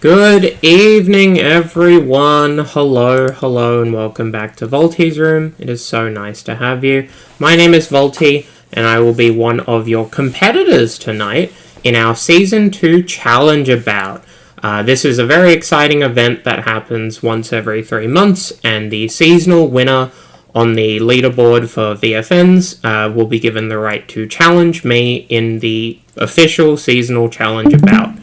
Good evening, everyone. Hello, and welcome back to Voltie's room. It is so nice to have you. My name is Voltie, and I will be one of your competitors tonight in our Season 2 Challenger Bout. This is a very exciting event that happens once every 3 months, and the seasonal winner on the leaderboard for VFNs will be given the right to challenge me in the official seasonal Challenger Bout.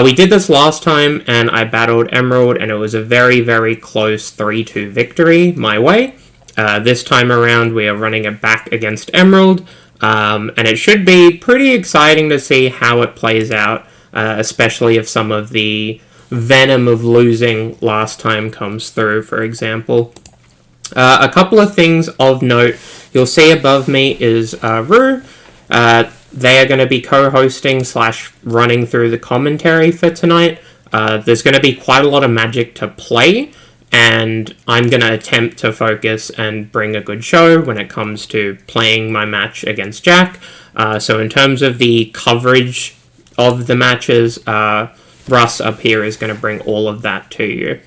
We did this last time, and I battled Emerald, and it was a very, very close 3-2 victory my way. This time around, we are running it back against Emerald, and it should be pretty exciting to see how it plays out, especially if some of the venom of losing last time comes through, for example. A couple of things of note. You'll see above me is Rue. They are going to be co-hosting / running through the commentary for tonight. There's going to be quite a lot of Magic to play, and I'm going to attempt to focus and bring a good show when it comes to playing my match against Jack. So in terms of the coverage of the matches, Russ up here is going to bring all of that to you.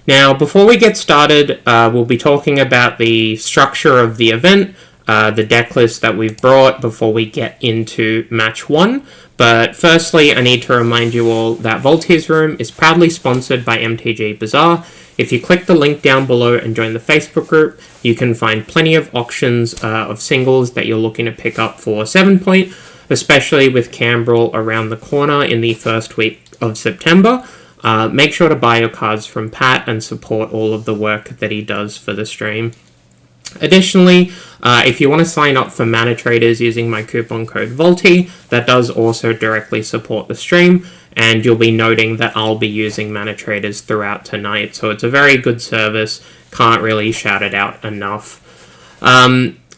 Now, before we get started, we'll be talking about the structure of the event, the deck list that we've brought before we get into match 1. But firstly, I need to remind you all that Voltie's Room is proudly sponsored by MTG Bazaar. If you click the link down below and join the Facebook group, you can find plenty of auctions of singles that you're looking to pick up for 7-point, especially with Cambrel around the corner in the first week of September. Make sure to buy your cards from Pat and support all of the work that he does for the stream. Additionally, if you want to sign up for Mana Traders using my coupon code Voltie, that does also directly support the stream, and you'll be noting that I'll be using Mana Traders throughout tonight, so it's a very good service. Can't really shout it out enough.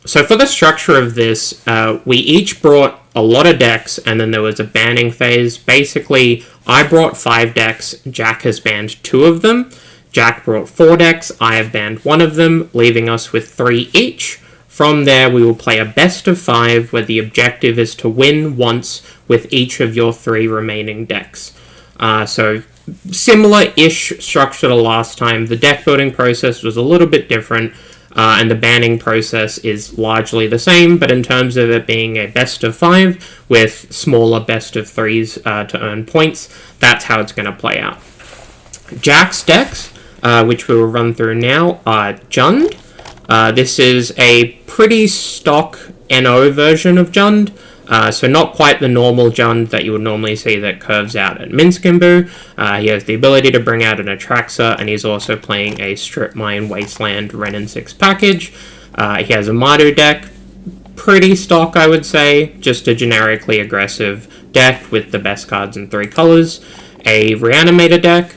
So for the structure of this, we each brought a lot of decks, and then there was a banning phase. Basically, I brought 5 decks, Jack has banned 2 of them. Jack brought 4 decks, I have banned 1 of them, leaving us with 3 each. From there, we will play a best of 5, where the objective is to win once with each of your 3 remaining decks. So, similar-ish structure to last time. The deck building process was a little bit different, and the banning process is largely the same, but in terms of it being a best of 5 with smaller best of 3s to earn points, that's how it's going to play out. Jack's decks, which we will run through now, are Jund. This is a pretty stock NO version of Jund, so not quite the normal Jund that you would normally see that curves out at Minskimbu. He has the ability to bring out an Atraxa, and he's also playing a Strip Mine Wasteland Renin 6 package. He has a Mardu deck, pretty stock I would say, just a generically aggressive deck with the best cards in 3 colors. A Reanimator deck,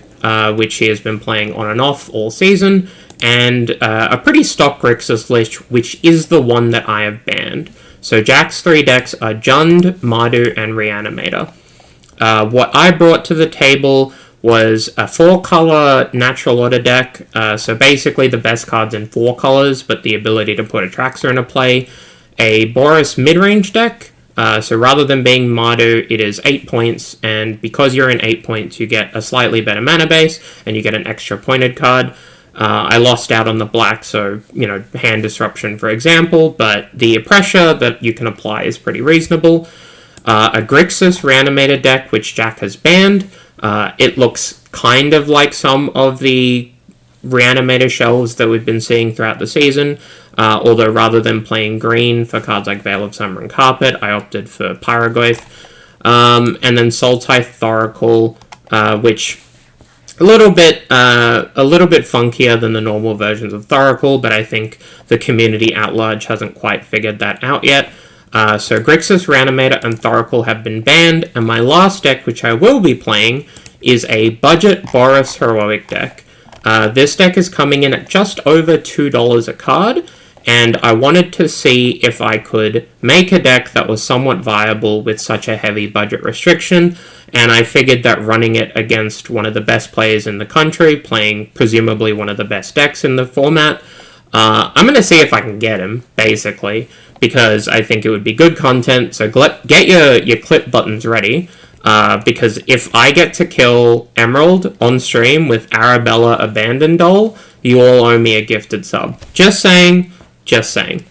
which he has been playing on and off all season, and a pretty stock Grixis list, which is the one that I have banned. So Jack's 3 decks are Jund, Mardu, and Reanimator. What I brought to the table was a 4-color natural order deck, so basically the best cards in 4 colors, but the ability to put Atraxa into play. A Boros midrange deck, so rather than being Mardu, it is 8 points, and because you're in 8 points, you get a slightly better mana base, and you get an extra pointed card. I lost out on the black, so, hand disruption, for example, but the pressure that you can apply is pretty reasonable. A Grixis Reanimator deck, which Jack has banned. It looks kind of like some of the Reanimator shells that we've been seeing throughout the season, although rather than playing green for cards like Veil of Summer and Carpet, I opted for Pyrogoyf. And then Sultai Thoracle, which a little bit funkier than the normal versions of Thoracle, but I think the community at large hasn't quite figured that out yet. So Grixis, Reanimator, and Thoracle have been banned, and my last deck, which I will be playing, is a budget Boros Heroic deck. This deck is coming in at just over $2 a card, and I wanted to see if I could make a deck that was somewhat viable with such a heavy budget restriction, and I figured that running it against one of the best players in the country, playing presumably one of the best decks in the format, I'm going to see if I can get him, basically, because I think it would be good content, so get your clip buttons ready. Because if I get to kill Emerald on stream with Arabella Abandon Doll, you all owe me a gifted sub. Just saying. Just saying.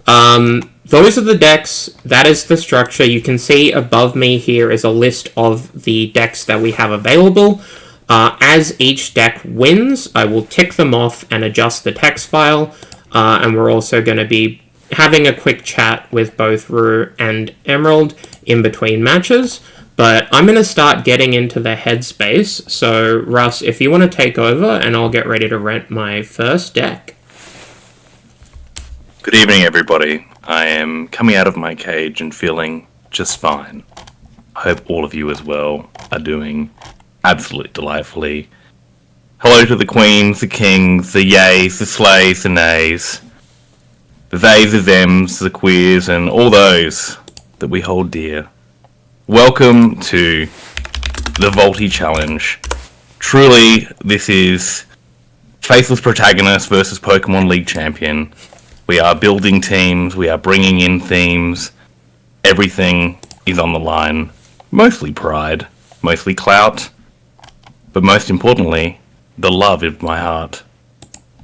Those are the decks. That is the structure. You can see above me here is a list of the decks that we have available. As each deck wins, I will tick them off and adjust the text file. And we're also going to be having a quick chat with both Rue and Emerald in between matches. But I'm going to start getting into the headspace. So, Russ, if you want to take over, and I'll get ready to rent my first deck. Good evening, everybody. I am coming out of my cage and feeling just fine. I hope all of you as well are doing absolutely delightfully. Hello to the queens, the kings, the yays, the slays, the nays, the theys, the thems, the queers, and all those that we hold dear. Welcome to the Voltie Challenge. Truly, this is Faceless Protagonist versus Pokemon League Champion. We are building teams, we are bringing in themes, everything is on the line. Mostly pride, mostly clout, but most importantly, the love of my heart.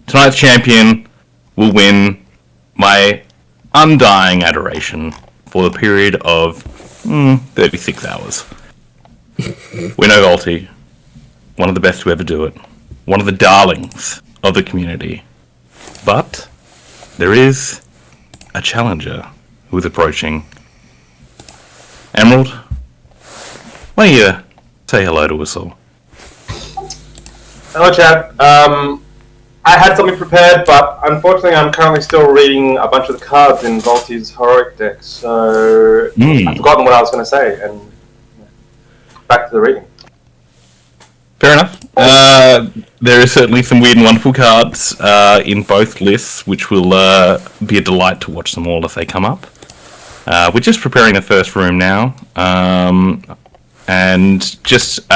Tonight's champion will win my undying adoration for the period of 36 hours. We know Voltie, one of the best to ever do it, one of the darlings of the community. But there is a challenger who is approaching. Emerald, why don't you say hello to us all? Hello, chat. I had something prepared, but unfortunately I'm currently still reading a bunch of the cards in Voltie's heroic deck, so I've forgotten what I was going to say, and back to the reading. Fair enough. There is certainly some weird and wonderful cards in both lists, which will be a delight to watch them all as they come up. We're just preparing the first room now, and just,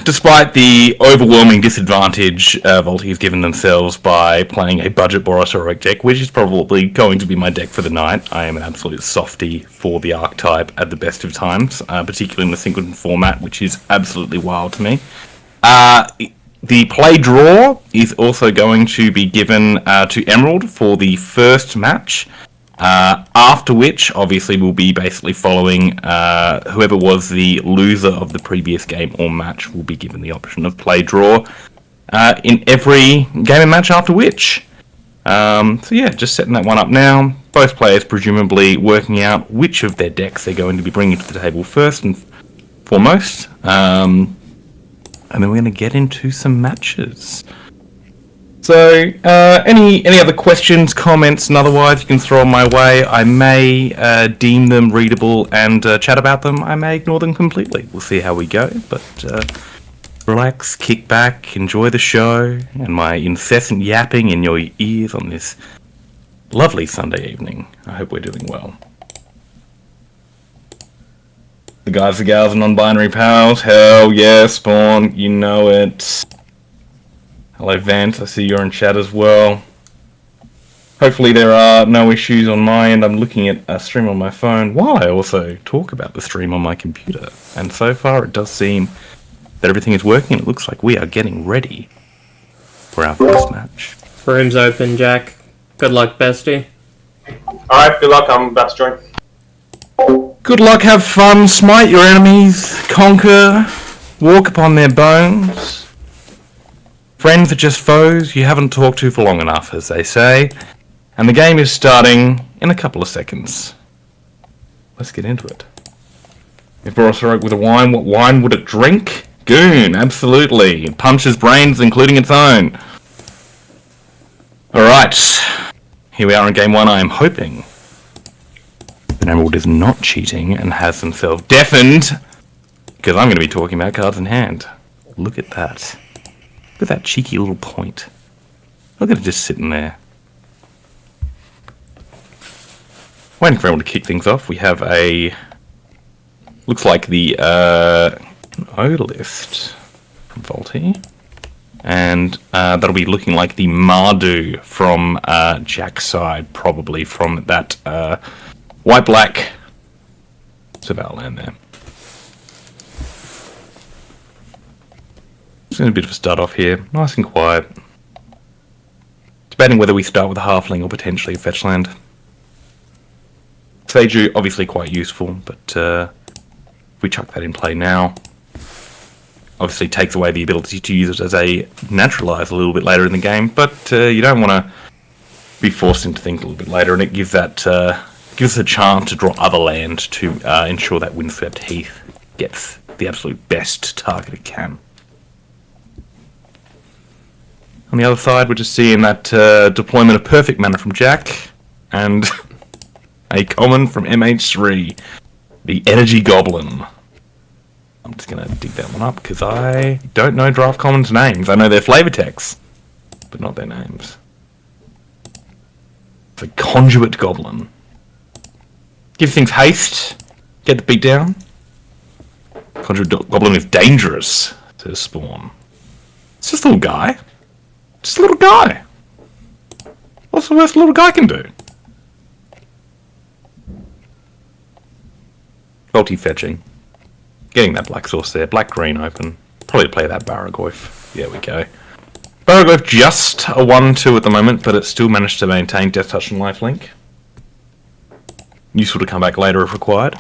despite the overwhelming disadvantage Voltie has given themselves by playing a budget Boros heroic deck, which is probably going to be my deck for the night. I am an absolute softie for the archetype at the best of times, particularly in the Singleton format, which is absolutely wild to me. The play draw is also going to be given to Emerald for the first match, after which, obviously, we'll be basically following whoever was the loser of the previous game or match will be given the option of play draw in every game and match after which. Just setting that one up now. Both players presumably working out which of their decks they're going to be bringing to the table first and foremost. And then we're going to get into some matches. So, any other questions, comments, and otherwise you can throw them my way. I may deem them readable and chat about them. I may ignore them completely. We'll see how we go. But relax, kick back, enjoy the show, and my incessant yapping in your ears on this lovely Sunday evening. I hope we're doing well. The guys, the gals, and non-binary pals. Hell yeah, Spawn, you know it. Hello, Vance. I see you're in chat as well. Hopefully there are no issues on my end. I'm looking at a stream on my phone while I also talk about the stream on my computer. And so far it does seem that everything is working. It looks like we are getting ready for our first match. Room's open, Jack. Good luck, bestie. Alright, good luck. I'm about to join. Good luck, have fun, smite your enemies, conquer, walk upon their bones. Friends are just foes you haven't talked to for long enough, as they say. And the game is starting in a couple of seconds. Let's get into it. If Boros heroic with a wine, what wine would it drink? Goon, absolutely. It punches brains, including its own. Alright. Here we are in game one. I am hoping that Emerald is not cheating and has himself deafened, because I'm going to be talking about cards in hand. Look at that. Look at that cheeky little point. Look at it just sitting there. Waiting for Emerald to kick things off. We have a... looks like the O list from Voltie. And that'll be looking like the Mardu from Jack's side, probably from that white-black Surveil land there. Just in a bit of a start off here, nice and quiet. Debating whether we start with a halfling or potentially a fetch land. Seiju, obviously quite useful, but if we chuck that in play now, obviously takes away the ability to use it as a naturalize a little bit later in the game, but you don't want to be forced into things a little bit later, and it gives that gives us a chance to draw other land to ensure that Windswept Heath gets the absolute best target it can. On the other side, we're just seeing that deployment of perfect mana from Jack, and a common from MH3, the Energy Goblin. I'm just going to dig that one up, because I don't know draft commons' names. I know their flavor texts, but not their names. It's a Conduit Goblin. Give things haste, get the beat down. Conduit Goblin is dangerous to spawn. It's just a little guy. Just a little guy. What's the worst a little guy can do? Voltie fetching. Getting that black source there. Black-green open. Probably play that Barragoyf. There we go. Barragoyf just a 1-2 at the moment, but it still managed to maintain Death Touch and Lifelink. Useful to come back later if required.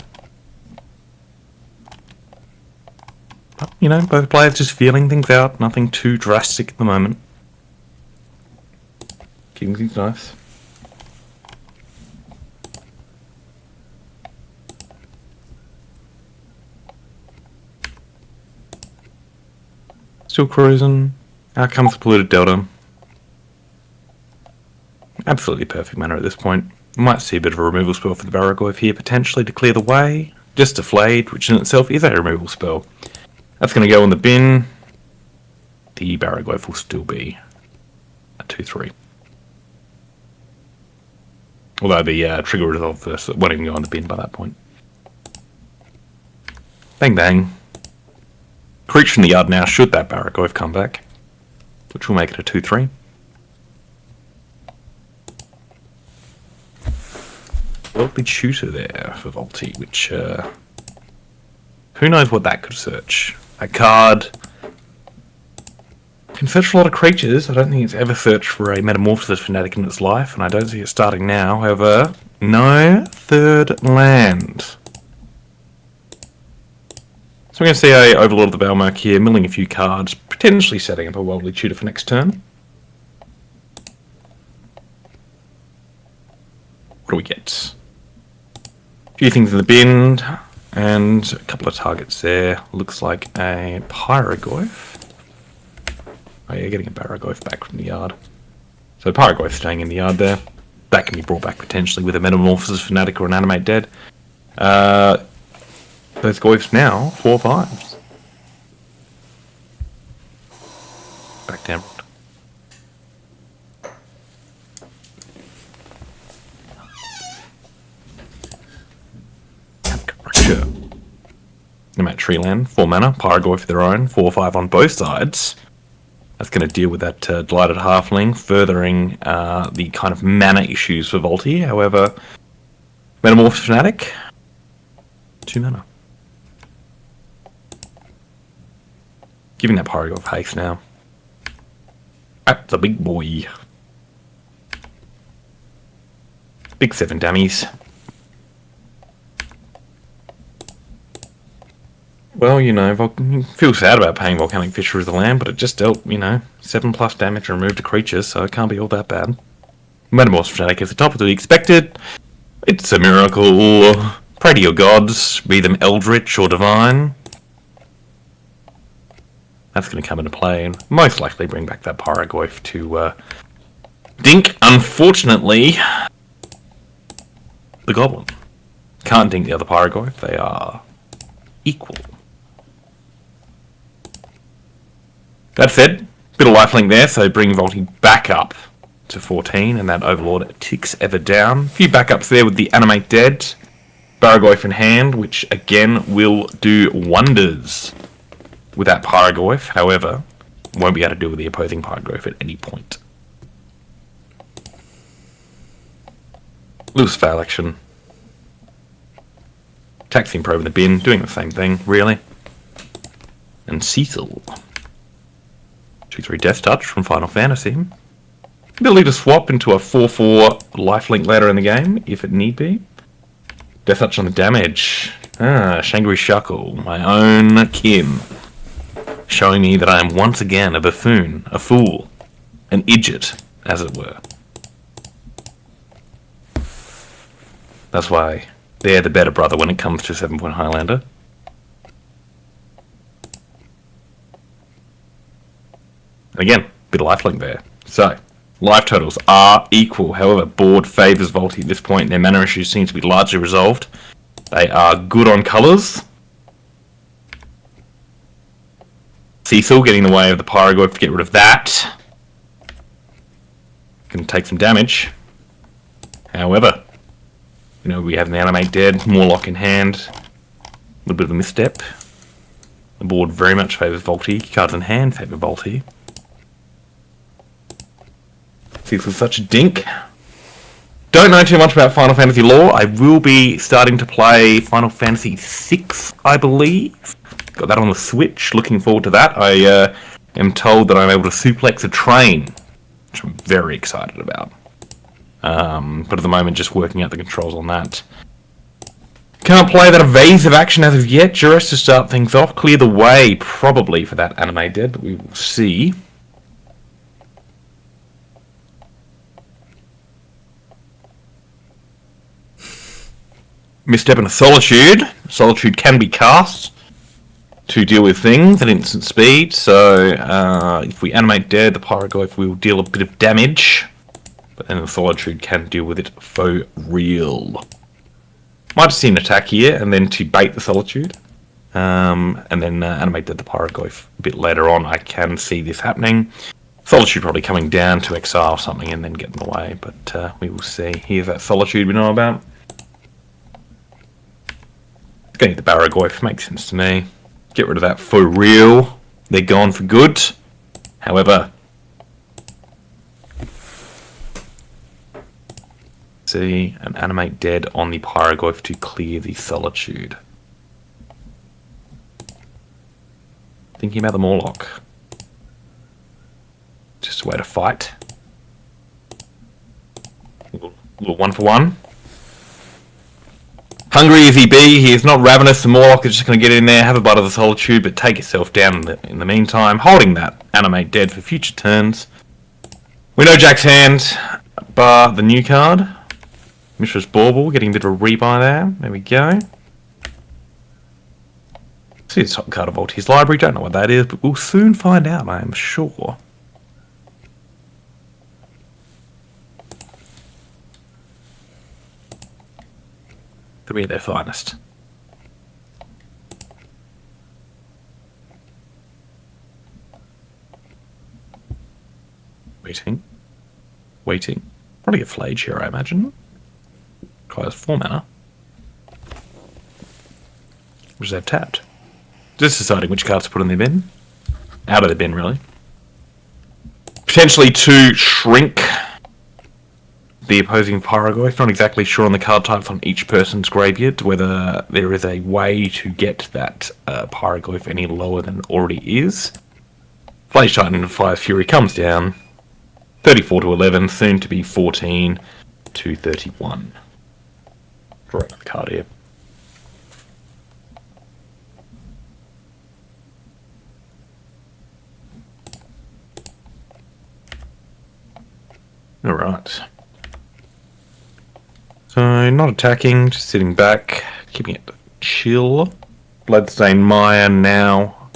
But, you know, both players just feeling things out. Nothing too drastic at the moment. Keeping things nice. Still cruising. Out comes the polluted delta. Absolutely perfect mana at this point. We might see a bit of a removal spell for the Barragoyf here, potentially to clear the way. Just a Flayed, which in itself is a removal spell. That's going to go in the bin. The Barragoyf will still be a 2-3. Although the trigger resolve first won't even go in the bin by that point. Bang bang. Creature in the yard now, should that Barragoyf come back, which will make it a 2-3. Lovely tutor there for Voltie, which, who knows what that could search. That card can search a lot of creatures. I don't think it's ever searched for a Metamorphosis Fanatic in its life, and I don't see it starting now. However, no third land. So we're going to see a Overlord of the Balmerk here, milling a few cards, potentially setting up a Worldly Tutor for next turn. What do we get? A few things in the bin, and a couple of targets there. Looks like a Pyrogoyf. Oh yeah, getting a Barragoyf back from the yard. So Pyrogoyf staying in the yard there. That can be brought back potentially with a Metamorphosis Fanatic or an Animate Dead. Those Goyfs now, 4/5s. Back down. Capture. I'm at Treeland, 4 mana, Pyrogoyf of their own, 4/5 on both sides. That's going to deal with that Delighted Halfling, furthering the kind of mana issues for Voltie. However, Metamorphosis Fanatic, 2 mana. Giving that Pyrogoyf haste now. That's a big boy. Big 7 dummies. Well, you know, feel sad about paying Volcanic Fissure as the land, but it just dealt, you know, 7+ damage and removed a creature, so it can't be all that bad. Metamorphosis Fanatic is the top of the expected. It's a miracle. Pray to your gods, be them eldritch or divine. That's going to come into play and most likely bring back that Pyrogoyf to dink, unfortunately, the Goblin. Can't dink the other Pyrogoyf, they are equal. That said, bit of lifelink there, so bring Voltie back up to 14, and that Overlord ticks ever down. A few backups there with the Animate Dead, Barragoyf in hand, which again will do wonders with that Pyrogoyf. However, won't be able to deal with the opposing Pyrogoyf at any point. Loose fail action. Taxiing Probe in the bin, doing the same thing, really. And Cecil. 2/3 Death Touch from Final Fantasy. Ability to swap into a 4/4 lifelink later in the game, if it need be. Death Touch on the damage. Shangri Shuckle, my own Kim. Showing me that I am once again a buffoon, a fool, an idiot, as it were. That's why they're the better brother when it comes to 7-point Highlander. And again, bit of lifelink there. So, life totals are equal. However, board favours Voltie at this point. Their mana issues seem to be largely resolved. They are good on colours. Cecil getting in the way of the Pyroglyph to get rid of that. Can take some damage. However, we have an Animate Dead, Morlock in hand. A little bit of a misstep. The board very much favours Voltie. Cards in hand favour Voltie. Cecil's such a dink. Don't know too much about Final Fantasy lore. I will be starting to play Final Fantasy VI, I believe. Got that on the Switch. Looking forward to that. I am told that I'm able to suplex a train, which I'm very excited about. But at the moment, just working out the controls on that. Can't play that evasive action as of yet. Just to start things off. Clear the way, probably, for that Anime Dead, but we will see. Misstep in a Solitude. Solitude can be cast to deal with things at instant speed, so if we Animate Dead, the Pyroglyph will deal a bit of damage, but then the Solitude can deal with it for real. Might just see an attack here, and then to bait the Solitude, and then Animate Dead the Pyroglyph a bit later on. I can see this happening. Solitude probably coming down to exile something and then get in the way, but we will see. Here's that Solitude we know about. Getting the Baraglyph makes sense to me. Get rid of that for real. They're gone for good. However, see an Animate Dead on the Pyroglyph to clear the Solitude. Thinking about the Morlock. Just a way to fight. Little 1-for-1. Hungry as he be, he is not ravenous. The Morlock is just going to get in there, have a bite of the Solitude, but take yourself down in the meantime, holding that Animate Dead for future turns. We know Jack's hand, bar the new card. Mishra's Bauble, getting a bit of a rebuy there. There we go. See the top card of Voltie's library, don't know what that is, but we'll soon find out, I am sure. Three at their finest. Waiting. Probably a Flage here, I imagine. Requires 4 mana. Which they've tapped. Just deciding which cards to put in their bin. Out of the bin, really. Potentially to shrink the opposing Pyroglyph. Not exactly sure on the card types on each person's graveyard, whether there is a way to get that Pyroglyph any lower than it already is. Flage Titan and Fire Fury comes down. 34 to 11, soon to be 14 to 31. Draw the card here. Alright. So, not attacking, just sitting back, keeping it chill. Bloodstained Maya now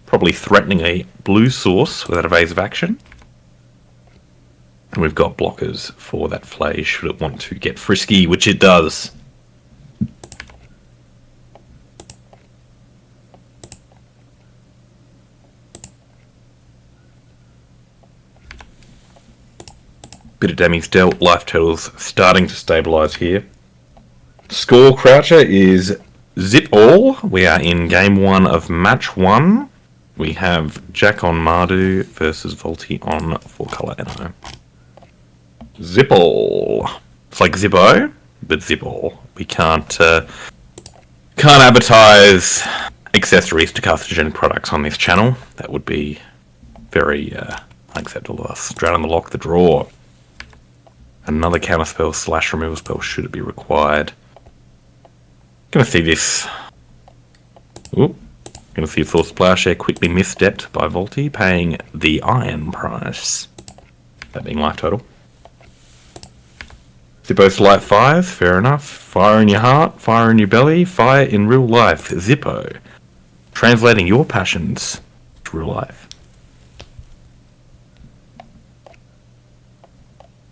probably threatening a blue source with that evasive action. And we've got blockers for that Flage should it want to get frisky, which it does. Bit of damage dealt, life totals starting to stabilise here. Score Croucher is zip all. We are in game 1 of match 1. We have Jack on Mardu versus Voltie on 4-colour NO. Zip all. It's like Zippo, but zip all. We can't can't advertise accessories to carcinogenic products on this channel. That would be very unacceptable to us. Drown in the Lock, the draw. Another counterspell / removal spell should it be required. Gonna see this. Ooh. Gonna see Source Plowshare quickly misstepped by Voltie, paying the iron price. That being life total. Zippo's Light Fires, fair enough. Fire in your heart, fire in your belly, fire in real life. Zippo. Translating your passions to real life.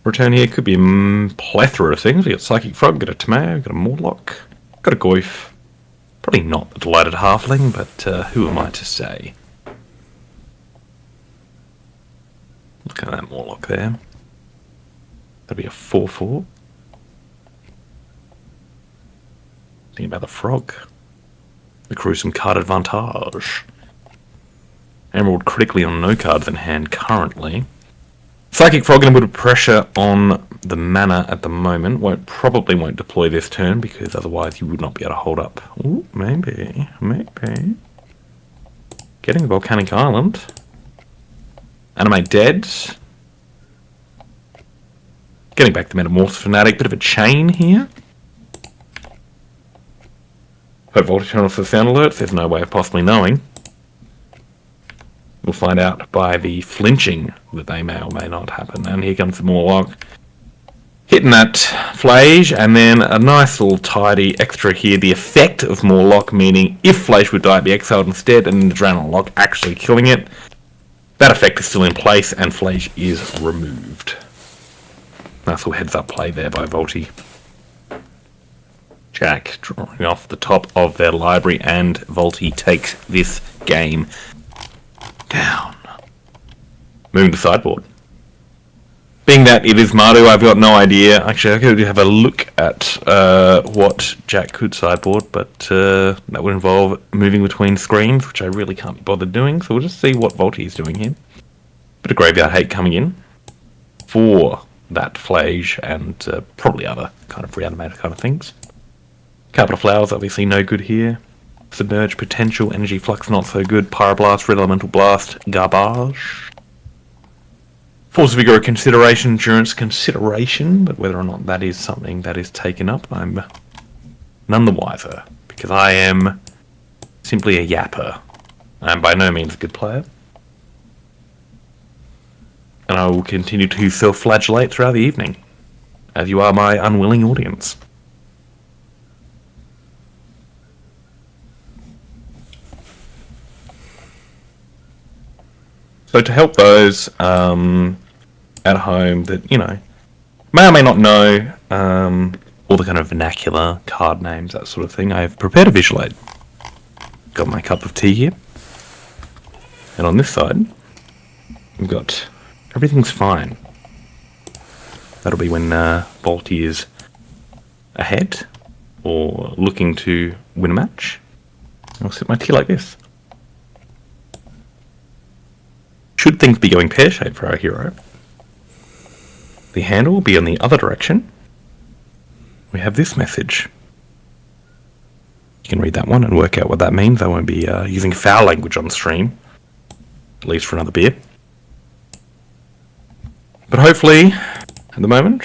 Return here could be a plethora of things. We got Psychic Frog, got a Tomato, got a Morlock, got a Goyf. Probably not the Delighted Halfling, but who am I to say? Look at that Morlock there. That'd be a 4/4. Think about the Frog. Accrue some card advantage. Emerald critically on no cards in hand currently. Psychic Frog going to put a pressure on the mana at the moment. Probably won't deploy this turn because otherwise you would not be able to hold up. Ooh, maybe. Getting a Volcanic Island. Animate Dead. Getting back to Metamorphosis Fanatic. Bit of a chain here. Hope Voltage turn off the sound alerts. There's no way of possibly knowing. We'll find out by the flinching that they may or may not happen. And here comes the Morlock. Hitting that Flage, and then a nice little tidy extra here. The effect of Morlock, meaning if Flage would die, it'd be exiled instead, and the Adrenaline Lock actually killing it. That effect is still in place, and Flage is removed. Nice little heads-up play there by Voltie. Jack drawing off the top of their library, and Voltie takes this game down. Moving to sideboard. Being that it is Mardu, I've got no idea. Actually, I could have a look at what Jack could sideboard, but that would involve moving between screens, which I really can't be bothered doing. So we'll just see what Voltie is doing here. Bit of graveyard hate coming in for that Flage and probably other kind of reanimator kind of things. Capital Flowers, obviously no good here. Submerge, Potential, Energy Flux, not so good. Pyroblast, Red Elemental Blast, Garbage. Force of Vigor, consideration. Endurance, consideration. But whether or not that is something that is taken up, I'm none the wiser. Because I am simply a yapper. I'm by no means a good player. And I will continue to self-flagellate throughout the evening. As you are my unwilling audience. So to help those at home that, you know, may or may not know all the kind of vernacular card names, that sort of thing, I've prepared a visual aid. Got my cup of tea here. And on this side, we've got Everything's Fine. That'll be when Voltie is ahead or looking to win a match. I'll sip my tea like this. Should things be going pear-shaped for our hero, the handle will be in the other direction. We have this message. You can read that one and work out what that means. I won't be using foul language on stream, at least for another beer. But hopefully, at the moment,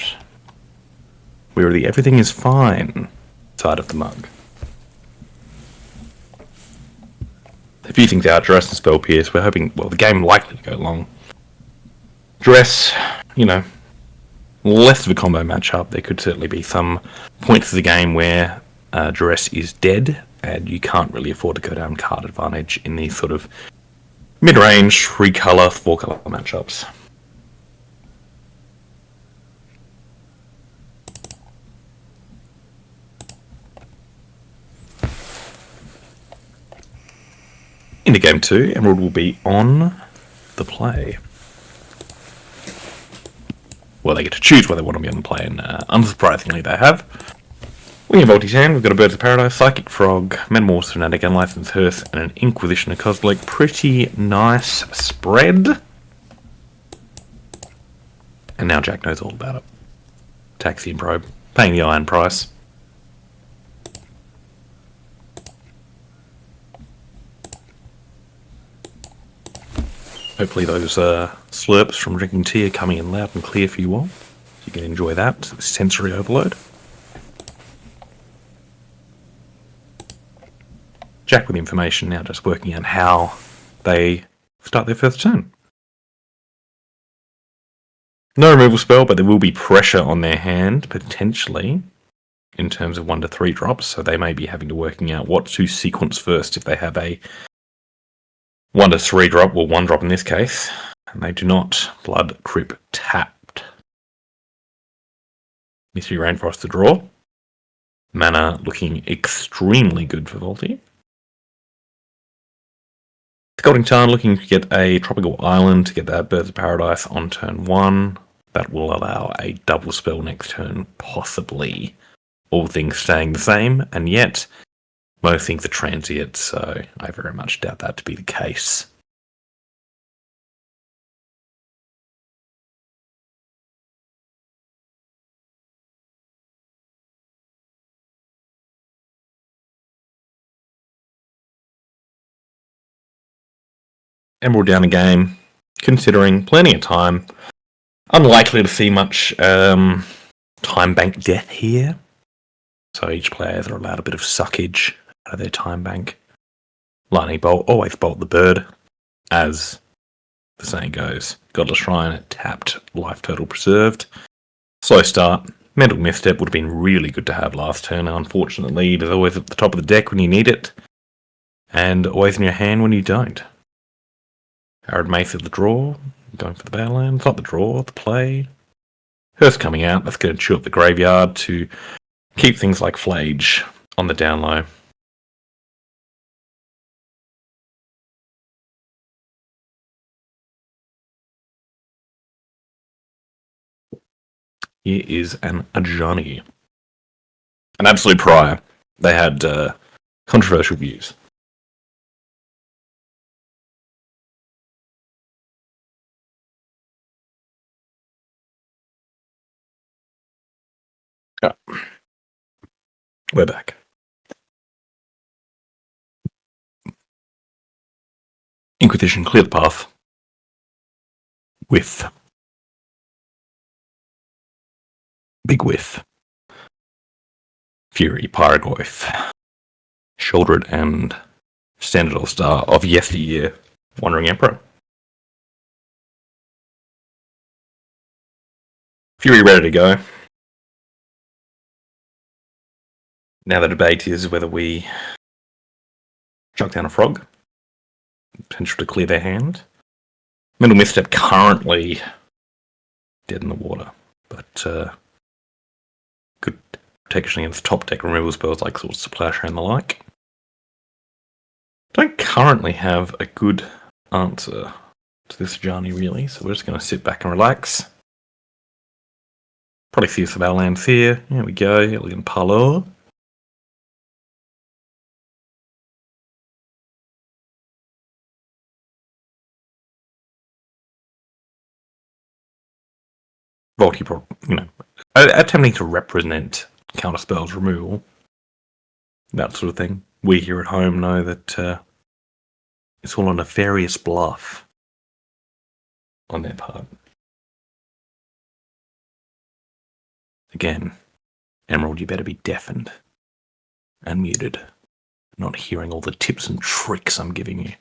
we're the everything is fine side of the mug. A few things out, Dress and Spell Pierce. We're hoping, well, the game likely to go long. Dress, you know, less of a combo matchup. There could certainly be some points of the game where Dress is dead, and you can't really afford to go down card advantage in these sort of mid-range, 3-color, 4-color matchups. Into game 2, Emerald will be on the play. Well, they get to choose whether they want to be on the play, and unsurprisingly they have. We have Voltie's hand, we've got a Birds of Paradise, Psychic Frog, Metamorphosis Fanatic, Unlicensed Hearse, and an Inquisition of Cosmic. Pretty nice spread. And now Jack knows all about it. Taxi and Probe, paying the iron price. Hopefully those slurps from drinking tea are coming in loud and clear for you all. So you can enjoy that sensory overload. Jack with information now, just working out how they start their first turn. No removal spell, but there will be pressure on their hand, potentially, in terms of 1 to 3 drops, so they may be having to working out what to sequence first if they have a 1 to 3 drop, well 1 drop in this case, and they do not blood crip tapped. Mystery Rainforest to draw. Mana looking extremely good for Voltie. Scalding Tarn looking to get a Tropical Island to get that Birds of Paradise on turn 1. That will allow a double spell next turn, possibly. All things staying the same, and yet most things are transient, so I very much doubt that to be the case. Emerald down the game, considering plenty of time. Unlikely to see much time bank death here. So each player are allowed a bit of suckage out of their time bank. Lightning Bolt, always bolt the bird. As the saying goes, Godless Shrine, tapped, life total preserved. Slow start. Mental Misstep would have been really good to have last turn. Unfortunately, it is always at the top of the deck when you need it. And always in your hand when you don't. Arid Mace of the draw, going for the Badlands, not the draw, the play. Hearth coming out, that's going to chew up the graveyard to keep things like Flage on the down low. Here is an Ajani. An absolute prior. They had controversial views. Oh. We're back. Inquisition, clear the path. With. Big whiff. Fury, Pyrogoyf. Shouldered and Standard All-Star of yesteryear, Wandering Emperor. Fury ready to go. Now the debate is whether we chuck down a frog. Potential to clear their hand. Mental Misstep currently dead in the water, but good protection against top deck removal spells like Swords to Plowshare and the like. Don't currently have a good answer to this journey really, so we're just going to sit back and relax. Probably see some Outlands here. Here we go, Alien Parlour. Voltie, attempting to represent counterspells removal, that sort of thing. We here at home know that it's all a nefarious bluff on their part. Again, Emerald, you better be deafened and muted, not hearing all the tips and tricks I'm giving you.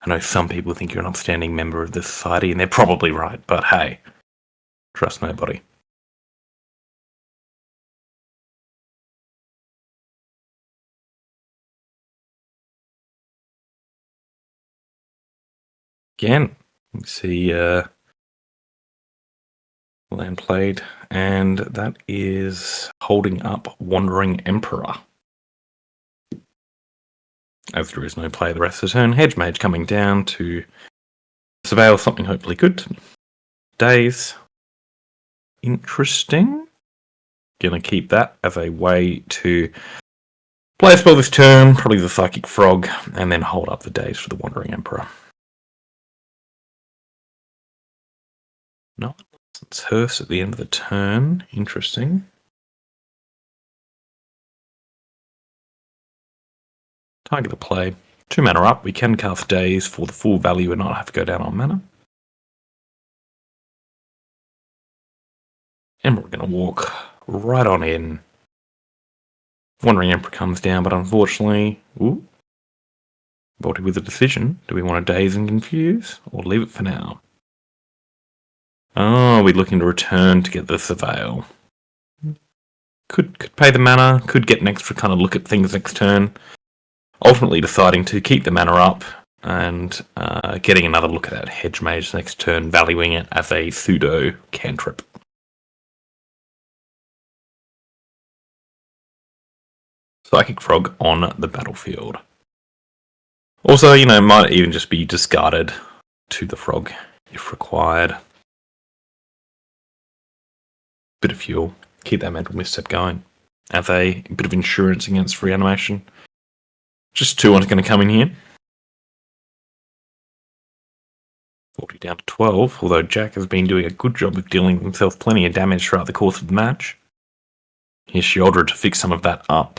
I know some people think you're an upstanding member of the society, and they're probably right, but hey, trust nobody. Again, you see land played, and that is holding up Wandering Emperor. As there is no play the rest of the turn, Hedge Mage coming down to surveil something hopefully good. Days. Interesting. Gonna keep that as a way to play a spell this turn, probably the Psychic Frog, and then hold up the days for the Wandering Emperor. No, it's Hearst at the end of the turn. Interesting. Target the play. 2 mana up, we can cast Daze for the full value and not have to go down on mana. And we're going to walk right on in. Wandering Emperor comes down, but unfortunately, Voltie with a decision. Do we want to Daze and Confuse, or leave it for now? Oh, we're looking to return to get the Surveil. Could pay the mana, could get an extra kind of look at things next turn. Ultimately deciding to keep the mana up and getting another look at that Hedge Mage next turn, valuing it as a pseudo cantrip. Psychic Frog on the battlefield. Also, might even just be discarded to the frog if required. Bit of fuel, keep that mental misstep going. As a bit of insurance against reanimation. Just 2 one's going to come in here. 40 down to 12, although Jack has been doing a good job of dealing himself plenty of damage throughout the course of the match. Here's Sheoldred to fix some of that up.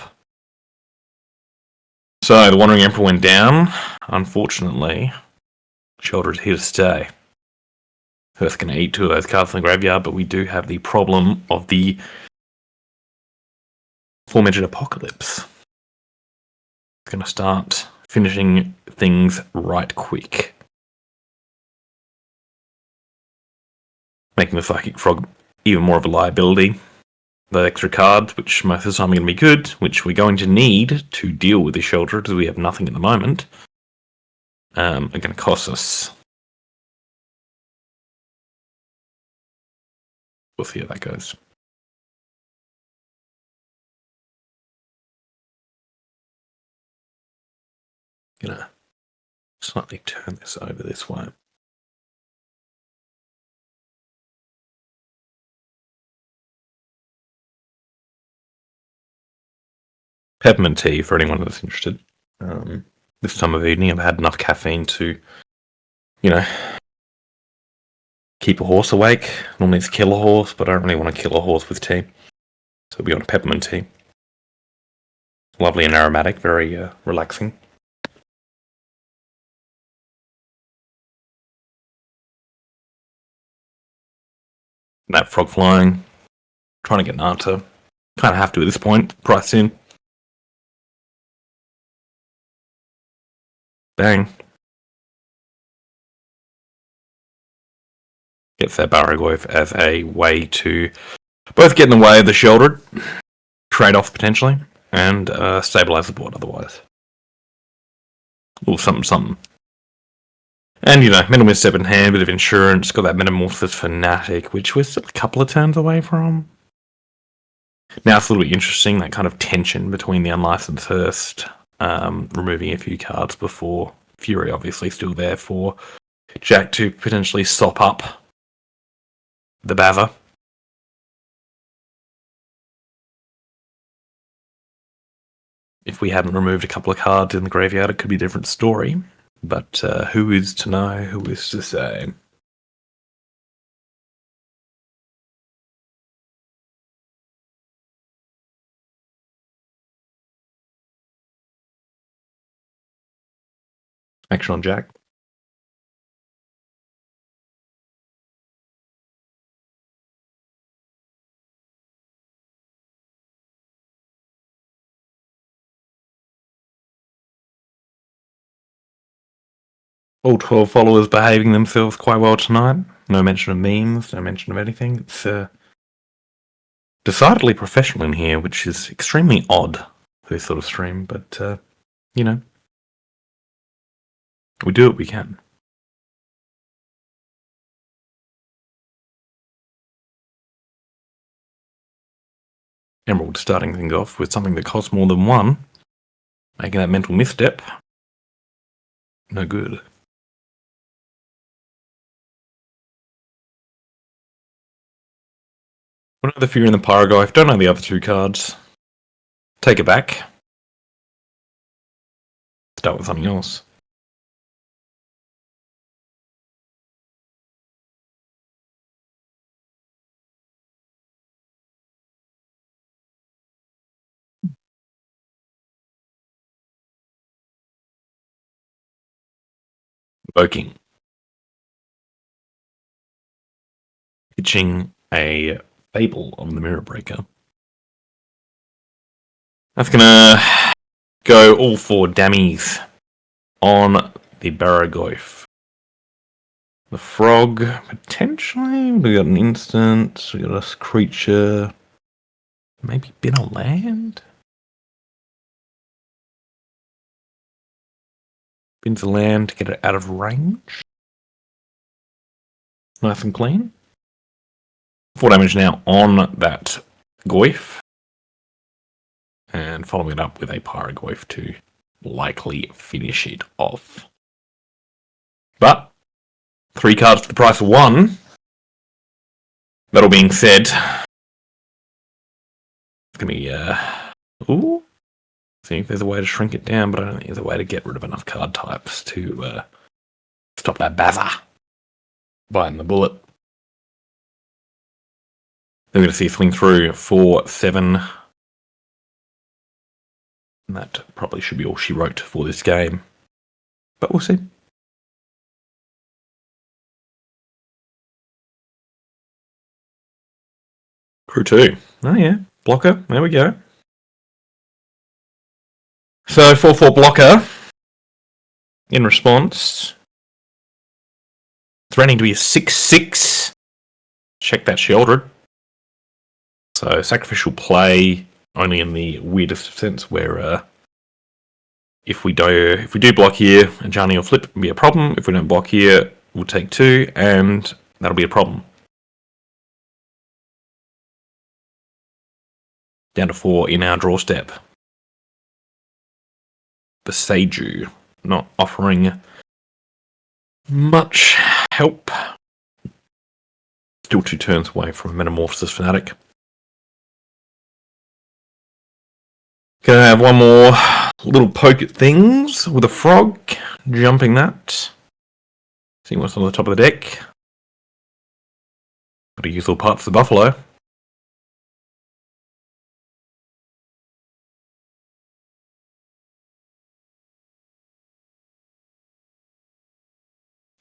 So, the Wandering Emperor went down. Unfortunately, Sheoldred's here to stay. Earth's going to eat 2 of those cards in the graveyard, but we do have the problem of the aforementioned Apocalypse. It's going to start finishing things right quick. Making the Psychic Frog even more of a liability. The extra cards, which most of the time are going to be good, which we're going to need to deal with the Sheoldred, because we have nothing at the moment, are going to cost us. We'll see how that goes. Gonna slightly turn this over this way. Peppermint tea for anyone that's interested. This time of evening, I've had enough caffeine to, keep a horse awake. Normally it's kill a horse, but I don't really want to kill a horse with tea. So we'll be on peppermint tea. Lovely and aromatic, very relaxing. That frog flying. Trying to get an answer. Kind of have to at this point. Price in. Bang. Gets that Barrowwolf as a way to both get in the way of the Sheoldred, trade off potentially, and stabilize the board otherwise. Or something. And, Mental Misstep in hand, bit of insurance, got that Metamorphosis Fanatic, which we're still a couple of turns away from. Now it's a little bit interesting, that kind of tension between the Unlicensed Thirst, removing a few cards before Fury obviously still there for Jack to potentially sop up the Bava. If we hadn't removed a couple of cards in the graveyard, it could be a different story. But who is to know? Who is to say? Action on Jack. All 12 followers behaving themselves quite well tonight. No mention of memes, no mention of anything. It's decidedly professional in here, which is extremely odd for this sort of stream, but, we do what we can. Emerald starting things off with something that costs more than 1, making that mental misstep no good. We know the Fury and the Pyroglyph, don't know the other 2 cards. Take it back. Start with something else. Boking. Pitching a Fable on the Mirror Breaker. That's gonna go all 4 dammies on the Barragoyf. The frog, potentially. We got an instant. We got a creature. Maybe been a land? Bins a land to get it out of range. Nice and clean. 4 damage now on that Goyf. And following it up with a Paragoyf to likely finish it off. But 3 cards for the price of 1. That all being said, it's going to be... ooh. See if there's a way to shrink it down, but I don't think there's a way to get rid of enough card types to stop that Bazza biting the bullet. Then we're going to see a swing through for 7. And that probably should be all she wrote for this game. But we'll see. Crew 2. Oh yeah, blocker. There we go. So 4/4 blocker. In response, threatening to be a 6/6. Check that Sheldred. So sacrificial play only in the weirdest sense where if we do block here, and Johnny will flip and be a problem. If we don't block here, we'll take 2, and that'll be a problem. Down to 4 in our draw step. Beseju not offering much help. Still 2 turns away from Metamorphosis Fanatic. Gonna have one more little poke at things with a frog. Jumping that. See what's on the top of the deck. Got to use all parts of the buffalo.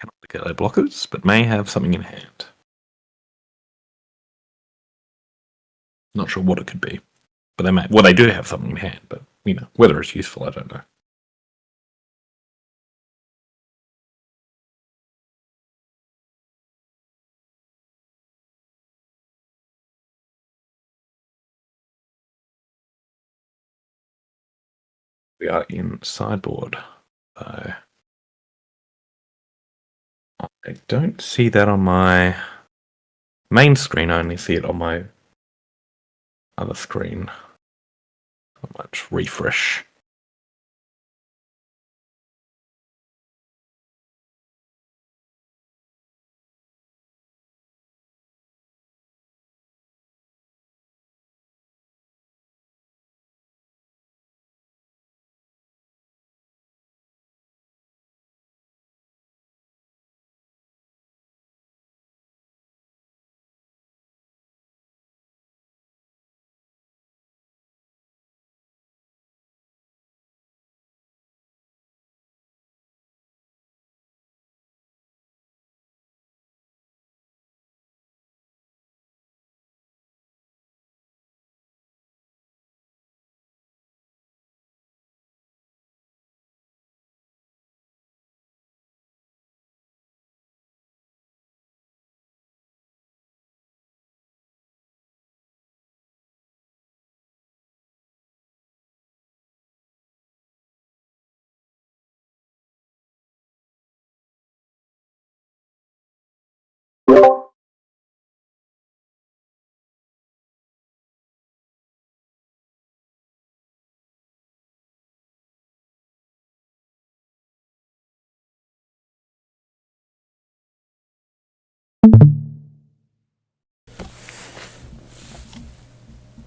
Cannot get their blockers, but may have something in hand. Not sure what it could be. But they may. Well, they do have something in hand, but whether it's useful, I don't know. We are in sideboard. I don't see that on my main screen. I only see it on my other screen. Let's refresh.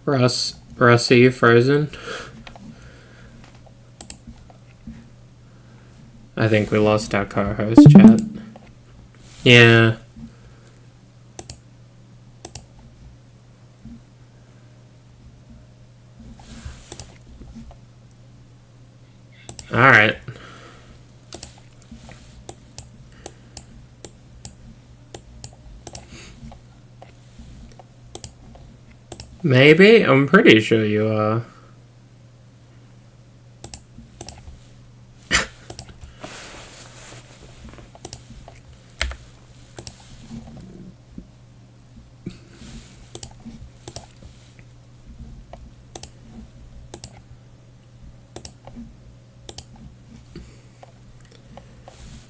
Russ, are you frozen? I think we lost our co-host, chat. Yeah. Alright. Maybe? I'm pretty sure you are.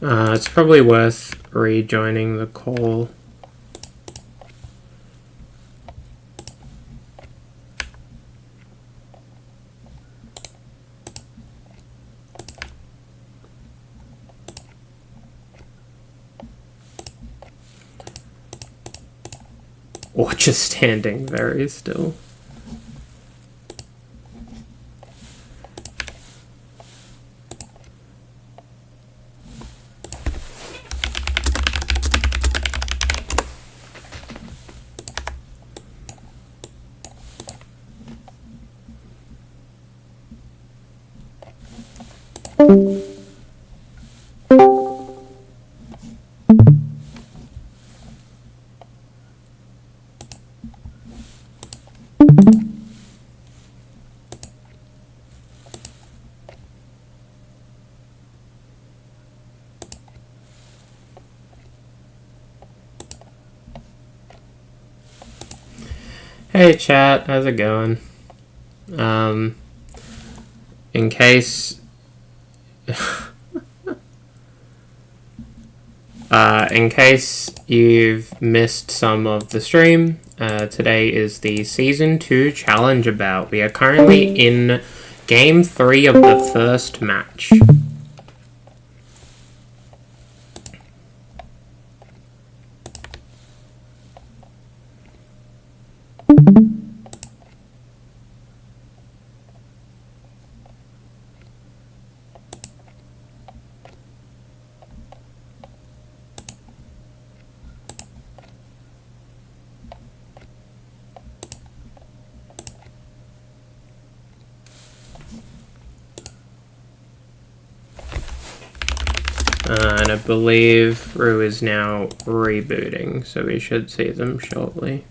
It's probably worth rejoining the call. Or just standing very still. Hey chat, how's it going? In case in case you've missed some of the stream, today is the Season 2 Challenger Bout. We are currently in Game 3 of the first match. And I believe Rue is now rebooting, so we should see them shortly.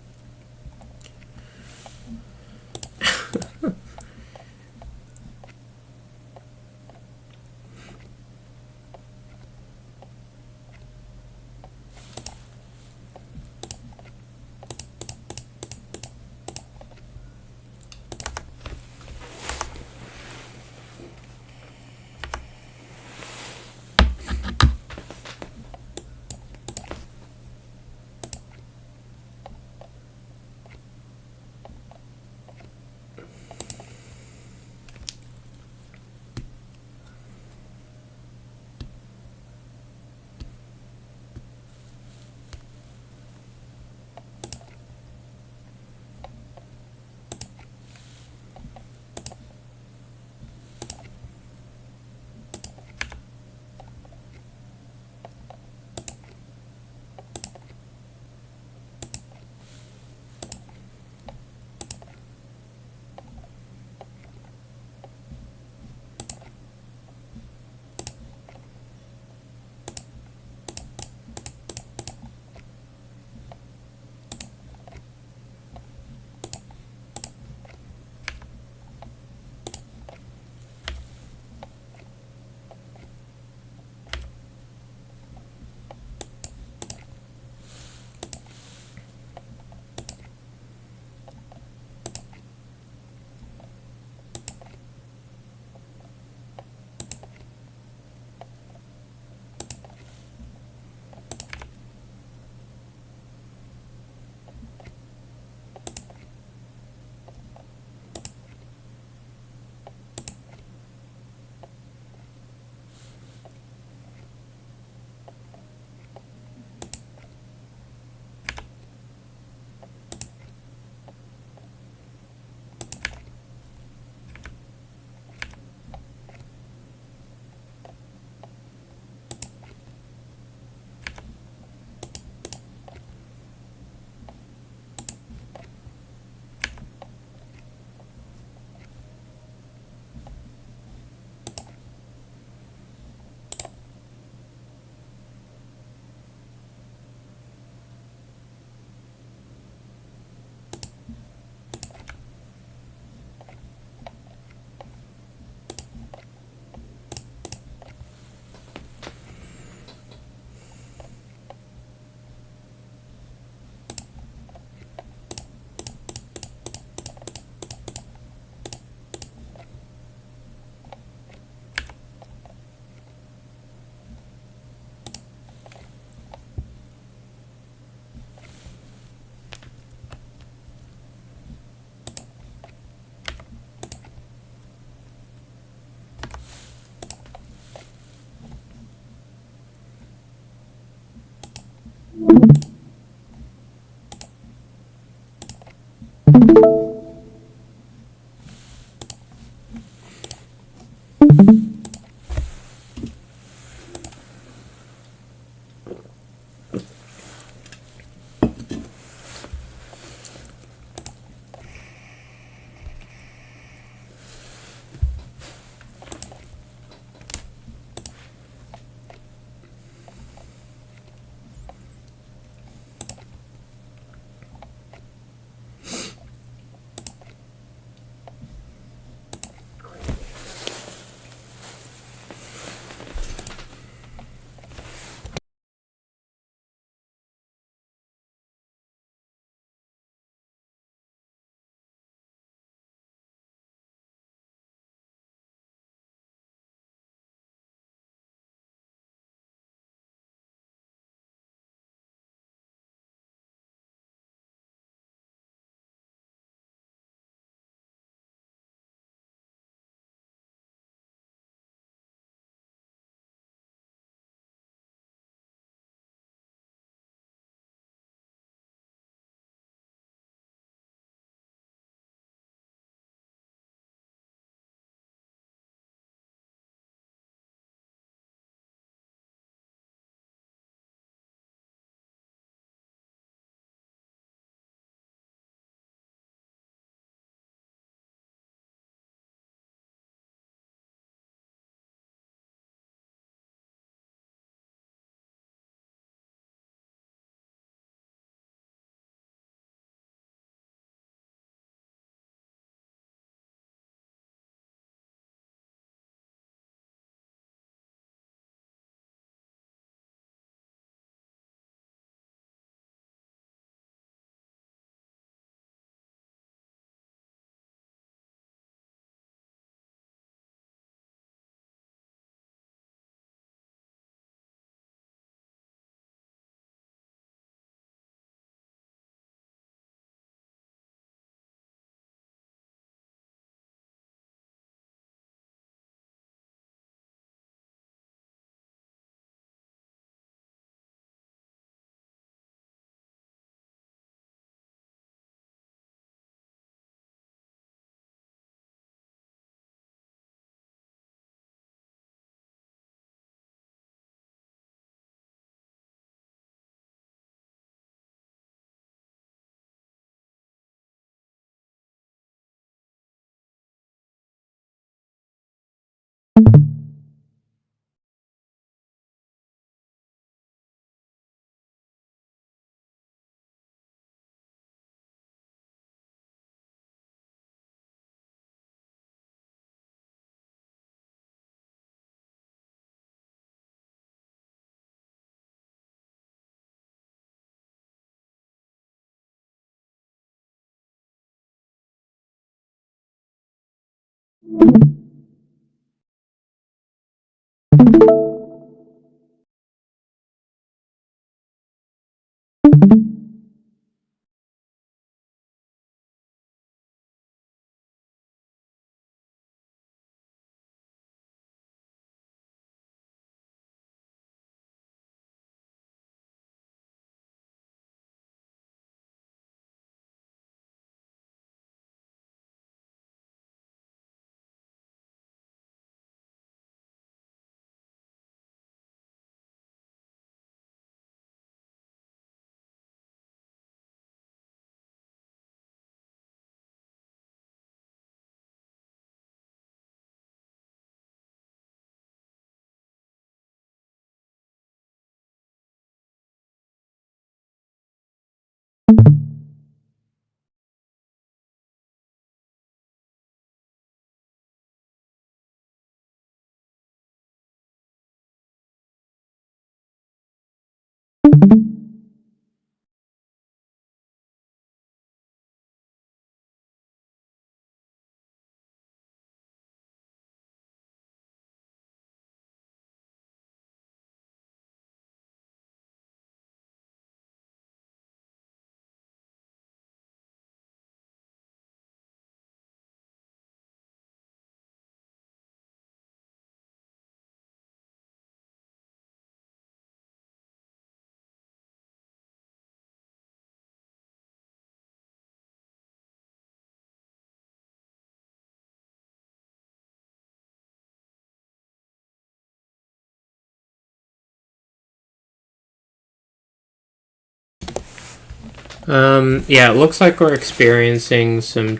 Yeah, it looks like we're experiencing some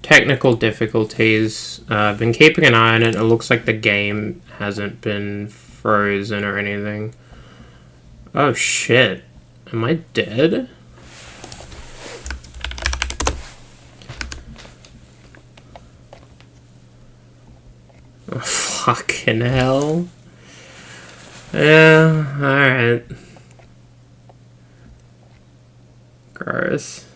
technical difficulties. I've been keeping an eye on it. It looks like the game hasn't been frozen or anything. Oh shit. Am I dead? Oh, fucking hell. Yeah, alright. Gross.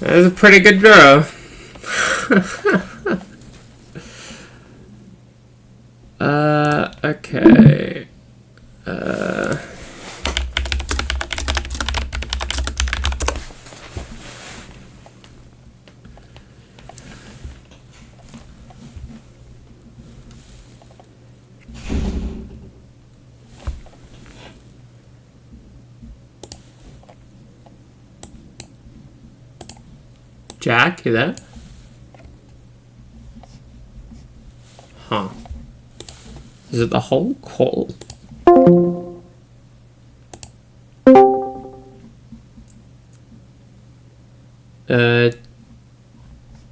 That was a pretty good draw. Okay. Jack, you there? Huh. Is it the whole call?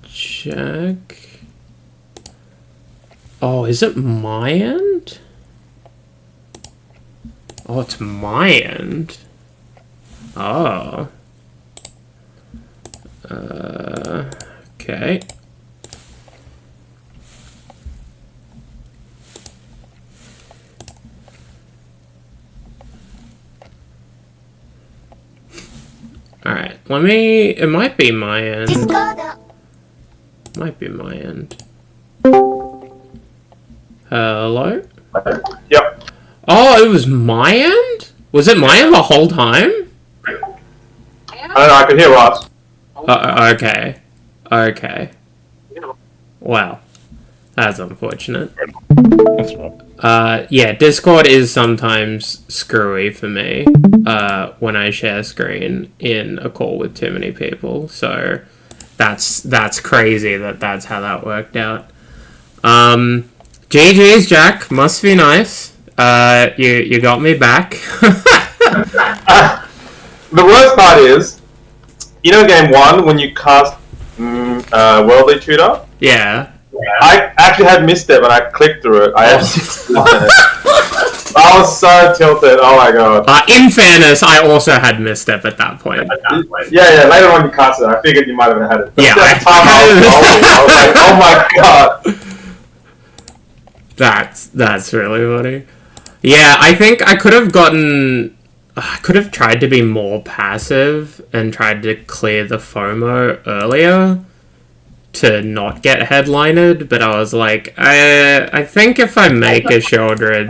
Jack? Oh, is it my end? Oh, it's my end. Oh. Okay. Alright, let me... It might be my end. Might be my end. Hello? Yep. Oh, it was my end? Was it my end the whole time? I don't know, I could hear Ross. Okay. Okay. Wow. That's unfortunate. That's right. Yeah, Discord is sometimes screwy for me when I share screen in a call with too many people. So that's crazy that's how that worked out. GG's, Jack. Must be nice. You got me back. The worst part is, you know, game 1 when you cast Worldly Tutor. Yeah. I actually had misstep and I clicked through it. I had 6 I was so tilted. Oh my god. In fairness, I also had misstep at that point. Yeah. Later on you cast it. I figured you might have had it. But Yeah, that time I was like, oh my god. That's really funny. Yeah, I think I could have gotten... I could have tried to be more passive and tried to clear the FOMO earlier to not get headlined, but I was like, I think if I make a Shieldred...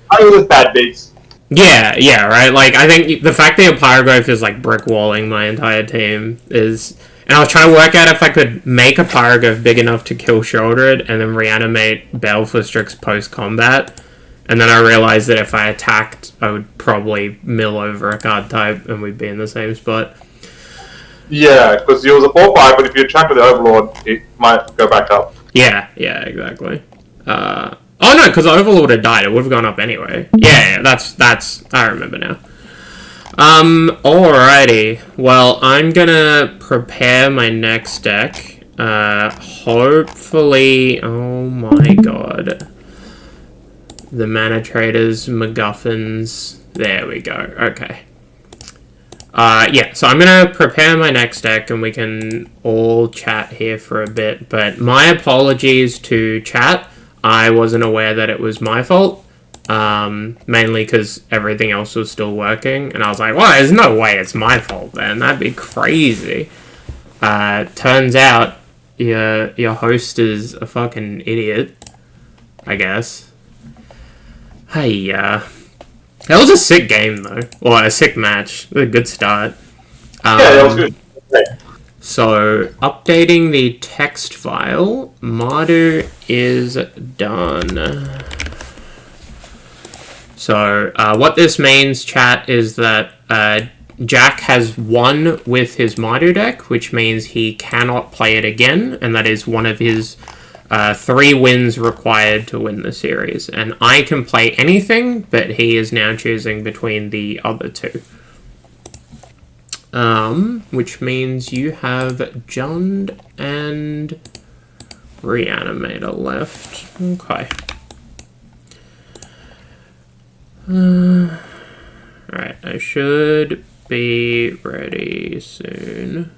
I was just bad beats. Yeah, right? Like, I think the fact that your Pyrograph is, like, brick-walling my entire team is... And I was trying to work out if I could make a Pyrograph big enough to kill Shieldred and then reanimate Baleful post-combat. And then I realized that if I attacked, I would probably mill over a card type and we'd be in the same spot. Yeah, because it was a 4-5, but if you attack with the Overlord, it might go back up. Yeah, exactly. Oh no, because Overlord had died, it would have gone up anyway. Yeah, that's I remember now. Alrighty. Well, I'm gonna prepare my next deck. Hopefully, oh my god. The Mana Traders, MacGuffins. There we go. Okay. Yeah, so I'm going to prepare my next deck and we can all chat here for a bit. But my apologies to chat. I wasn't aware that it was my fault. Mainly because everything else was still working. And I was like, well, there's no way it's my fault then. That'd be crazy. Turns out your host is a fucking idiot, I guess. Hey, that was a sick game, though. Or a sick match. It was a good start. Yeah, that was good. So, updating the text file. Mardu is done. So, what this means, chat, is that Jack has won with his Mardu deck, which means he cannot play it again, and that is one of his 3 wins required to win the series. And I can play anything, but he is now choosing between the other 2. Which means you have Jund and Reanimator left. Okay. Alright, I should be ready soon.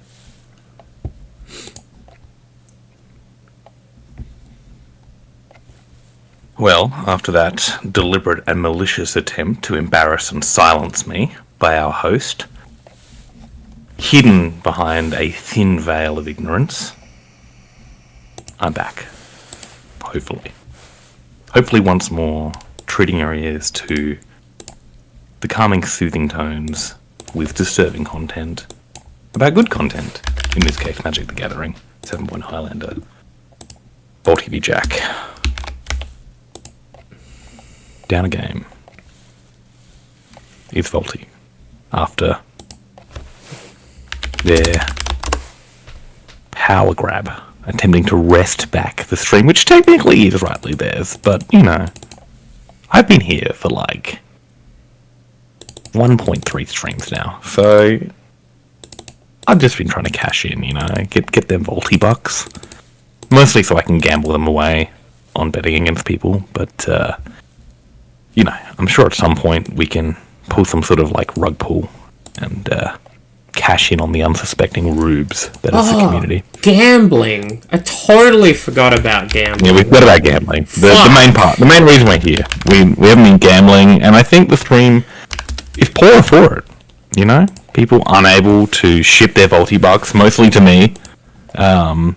Well, after that deliberate and malicious attempt to embarrass and silence me by our host, hidden behind a thin veil of ignorance, I'm back. Hopefully. Hopefully once more, treating our ears to the calming, soothing tones with disturbing content about good content. In this case, Magic the Gathering, 7-point Highlander, Voltie v Jack. Down a game is Voltie after their power grab, attempting to wrest back the stream, which technically is rightly theirs, but, you know, I've been here for like 1.3 streams now, so I've just been trying to cash in, you know, get them Voltie bucks, mostly so I can gamble them away on betting against people, but, you know, I'm sure at some point we can pull some sort of like rug pull and cash in on the unsuspecting rubes that is the community. Gambling! I totally forgot about gambling. Yeah, we forgot about gambling. The main part, the main reason we're here. We haven't been gambling, and I think the stream is poor for it. You know, people unable to ship their Voltie bucks, mostly to me. Alright,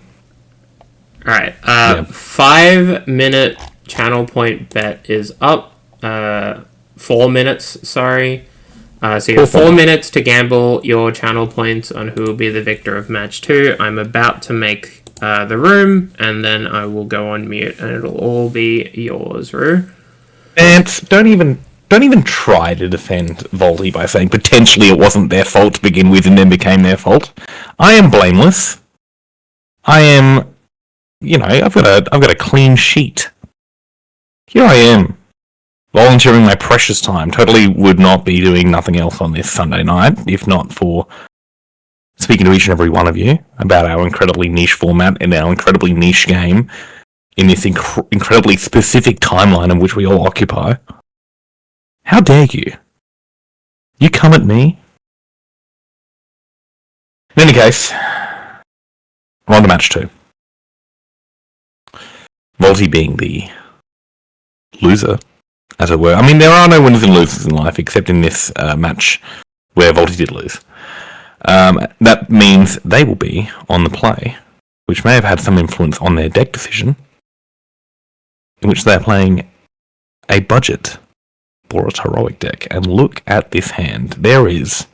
5-minute channel point bet is up. 4 minutes, sorry. So you have 4 minutes to gamble your channel points on who will be the victor of match 2. I'm about to make the room, and then I will go on mute, and it'll all be yours, Rue. And don't even try to defend Voltie by saying potentially it wasn't their fault to begin with and then became their fault. I am blameless. I am, you know, I've got a clean sheet. Here I am, volunteering my precious time. Totally would not be doing nothing else on this Sunday night, if not for speaking to each and every one of you about our incredibly niche format and our incredibly niche game in this incredibly specific timeline in which we all occupy. How dare you? You come at me? In any case, we're on to match 2. Voltie being the loser, as it were. I mean, there are no winners and losers in life, except in this match where Voltie did lose. That means they will be on the play, which may have had some influence on their deck decision, in which they're playing a budget Boros Heroic deck. And look at this hand. There is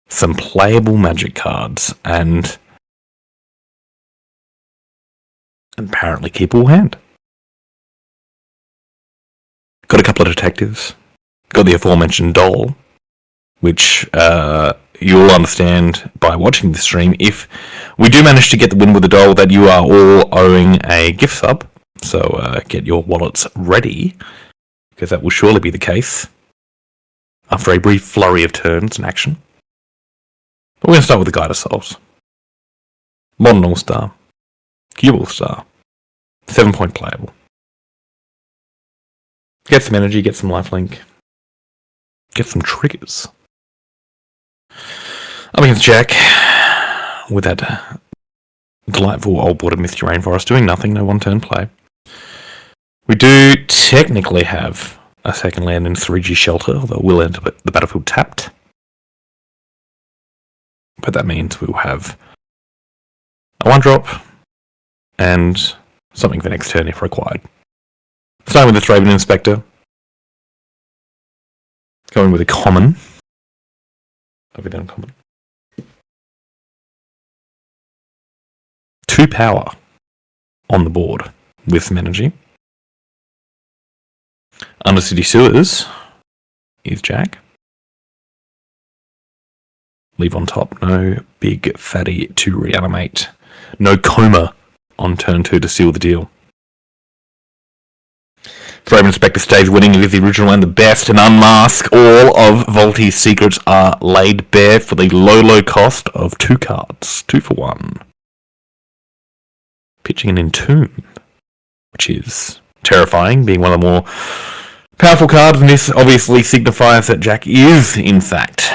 some playable Magic cards, and apparently keepable hand. Got a couple of detectives. Got the aforementioned doll, which you'll understand by watching the stream. If we do manage to get the win with the doll, that you are all owing a gift sub. So get your wallets ready, because that will surely be the case after a brief flurry of turns and action. But we're going to start with the Guide of Souls. Modern All-Star. Cube All-Star. 7-point playable. Get some energy, get some lifelink. Get some triggers. Up against Jack with that delightful old border Misty Rainforest doing nothing, no one-turn play. We do technically have a second land in 3G Shelter, although we'll enter the battlefield tapped. But that means we'll have a 1-drop and something for next turn if required. Starting with the Thraben Inspector. Going with a common. Have we done common? 2 power on the board with some energy. Undercity Sewers is Jack. Leave on top. No big fatty to reanimate. No coma on turn 2 to seal the deal. Thraben Spectre stays winning. It is the original and the best. And unmask, all of Voltie's secrets are laid bare for the low cost of 2 cards. 2 for 1. Pitching an Entomb, which is terrifying, being one of the more powerful cards, and this obviously signifies that Jack is, in fact,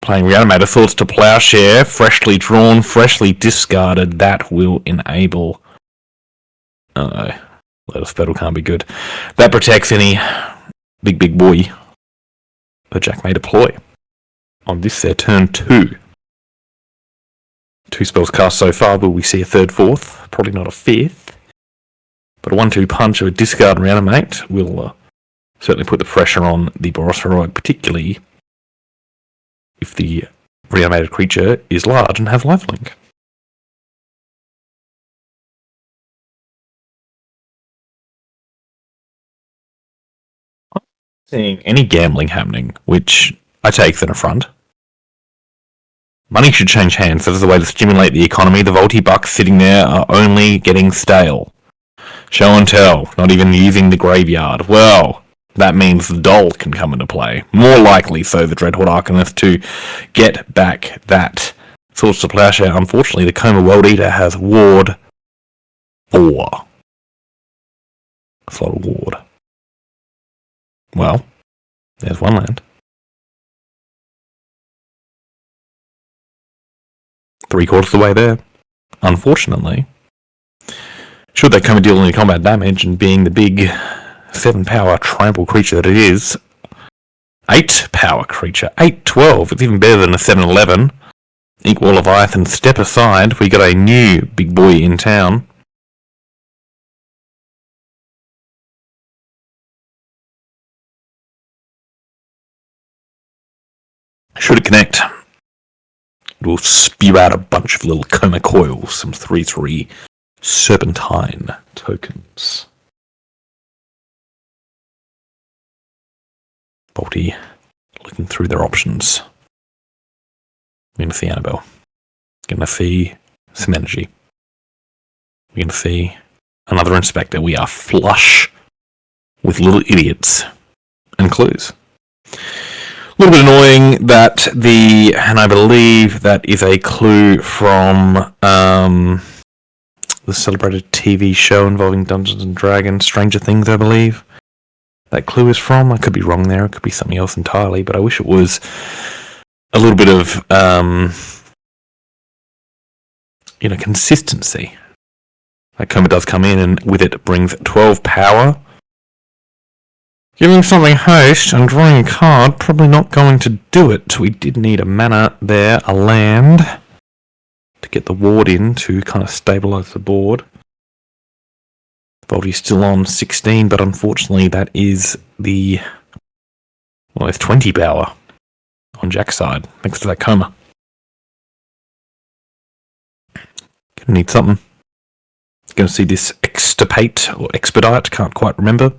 playing Reanimator. Thoughts to Plowshare, freshly drawn, freshly discarded. That will enable... Let us battle can't be good. That protects any big boy that Jack may deploy. On this, their turn 2. 2 spells cast so far. Will we see a 3rd, 4th? Probably not a 5th. But a 1-2 punch of a discard and reanimate will certainly put the pressure on the Boros Heroic, particularly if the reanimated creature is large and has lifelink. Seeing any gambling happening, which I take as an affront. Money should change hands. That is the way to stimulate the economy. The Voltie bucks sitting there are only getting stale. Show and tell, not even using the graveyard. Well, that means the Doll can come into play. More likely so the Dreadhorde Arcanist to get back that Swords to Plowshare. Unfortunately, the Coma World Eater has Ward 4. That's a lot of Ward. Well, there's one land. 3/4 of the way there. Unfortunately, should they come and deal any combat damage, and being the big 7 power trample creature that it is, 8 power creature, 8/12, it's even better than a 7/11. Equal Leviathan, step aside, we got a new big boy in town. Should it connect, it will spew out a bunch of little coma coils, some 3/3 serpentine tokens. Voltie looking through their options. We're going to see Annabelle. We're going to see some energy. We're going to see another inspector. We are flush with little idiots and clues. A little bit annoying that and I believe that is a clue from the celebrated TV show involving Dungeons and Dragons, Stranger Things, I believe. That clue is from. I could be wrong there. It could be something else entirely, but I wish it was a little bit of, consistency. That Coma does come in, and with it brings 12 power. Giving something haste and drawing a card, probably not going to do it. We did need a mana there, a land, to get the ward in to kind of stabilise the board. Voltie's still on 16, but unfortunately that is it's 20 power on Jack's side, thanks to that Coma. Gonna need something. Gonna see this extirpate or expedite, can't quite remember.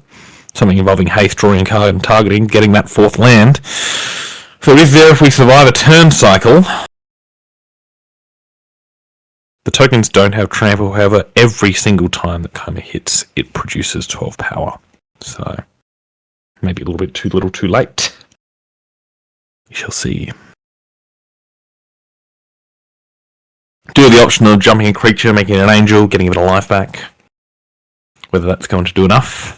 Something involving haste, drawing a card and targeting, getting that 4th land. So it is there if we survive a turn cycle. The tokens don't have trample, however, every single time that Coma hits, it produces 12 power. So, maybe a little bit too little too late. We shall see. Do have the option of jumping a creature, making it an angel, getting a bit of life back. Whether that's going to do enough.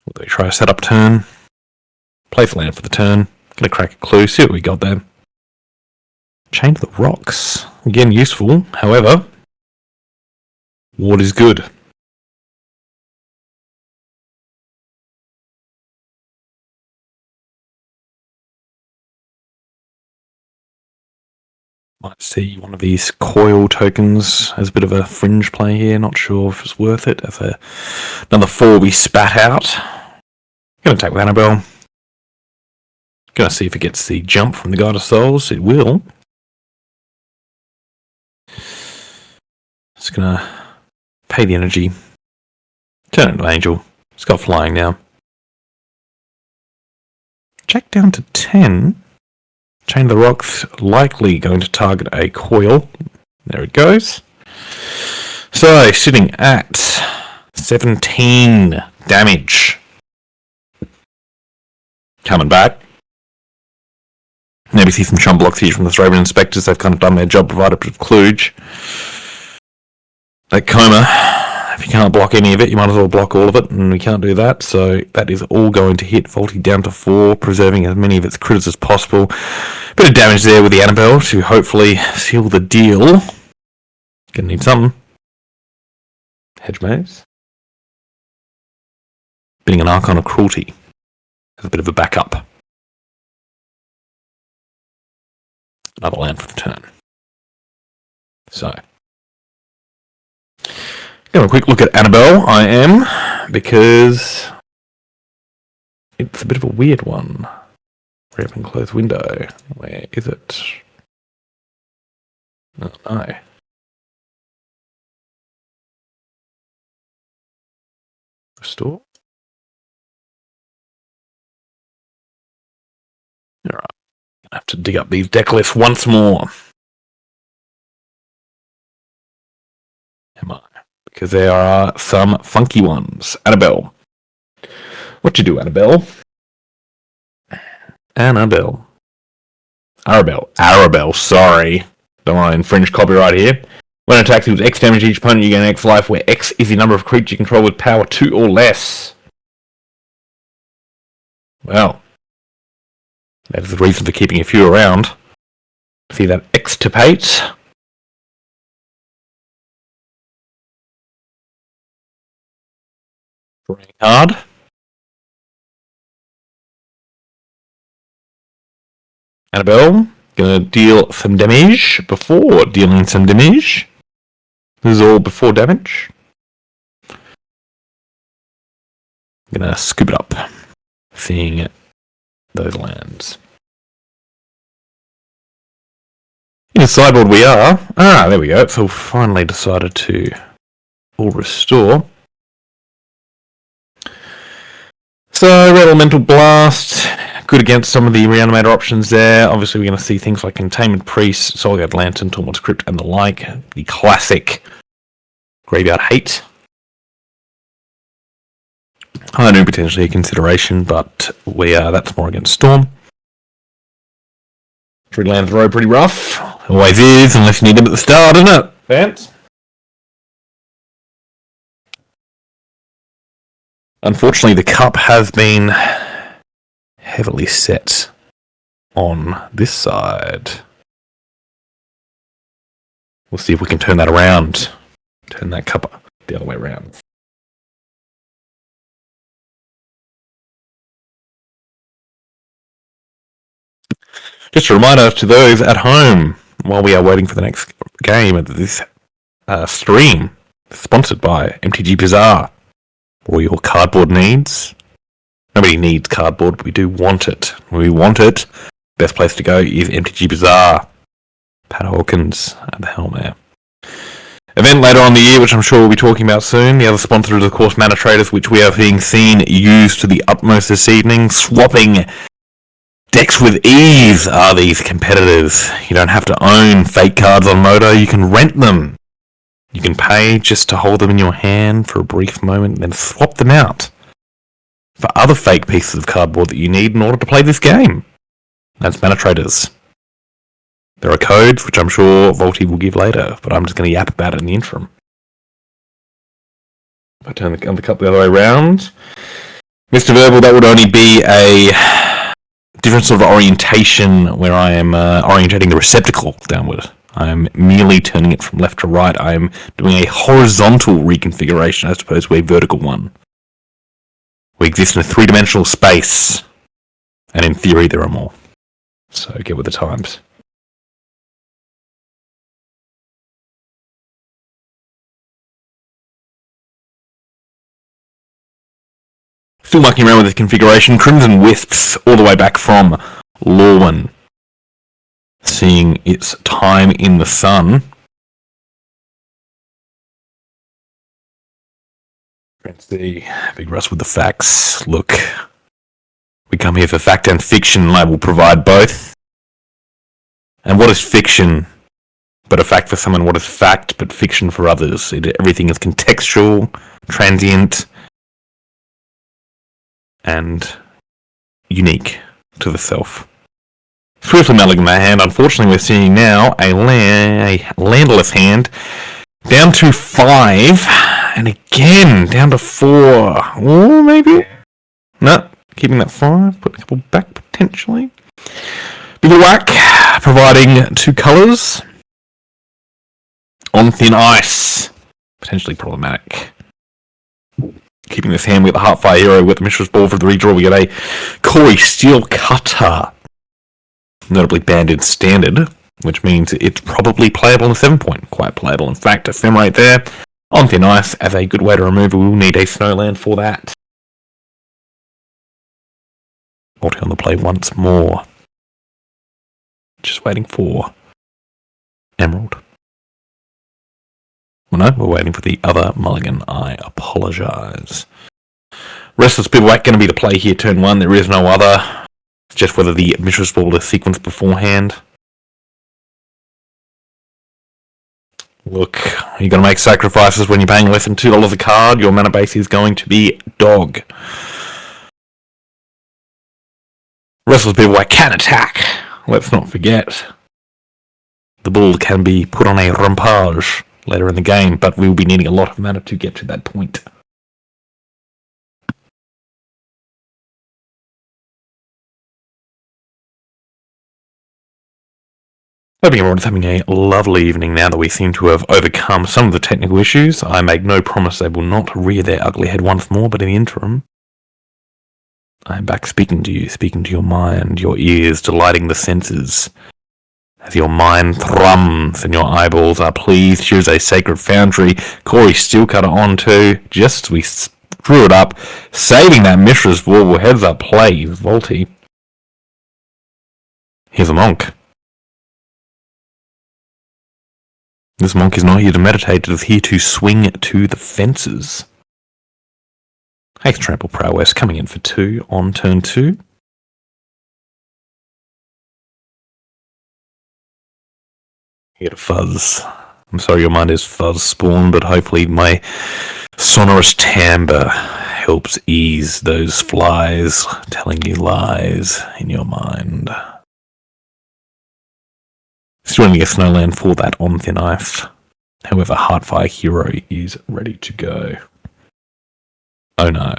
We'll try a setup turn. Play for land for the turn. Get a crack at clue, see what we got there. Chain to the Rocks. Again, useful. However, ward is good. Might see one of these coil tokens as a bit of a fringe play here. Not sure if it's worth it. As another 4 we spat out. Gonna attack with Annabelle. Gonna see if it gets the jump from the God of Souls. It will. Just gonna pay the energy. Turn it into Angel. It's got flying now. Jack down to 10. Chain of the Rocks, likely going to target a coil. There it goes. So, sitting at 17 damage. Coming back. Maybe see some chum blocks here from the Thraben Inspectors. They've kind of done their job, provided a bit of kludge. That coma, if you can't block any of it, you might as well block all of it, and we can't do that, so that is all going to hit Voltie down to 4, preserving as many of its critters as possible. Bit of damage there with the Annabelle to hopefully seal the deal. Gonna need something. Hedge maze. Being an Archon of Cruelty as a bit of a backup. Another land for the turn. So, have a quick look at Annabelle, I am, because it's a bit of a weird one. Open close window. Where is it? Oh no. Restore? Alright. Gonna have to dig up these deck lists once more. Am I? Because there are some funky ones. Annabelle. What you do, Annabelle? Annabelle. Arabelle, sorry. Don't want to infringe copyright here. When an attack deals X damage to each opponent, you gain X life, where X is the number of creatures you control with power 2 or less. Well, that is the reason for keeping a few around. See that extirpate? Drawing a card. Annabelle, gonna deal some damage before dealing some damage. This is all before damage. Gonna scoop it up, seeing those lands. In the sideboard we are. There we go. So finally decided to all restore. So Red Elemental Blast, good against some of the Reanimator options there. Obviously we're going to see things like Containment Priest, Soulguard Lantern, Tormod's Crypt, and the like. The classic Graveyard Hate. I know potentially a consideration, but that's more against Storm. Three lands row pretty rough. Always is, unless you need them at the start, isn't it? Vance? Unfortunately, the cup has been heavily set on this side. We'll see if we can turn that around. Turn that cup the other way around. Just a reminder to those at home, while we are waiting for the next game, this stream sponsored by MTG Bazaar. All your cardboard needs. Nobody needs cardboard, but we do want it. When we want it, best place to go is MTG Bazaar. Pat Hawkins at the helm there. Event later on in the year, which I'm sure we'll be talking about soon. The other sponsor is, of course, Mana Traders, which we are being seen used to the utmost this evening. Swapping decks with ease are these competitors. You don't have to own fake cards on Moto, you can rent them. You can pay just to hold them in your hand for a brief moment, and then swap them out for other fake pieces of cardboard that you need in order to play this game. That's Mana Traders. There are codes, which I'm sure Voltie will give later, but I'm just going to yap about it in the interim. If I turn the cup the other way around, Mr. Verbal, that would only be a different sort of orientation where I am orientating the receptacle downward. I'm merely turning it from left to right. I'm doing a horizontal reconfiguration as opposed to a vertical one. We exist in a three-dimensional space, and in theory there are more. So get with the times. Still mucking around with this configuration. Crimson Wisps all the way back from Lorwyn. Seeing its time in the sun. Let's see. Big Russ with the facts. Look. We come here for fact and fiction, and I will provide both. And what is fiction? But a fact for someone, what is fact, but fiction for others? Everything is contextual, transient, and unique to the self. Swiftly meddling in my hand. Unfortunately, we're seeing now a landless hand down to 5, and again down to 4. Or maybe? No, keeping that 5, putting a couple back potentially. Bigger whack, providing 2 colours. On thin ice. Potentially problematic. Keeping this hand with the Heartfire Hero with the Mishra's Ball for the redraw. We get a Koi Steel Cutter. Notably banned in Standard, which means it's probably playable in 7-point. Quite playable, in fact. Ephemerate there. On thin ice as a good way to remove it. We will need a Snowland for that. Voltie on the play once more. Just waiting for Emerald. Well, no, we're waiting for the other mulligan. I apologise. Restless Bivouac going to be the play here, turn 1. There is no other. It's just whether the Mishra's Ball is sequenced beforehand. Look, you're going to make sacrifices when you're paying less than $2 a card. Your mana base is going to be dog. Restless Bivouac can attack. Let's not forget. The bull can be put on a rampage later in the game, but we will be needing a lot of mana to get to that point. Hoping everyone's having a lovely evening now that we seem to have overcome some of the technical issues. I make no promise they will not rear their ugly head once more, but in the interim, I am back speaking to you, speaking to your mind, your ears, delighting the senses. As your mind thrums and your eyeballs are pleased, choose a Sacred Foundry, Koi Steelcutter onto, just as we drew it up, saving that Mishra's Ball. Heads up play, Voltie. Here's a Monk. This Monk is not here to meditate, it is here to swing to the fences. Haste Trample Prowess coming in for 2 on turn 2. Here to Fuzz. I'm sorry your mind is Fuzz Spawn, but hopefully my sonorous timbre helps ease those flies telling you lies in your mind. Still only a Snowland for that on thin ice. However, Heartfire Hero is ready to go. Oh no.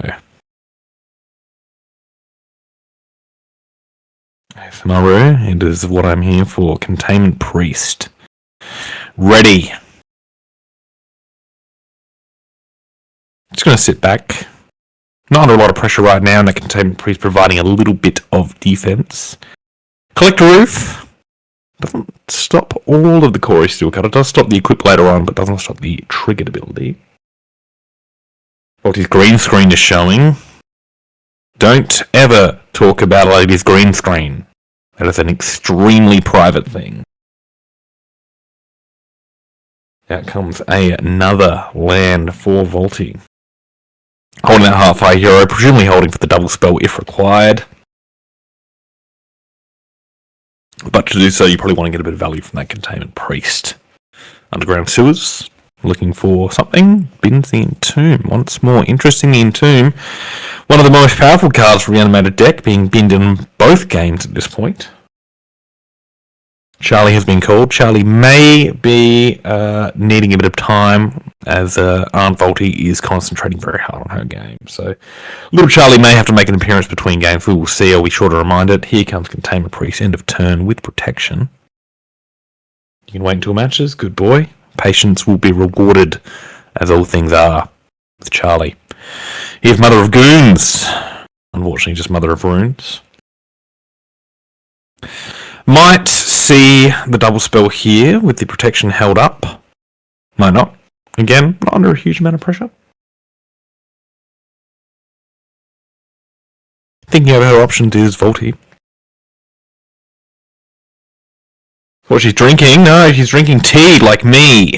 Scenario, it is what I'm here for. Containment Priest. Ready. Just going to sit back. Not under a lot of pressure right now, and the Containment Priest providing a little bit of defense. Collector Roof. Doesn't stop all of the Koi Steelcutter. It does stop the equip later on, but doesn't stop the triggered ability. Voltie's green screen is showing. Don't ever talk about a lady's green screen. That is an extremely private thing. Out comes another land for Voltie. Holding that Heartfire Hero, presumably holding for the double spell if required. But to do so, you probably want to get a bit of value from that Containment Priest. Underground Sewers, looking for something. Bins the Entomb. Once more, interesting, the Entomb. One of the most powerful cards from the animated deck, being binned in both games at this point. Charlie has been called. Charlie may be needing a bit of time, as Aunt Voltie is concentrating very hard on her game. So, little Charlie may have to make an appearance between games. We will see. I'll be sure to remind it. Here comes Containment Priest, end of turn with protection. You can wait until matches. Good boy. Patience will be rewarded, as all things are, with Charlie. Here's Mother of Goons. Unfortunately, just Mother of Runes. Might see the double spell here with the protection held up. Might not. Again, not under a huge amount of pressure. Thinking of her options is Voltie. What she's drinking? No, she's drinking tea like me.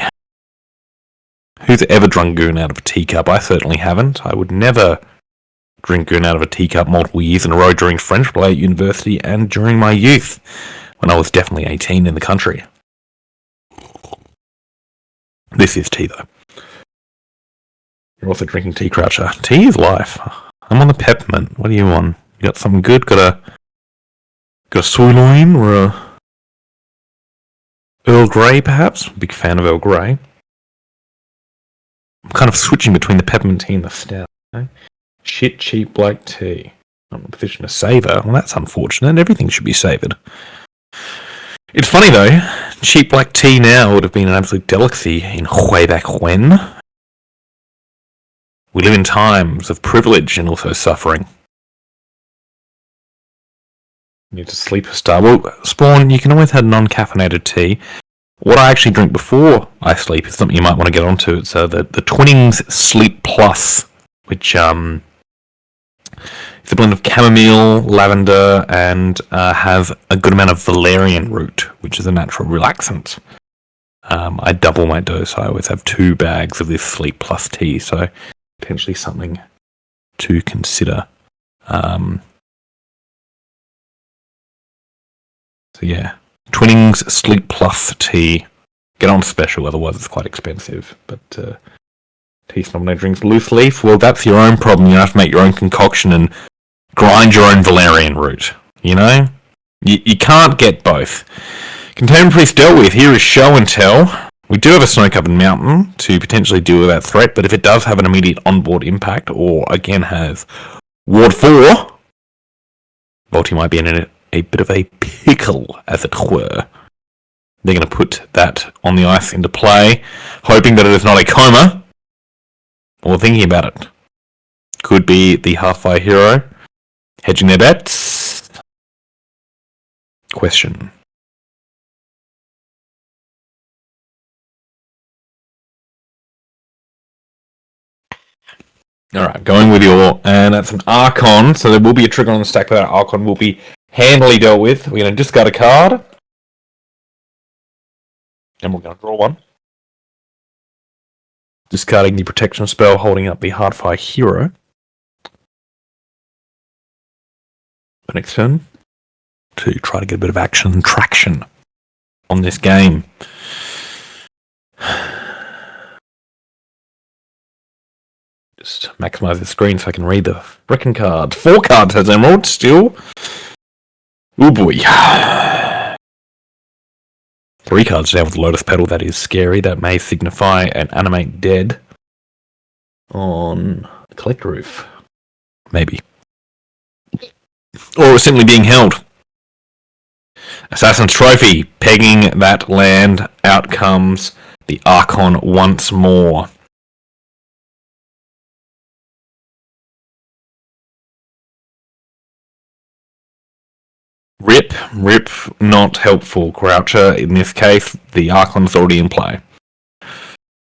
Who's ever drunk goon out of a teacup? I certainly haven't. I would never drink goon out of a teacup multiple years in a row during French play at university and during my youth, when I was definitely 18 in the country. This is tea, though. You're also drinking tea, Croucher. Tea is life. I'm on the peppermint. What do you want? You got something good? Got a sirloin or a Earl Grey, perhaps? Big fan of Earl Grey. I'm kind of switching between the peppermint tea and the stout. Okay? Shit cheap black tea. I'm in a position to savour. Well, that's unfortunate. Everything should be savoured. It's funny, though. Cheap black tea now would have been an absolute delicacy in way back when. We live in times of privilege and also suffering. You need to sleep a star. Well, Spawn, you can always have non-caffeinated tea. What I actually drink before I sleep is something you might want to get onto. It's the Twinings Sleep Plus, which it's a blend of chamomile, lavender, and has a good amount of valerian root, which is a natural relaxant. I double my dose. I always have 2 bags of this Sleep Plus tea, so potentially something to consider. So yeah, Twinings Sleep Plus tea. Get on special, otherwise it's quite expensive. But tea snob no drinks loose leaf. Well, that's your own problem. You have to make your own concoction and grind your own valerian root. You know, you can't get both. Contemporaries dealt with. Here is show and tell. We do have a snow-covered mountain to potentially deal with that threat, but if it does have an immediate onboard impact, or again has Ward 4, Voltie might be in a bit of a pickle, as it were. They're going to put that on the ice into play, hoping that it is not a coma, or thinking about it. Could be the half-fire hero, hedging their bets. Question. Alright, going with and that's an Archon, so there will be a trigger on the stack, but that Archon will be handily dealt with. We're going to discard a card. And we're going to draw one. Discarding the protection spell, holding up the Hardfire hero. The next turn, to try to get a bit of action and traction on this game. Just maximize the screen so I can read the frickin' cards. 4 cards has Emerald still. Oh boy. 3 cards down with Lotus Petal. That is scary. That may signify an animate dead on the Collect Roof. Maybe. Or simply being held. Assassin's Trophy. Pegging that land. Out comes the Archon once more. Rip, not helpful, Croucher. In this case, the Archon's already in play.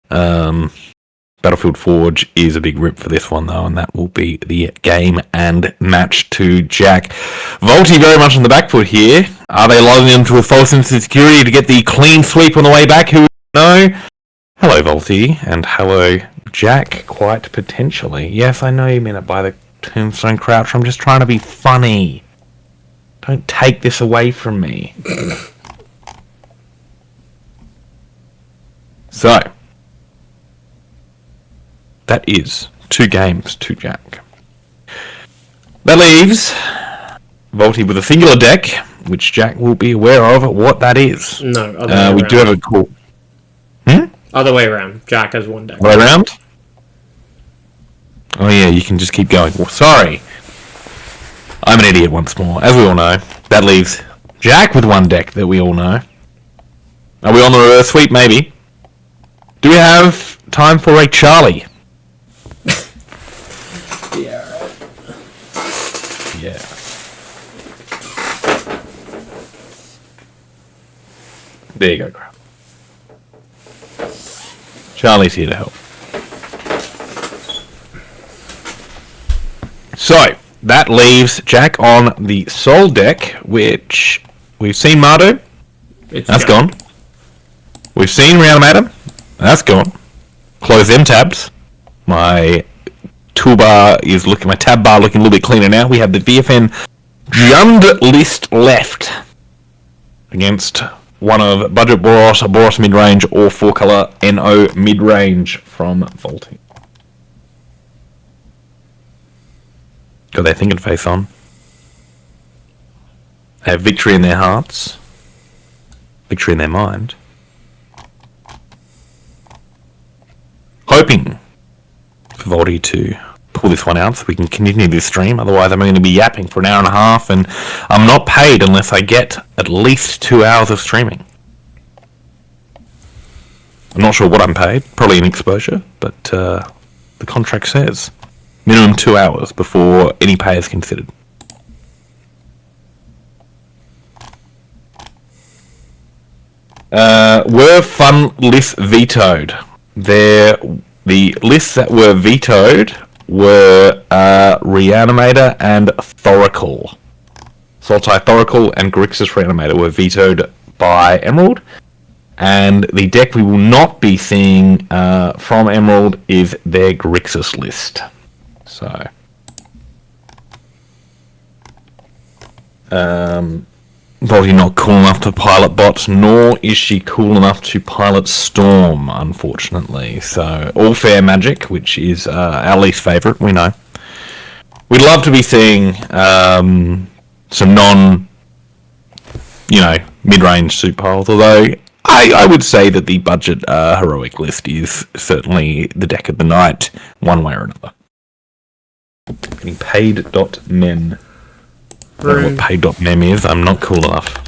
Battlefield Forge is a big rip for this one, though, and that will be the game and match to Jack. Voltie very much on the back foot here. Are they logging into a false sense of security to get the clean sweep on the way back? Who knows? Hello, Voltie, and hello, Jack, quite potentially. Yes, I know you mean it by the Tombstone Croucher. I'm just trying to be funny. Don't take this away from me. So, that is 2 games to Jack. That leaves Voltie with a singular deck, which Jack will be aware of what that is. No, other way we around. do have a call. Other way around. Jack has 1 deck. Way around? Oh yeah, you can just keep going. Well, sorry. I'm an idiot once more, as we all know. That leaves Jack with 1 deck that we all know. Are we on the reverse sweep? Maybe. Do we have time for a Charlie? Yeah, right. Yeah. There you go, crap. Charlie's here to help. So, that leaves Jack on the Soul deck, which we've seen Mardu. That's gone. We've seen Reanimator. That's gone. Close them tabs. My toolbar is looking, my tab bar looking a little bit cleaner now. We have the VFN Jund list left against one of Budget Boros, Boros Mid-Range, or 4-color NO Mid-Range from Voltie. Got their thinking face on. They have victory in their hearts. Victory in their mind. Hoping for Voltie to pull this one out so we can continue this stream. Otherwise I'm going to be yapping for an hour and a half, and I'm not paid unless I get at least 2 hours of streaming. I'm not sure what I'm paid. Probably an exposure, but the contract says minimum 2 hours before any pay is considered. Were fun lists vetoed? The lists that were vetoed were Reanimator and Thoracle. Voltie Thoracle and Grixis Reanimator were vetoed by Emerald. And the deck we will not be seeing from Emerald is their Grixis list. So, Voltie not cool enough to pilot bots, nor is she cool enough to pilot Storm, unfortunately. So, all fair magic, which is our least favourite, we know. We'd love to be seeing some mid-range suit piles, although I would say that the budget heroic list is certainly the deck of the night, one way or another. Getting paid.mem. I don't know what paid.mem is, I'm not cool enough.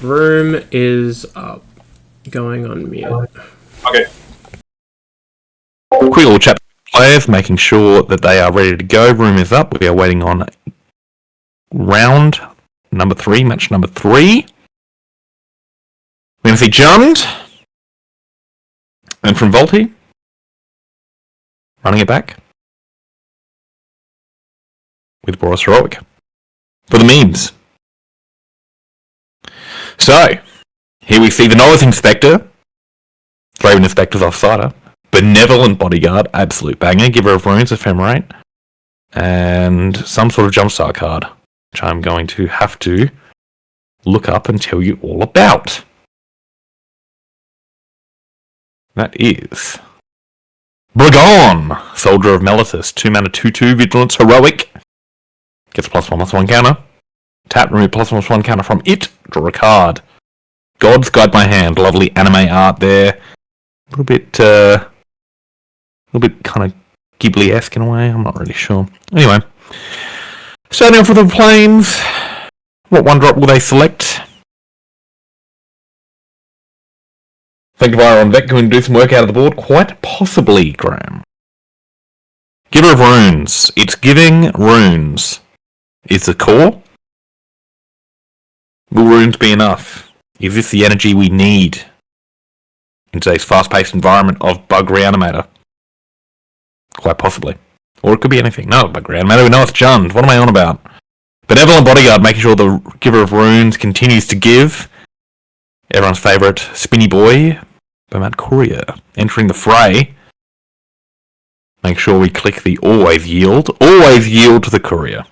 Room is up. Going on mute. Okay. Quick little chat players, making sure that they are ready to go. Room is up. We are waiting on round number 3, match number 3. We're going to see Jund. And from Voltie. Running it back. With Boros Heroic. For the memes. So, here we see the Novice Inspector. Raven Inspector's Offsider. Benevolent Bodyguard, absolute banger. Giver of Runes, Ephemerate. And some sort of Jumpstart card, which I'm going to have to look up and tell you all about. That is Bragon, Soldier of Melitus, 2-mana 2/2 Vigilance Heroic. Gets a +1/+1 counter. Tap, remove +1/+1 counter from it. Draw a card. Gods Guide My Hand. Lovely anime art there. A little bit kind of Ghibli-esque in a way. I'm not really sure. Anyway, starting off with the planes. What 1-drop will they select? Think of Iron Vec going to do some work out of the board? Quite possibly, Graham. Giver of Runes. It's giving runes. Is the core? Will runes be enough? Is this the energy we need in today's fast-paced environment of Bug Reanimator? Quite possibly. Or it could be anything. No, Bug Reanimator, we know it's Jund. What am I on about? Benevolent Bodyguard, making sure the Giver of Runes continues to give. Everyone's favourite Spinny Boy, Matt Courier, entering the fray. Make sure we click the Always Yield. Always yield to the Courier.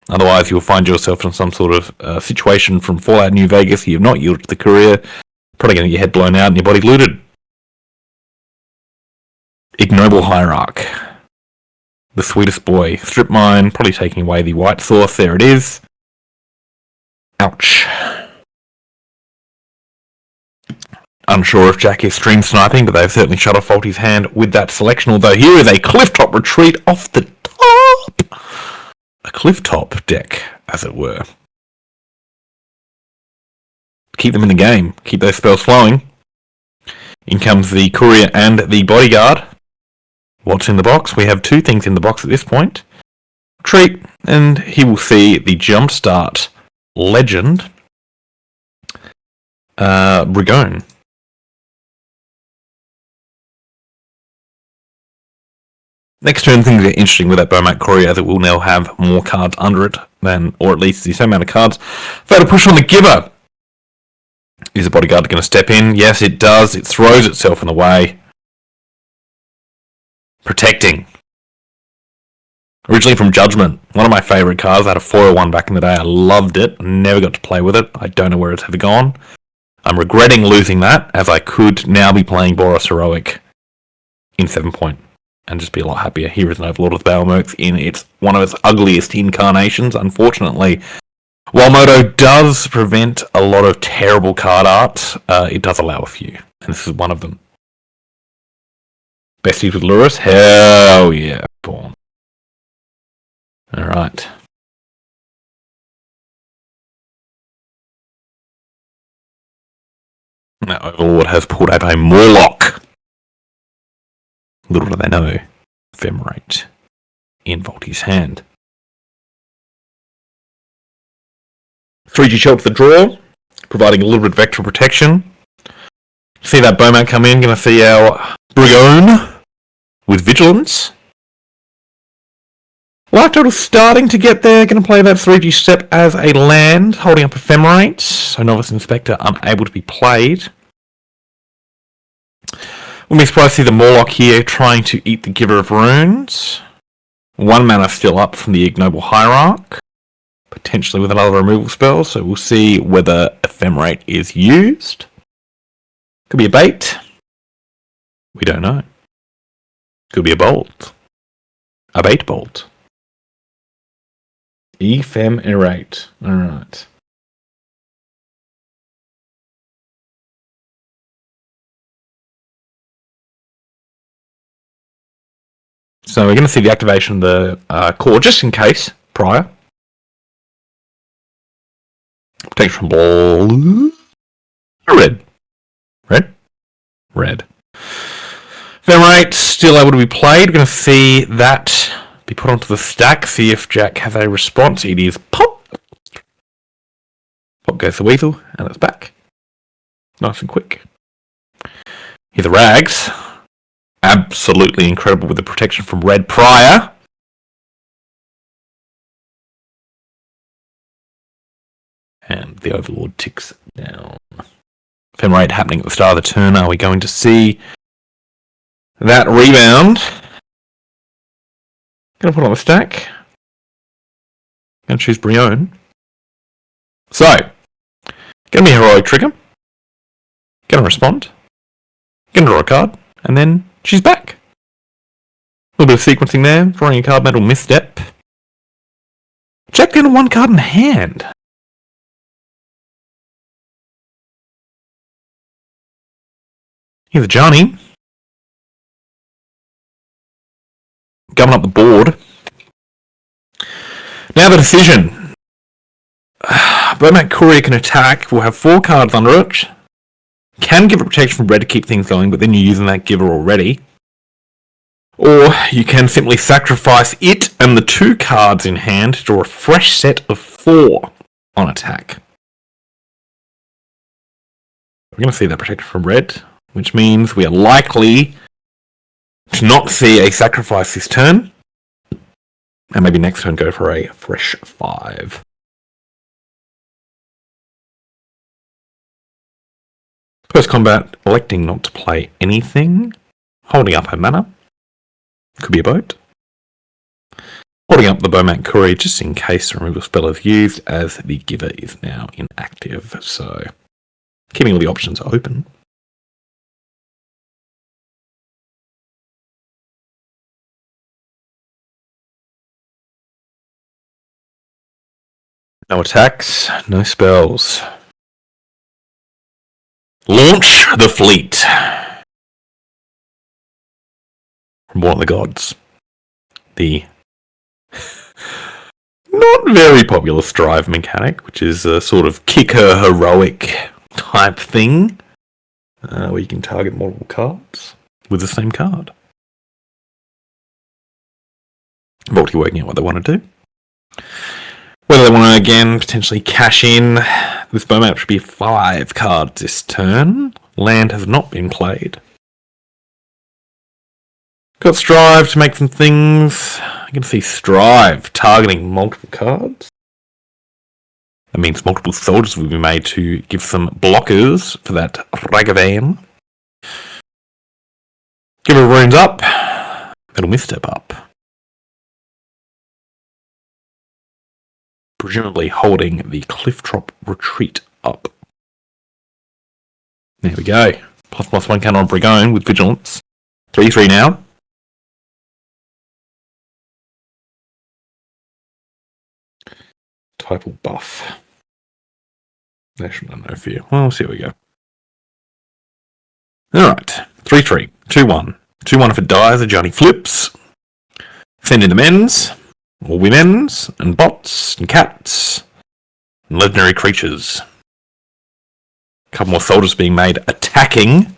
Otherwise, you'll find yourself in some sort of situation from Fallout New Vegas. You have not yielded to the Courier. Probably going to get your head blown out and your body looted. Ignoble Hierarch. The sweetest boy. Strip Mine, probably taking away the white source. There it is. Ouch. Unsure if Jack is stream sniping, but they've certainly shut off Voltie's hand with that selection. Although here is a Clifftop Retreat off the top. A Clifftop deck, as it were. Keep them in the game. Keep those spells flowing. In comes the Courier and the Bodyguard. What's in the box? We have 2 things in the box at this point. Retreat, and he will see the Jumpstart Legend. Brigone. Next turn, things get interesting with that Bomat Courier, as it will now have more cards under it than, or at least the same amount of cards. Fatal push on the Giver. Is the Bodyguard going to step in? Yes, it does. It throws itself in the way. Protecting. Originally from Judgment, one of my favourite cards. I had a 401 back in the day. I loved it. Never got to play with it. I don't know where it's ever gone. I'm regretting losing that, as I could now be playing Boros Heroic in 7-point and just be a lot happier. Here is an Overlord of the Battlemercs in one of its ugliest incarnations, unfortunately. While Moto does prevent a lot of terrible card art, it does allow a few, and this is one of them. Besties with Lurrus? Hell yeah, Born. Alright. Now Overlord has pulled out a Morlock. Little do they know, Ephemerate in Voltie's hand. 3G shot to the draw, providing a little bit of extra protection. See that Bowman come in, gonna see our Brigone with Vigilance. Life total starting to get there, gonna play that 3G step as a land, holding up Ephemerate, so Novice Inspector unable to be played. Wouldn't be surprised to see the Morlock here trying to eat the Giver of Runes. 1 mana still up from the Ignoble Hierarch, potentially with another removal spell, so we'll see whether Ephemerate is used. Could be a bait. We don't know. Could be a bolt. A bait bolt. Ephemerate. Alright. So we're going to see the activation of the core, just in case, prior. Protection from blue. Red. Red? Red. Ephemerate still able to be played. We're going to see that be put onto the stack, see if Jack has a response. It is pop. Pop goes the weasel, and it's back. Nice and quick. Here the rags. Absolutely incredible with the protection from red prior. And the Overlord ticks down. Ephemerate happening at the start of the turn. Are we going to see that rebound? Gonna put on the stack. Gonna choose Brion. So, gonna be a heroic trigger. Gonna respond. Gonna draw a card. And then she's back. A little bit of sequencing there. Drawing a card, metal misstep. Jack down 1 card in hand. Here's a Johnny. Coming up the board. Now the decision. Bowman Courier can attack. We'll have 4 cards under it. Can give it protection from red to keep things going, but then you're using that giver already. Or you can simply sacrifice it and the 2 cards in hand to draw a fresh set of 4 on attack. We're going to see that protection from red, which means we are likely to not see a sacrifice this turn, and maybe next turn go for a fresh 5. Post combat, electing not to play anything, holding up her mana, could be a boat, holding up the Bowman Courier just in case the removal spell is used, as the giver is now inactive, so keeping all the options open. No attacks, no spells. Launch the fleet. From War of the Gods. The not very popular strive mechanic, which is a sort of kicker heroic type thing, where you can target multiple cards with the same card. Voltie working out what they want to do. Whether they want to, again, potentially cash in. This Bowman should be 5 cards this turn. Land has not been played. Got Strive to make some things. I can see Strive targeting multiple cards. That means multiple soldiers will be made to give some blockers for that Ragavan. Give her runes up. It'll misstep up. presumably holding the Clifftop Retreat up. There we go. ++1 cannon Brigone with Vigilance. 3-3 now. Total buff. National no fear. Well, see how we go. Alright. 3-3. 2-1. 2-1 if it dies, a Johnny flips. Send in the men's, or women's, and bots, and cats, and legendary creatures. A couple more soldiers being made attacking.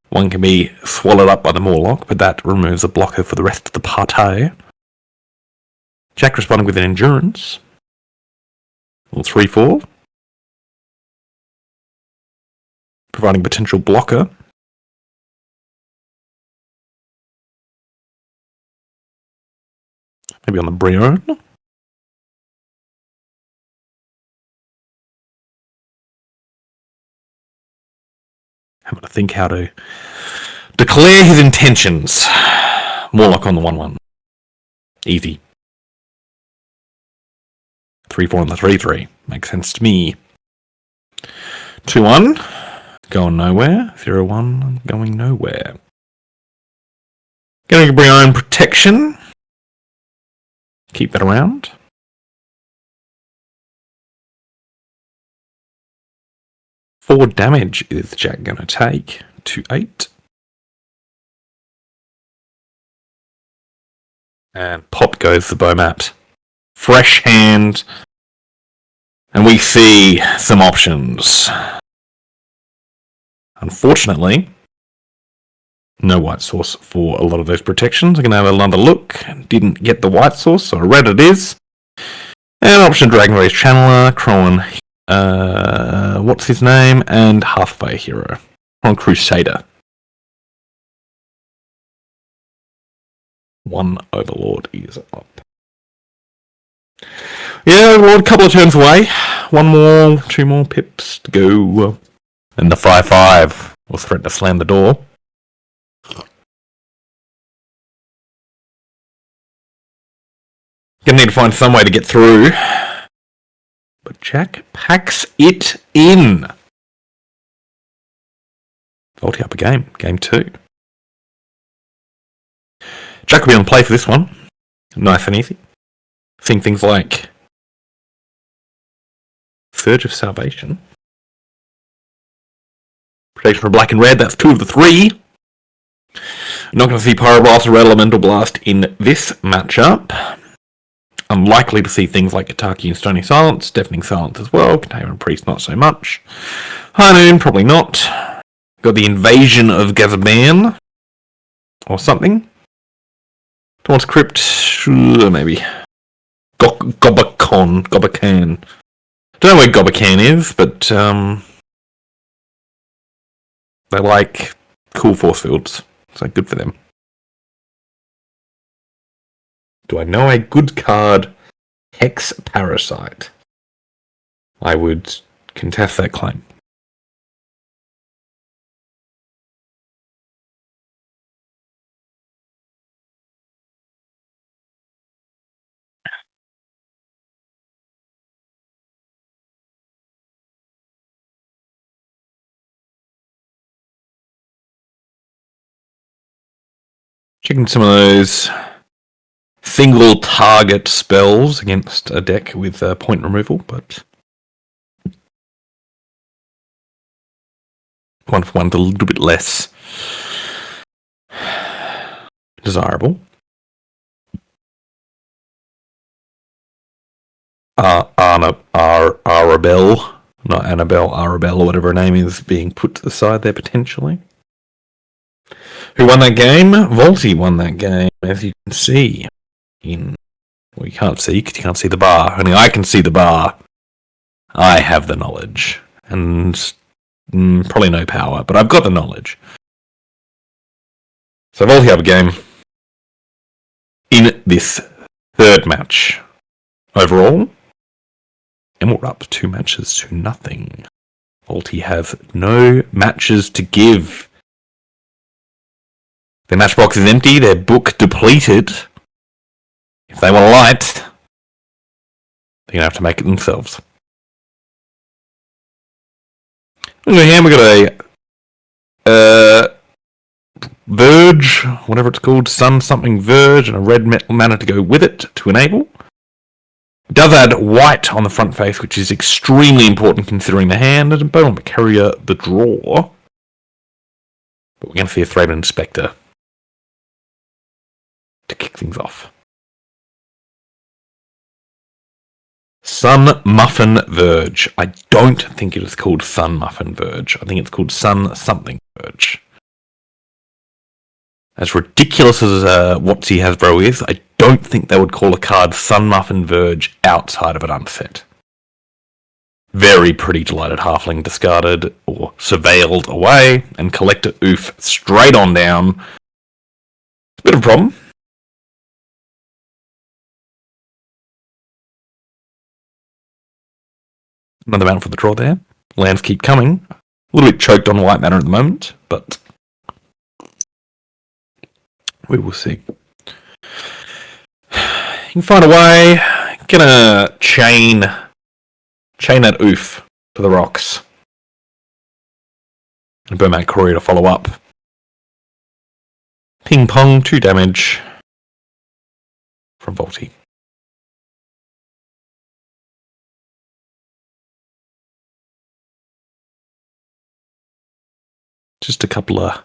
One can be swallowed up by the Morlock, but that removes a blocker for the rest of the party. Jack responding with an endurance. Or 3-4. Providing potential blocker. Maybe on the Brion. Having to think how to declare his intentions. Morlock on the 1-1. Easy. 3-4 on the 3-3. Makes sense to me. 2-1. Going nowhere. 0-1. Going nowhere. Getting a Brion protection. Keep that around. Four damage is Jack going to take to 8. And pop goes the Bowmat. Fresh hand. And we see some options. Unfortunately, no white source for a lot of those protections. I'm going to have another look. Didn't get the white source, so I read it is. And option Dragon Race Channeler, Crowan, what's his name? And Halfway Hero. On Crusader. One Overlord is up. Yeah, Overlord, a couple of turns away. One more, 2 more pips to go. And the 5-5 will threaten to slam the door. Gonna need to find some way to get through. But Jack packs it in. Voltie up a game. Game 2. Jack will be on play for this one. Nice and easy. Seeing things like Surge of Salvation. Protection for black and red, that's 2 of the 3. Not going to see Pyroblast or Red Elemental Blast in this matchup. Unlikely to see things like Kataki and Stony Silence, Deafening Silence as well, Containment Priest not so much. High Noon, probably not. Got the Invasion of Gazaban, or something. Towards Crypt, maybe. Gobakan. Don't know where Gobakan is, but they like cool force fields, so good for them. Do I know a good card? Hex Parasite. I would contest that claim. Checking some of those single target spells against a deck with point removal, but 1 for 1's a little bit less desirable. Arabelle, not Annabelle, Arabelle, or whatever her name is, being put to the side there potentially. Who won that game? Voltie won that game, as you can see. Well, you can't see because you can't see the bar. Only I can see the bar. I have the knowledge. And probably no power, but I've got the knowledge. So Voltie have a game in this third match. Overall, and we're up 2 matches to nothing. Voltie have no matches to give. Their match box is empty, their book depleted. If they want a light, They're going to have to make it themselves. On the other hand, we've got a Verge, whatever it's called, Sun something Verge, and a red mana to go with it to enable. It does add white on the front face, which is extremely important considering the hand, and Bone Carrier the draw. But we're going to see a Thraben Inspector to kick things off. Sun Muffin Verge. I don't think it is called Sun Muffin Verge. I think it's called Sun something Verge. As ridiculous as Voltie Hasbro is, I don't think they would call a card Sun Muffin Verge outside of an unset. Very pretty delighted halfling discarded or surveilled away, and collector oof straight on down. Bit of a problem. Another mana for the draw there. Lands keep coming. A little bit choked on white mana at the moment, but we will see. You can find a way. Gonna chain that oof to the rocks. And Burmat Courier to follow up. Ping pong, 2 damage from Voltie. Just a couple of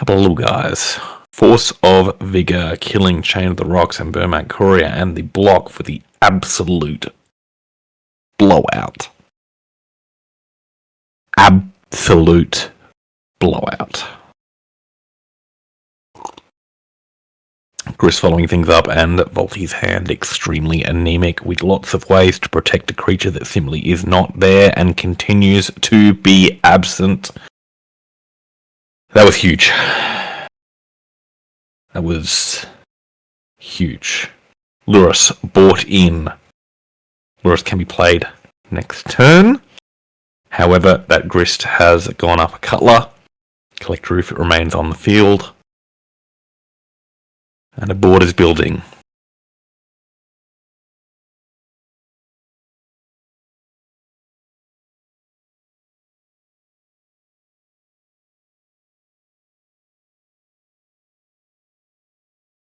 little guys. Force of Vigor, killing Chain of the Rocks and Burmat Courier, and the block for the absolute blowout. Absolute blowout. Chris following things up, and Voltie's hand extremely anemic, with lots of ways to protect a creature that simply is not there and continues to be absent. That was huge. That was huge. Lurrus bought in. Lurrus can be played next turn. However, that Grist has gone up a Cutler. Collector Roof remains on the field. And a board is building.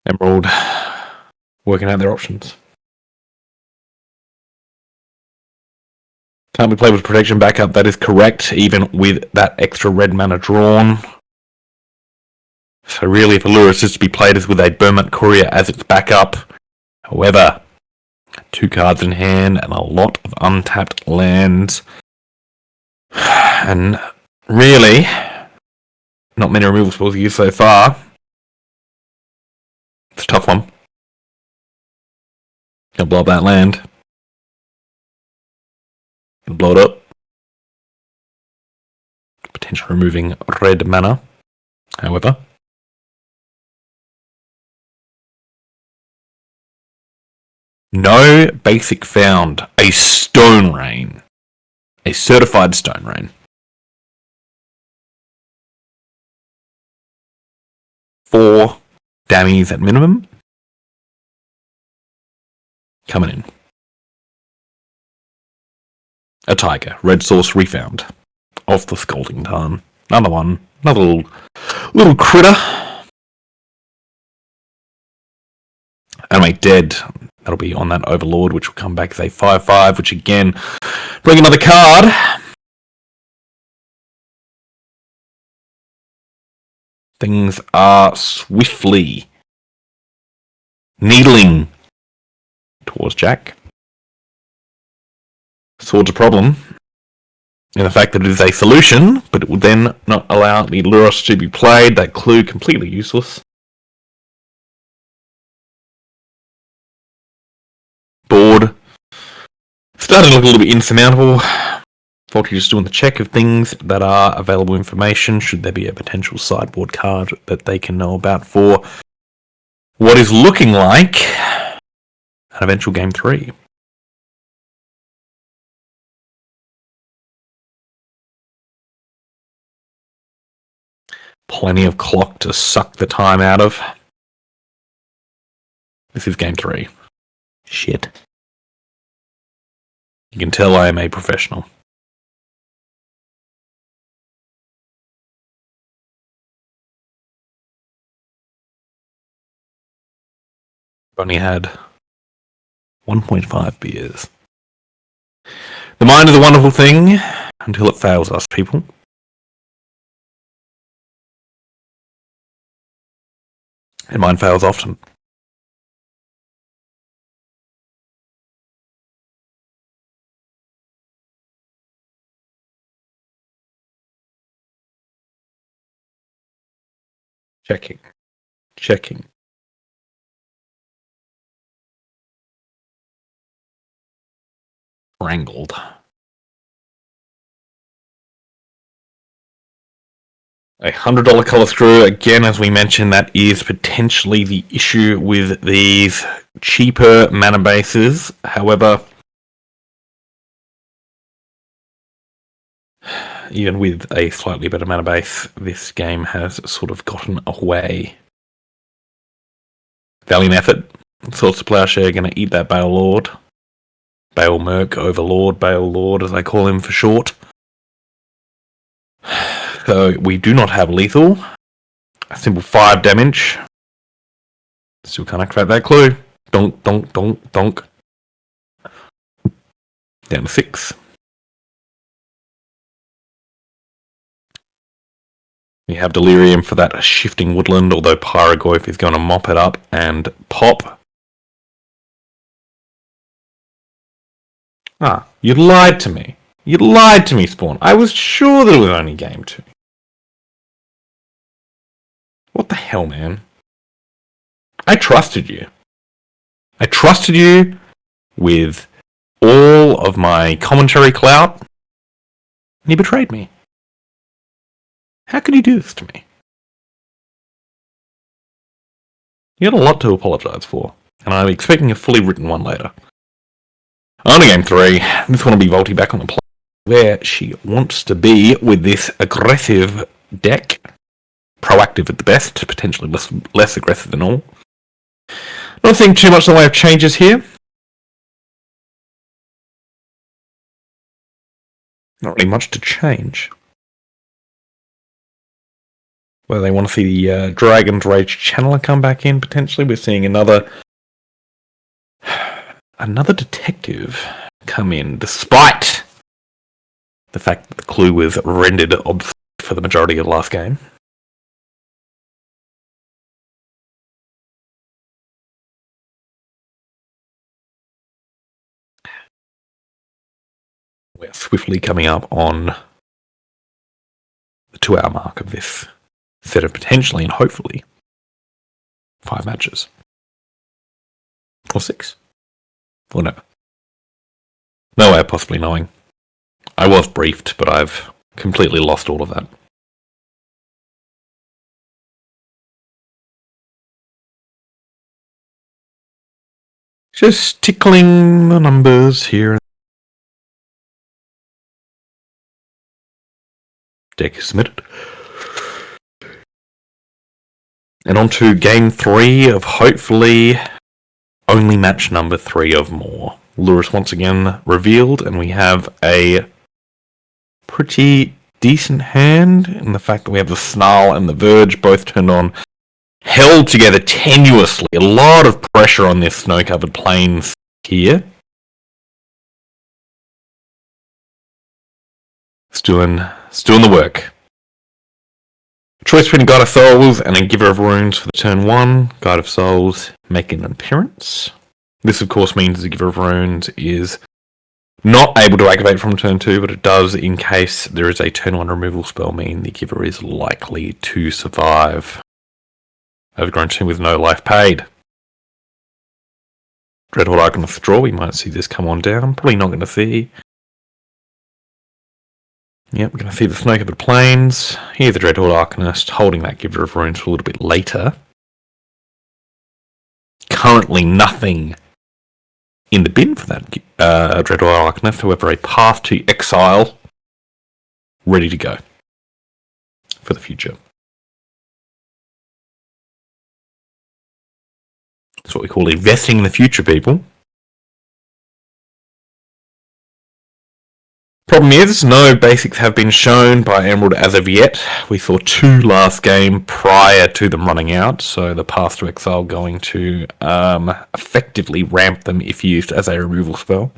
Emerald working out their options. Can't be played with protection backup, that is correct, even with that extra red mana drawn. So really, if Allurus is to be played as with a Burmat Courier as its backup. However, 2 cards in hand and a lot of untapped lands. And really, not many removal spells used so far. It's a tough one. Gonna blow up that land. Gonna blow it up. Potentially removing red mana. However, no basic found. A Stone Rain. A certified Stone Rain. 4 dammies at minimum. Coming in. A Tiger. Red Source refound. Off the Scalding Tarn. Another one. Another little critter. Animate Dead. That'll be on that Overlord, which will come back as a 5/5, which again, bring another card. Things are swiftly needling towards Jack. Sword's a problem. And the fact that it is a solution, but it will then not allow the Lurrus to be played. That clue completely useless. Board starting to look a little bit insurmountable. Voltie just doing the check of things that are available information. Should there be a potential sideboard card that they can know about for what is looking like an eventual game 3. Plenty of clock to suck the time out of. This is game 3. Shit. You can tell I am a professional. I've only had 1.5 beers. The mind is a wonderful thing until it fails us, people. And mine fails often. Checking. Wrangled. $100 colour screw, again, as we mentioned, that is potentially the issue with these cheaper mana bases. However, even with a slightly better mana base, this game has sort of gotten away. Valiant effort. Swords to Plowshare going to eat that Bale Lord. Bale Merc, Overlord, Bale Lord, as I call him for short. So we do not have lethal. A simple 5 damage. Still can't activate that clue. Donk, donk, donk, donk. Down to 6. We have Delirium for that shifting woodland, although Pyrogoyf is going to mop it up and pop. Ah, you lied to me. You lied to me, Spawn. I was sure that it was only game 2. What the hell, man? I trusted you. I trusted you with all of my commentary clout, and you betrayed me. How could you do this to me? You had a lot to apologise for, and I'm expecting a fully written one later. On to game 3. This one will be Voltie back on the play, where she wants to be with this aggressive deck. Proactive at the best, potentially less aggressive than all. Not seeing too much in the way of changes here. Not really much to change. Whether they want to see the Dragon's Rage Channeler come back in, potentially. We're seeing another detective come in, despite the fact that the clue was rendered obsolete for the majority of the last game. We're swiftly coming up on the 2-hour mark of this set of potentially and hopefully 5 matches. Or 6. Or no. No way of possibly knowing. I was briefed, but I've completely lost all of that. Just tickling the numbers here. Deck is submitted. And on to game 3 of hopefully only match number 3 of more. Lurus once again revealed, and we have a pretty decent hand in the fact that we have the Snarl and the Verge both turned on, held together tenuously. A lot of pressure on this snow-covered plains here. It's doing the work. Choice between Guide of Souls and a Giver of Runes for the turn 1. Guide of Souls making an appearance. This, of course, means the Giver of Runes is not able to activate from turn 2, but it does, in case there is a turn 1 removal spell, mean the Giver is likely to survive. Overgrown Tomb with no life paid. Dreadhorde Arcanist draw, we might see this come on down. Probably not going to see. Yep, we're going to see the Snow-Covered Plains. Here's the Dreadhorde Arcanist holding that Giver of Runes for a little bit later. Currently nothing in the bin for that Dreadhorde Arcanist, however, a path to exile ready to go for the future. That's what we call investing in the future, people. Problem is, no basics have been shown by Emerald as of yet. We saw 2 last game prior to them running out, so the Path to Exile going to effectively ramp them if used as a removal spell.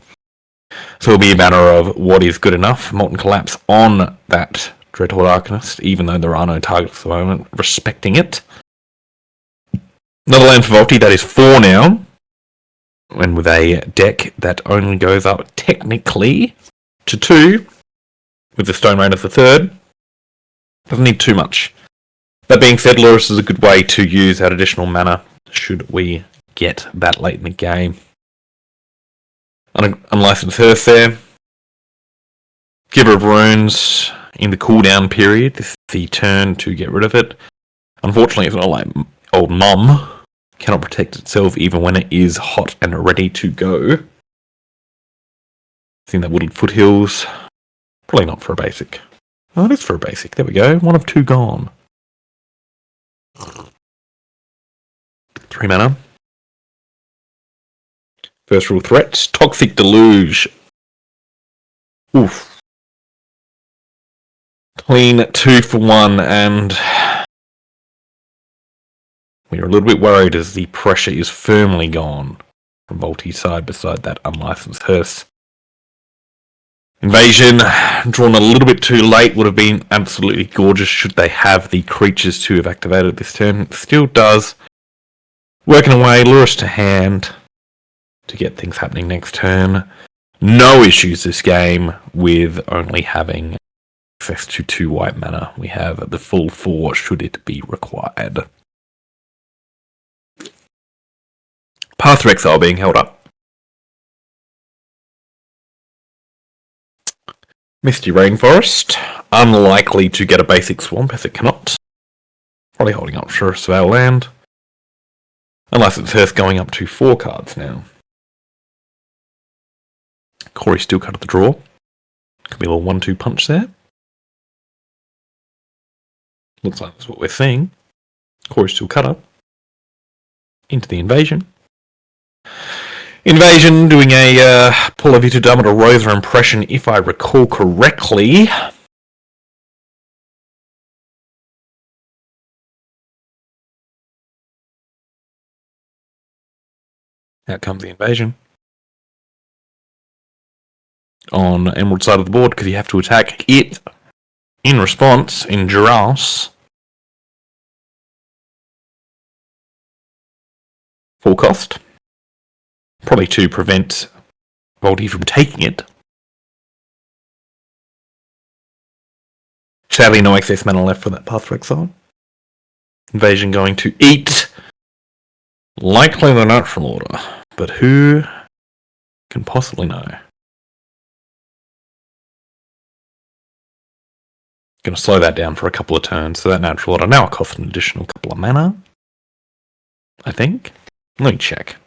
So it'll be a matter of what is good enough. Molten Collapse on that Dreadhorde Arcanist, even though there are no targets at the moment, respecting it. Another land for Voltie, that is 4 now. And with a deck that only goes up technically to 2, with the Stone Rain as the 3rd. Doesn't need too much. That being said, Lurrus is a good way to use that additional mana, should we get that late in the game. Unlicensed Hearth there. Giver of Runes in the cooldown period. This is the turn to get rid of it. Unfortunately, it's not like old Mum. Cannot protect itself even when it is hot and ready to go. Seeing that Wooded Foothills. Probably not for a basic. Oh, it is for a basic. There we go. 1 of 2 gone. 3 mana. First rule threats. Toxic Deluge. Oof. Clean 2 for 1, and we're a little bit worried as the pressure is firmly gone from Voltie's side beside that unlicensed hearse. Invasion, drawn a little bit too late, would have been absolutely gorgeous should they have the creatures to have activated this turn. It still does. Working away, Lurrus to hand to get things happening next turn. No issues this game with only having access to 2 white mana. We have the full 4 should it be required. Path to Exile being held up. Misty Rainforest, unlikely to get a basic swamp as it cannot. Probably holding up for a Surveil land. Unlicensed Hearth going up to 4 cards now. Corey still cut at the draw. Could be a little 1-2 punch there. Looks like that's what we're seeing. Corey still cut up. Into the invasion. Invasion doing a Pull of Vita Rosa impression, if I recall correctly. Out comes the invasion. On Emerald side of the board, because you have to attack it in response in Duras. Full cost. Probably to prevent Voltie from taking it. Sadly, no excess mana left for that Path to Exile. Invasion going to eat. Likely the natural order, but who can possibly know? Going to slow that down for a couple of turns, so that natural order now costs an additional couple of mana. I think. Let me check.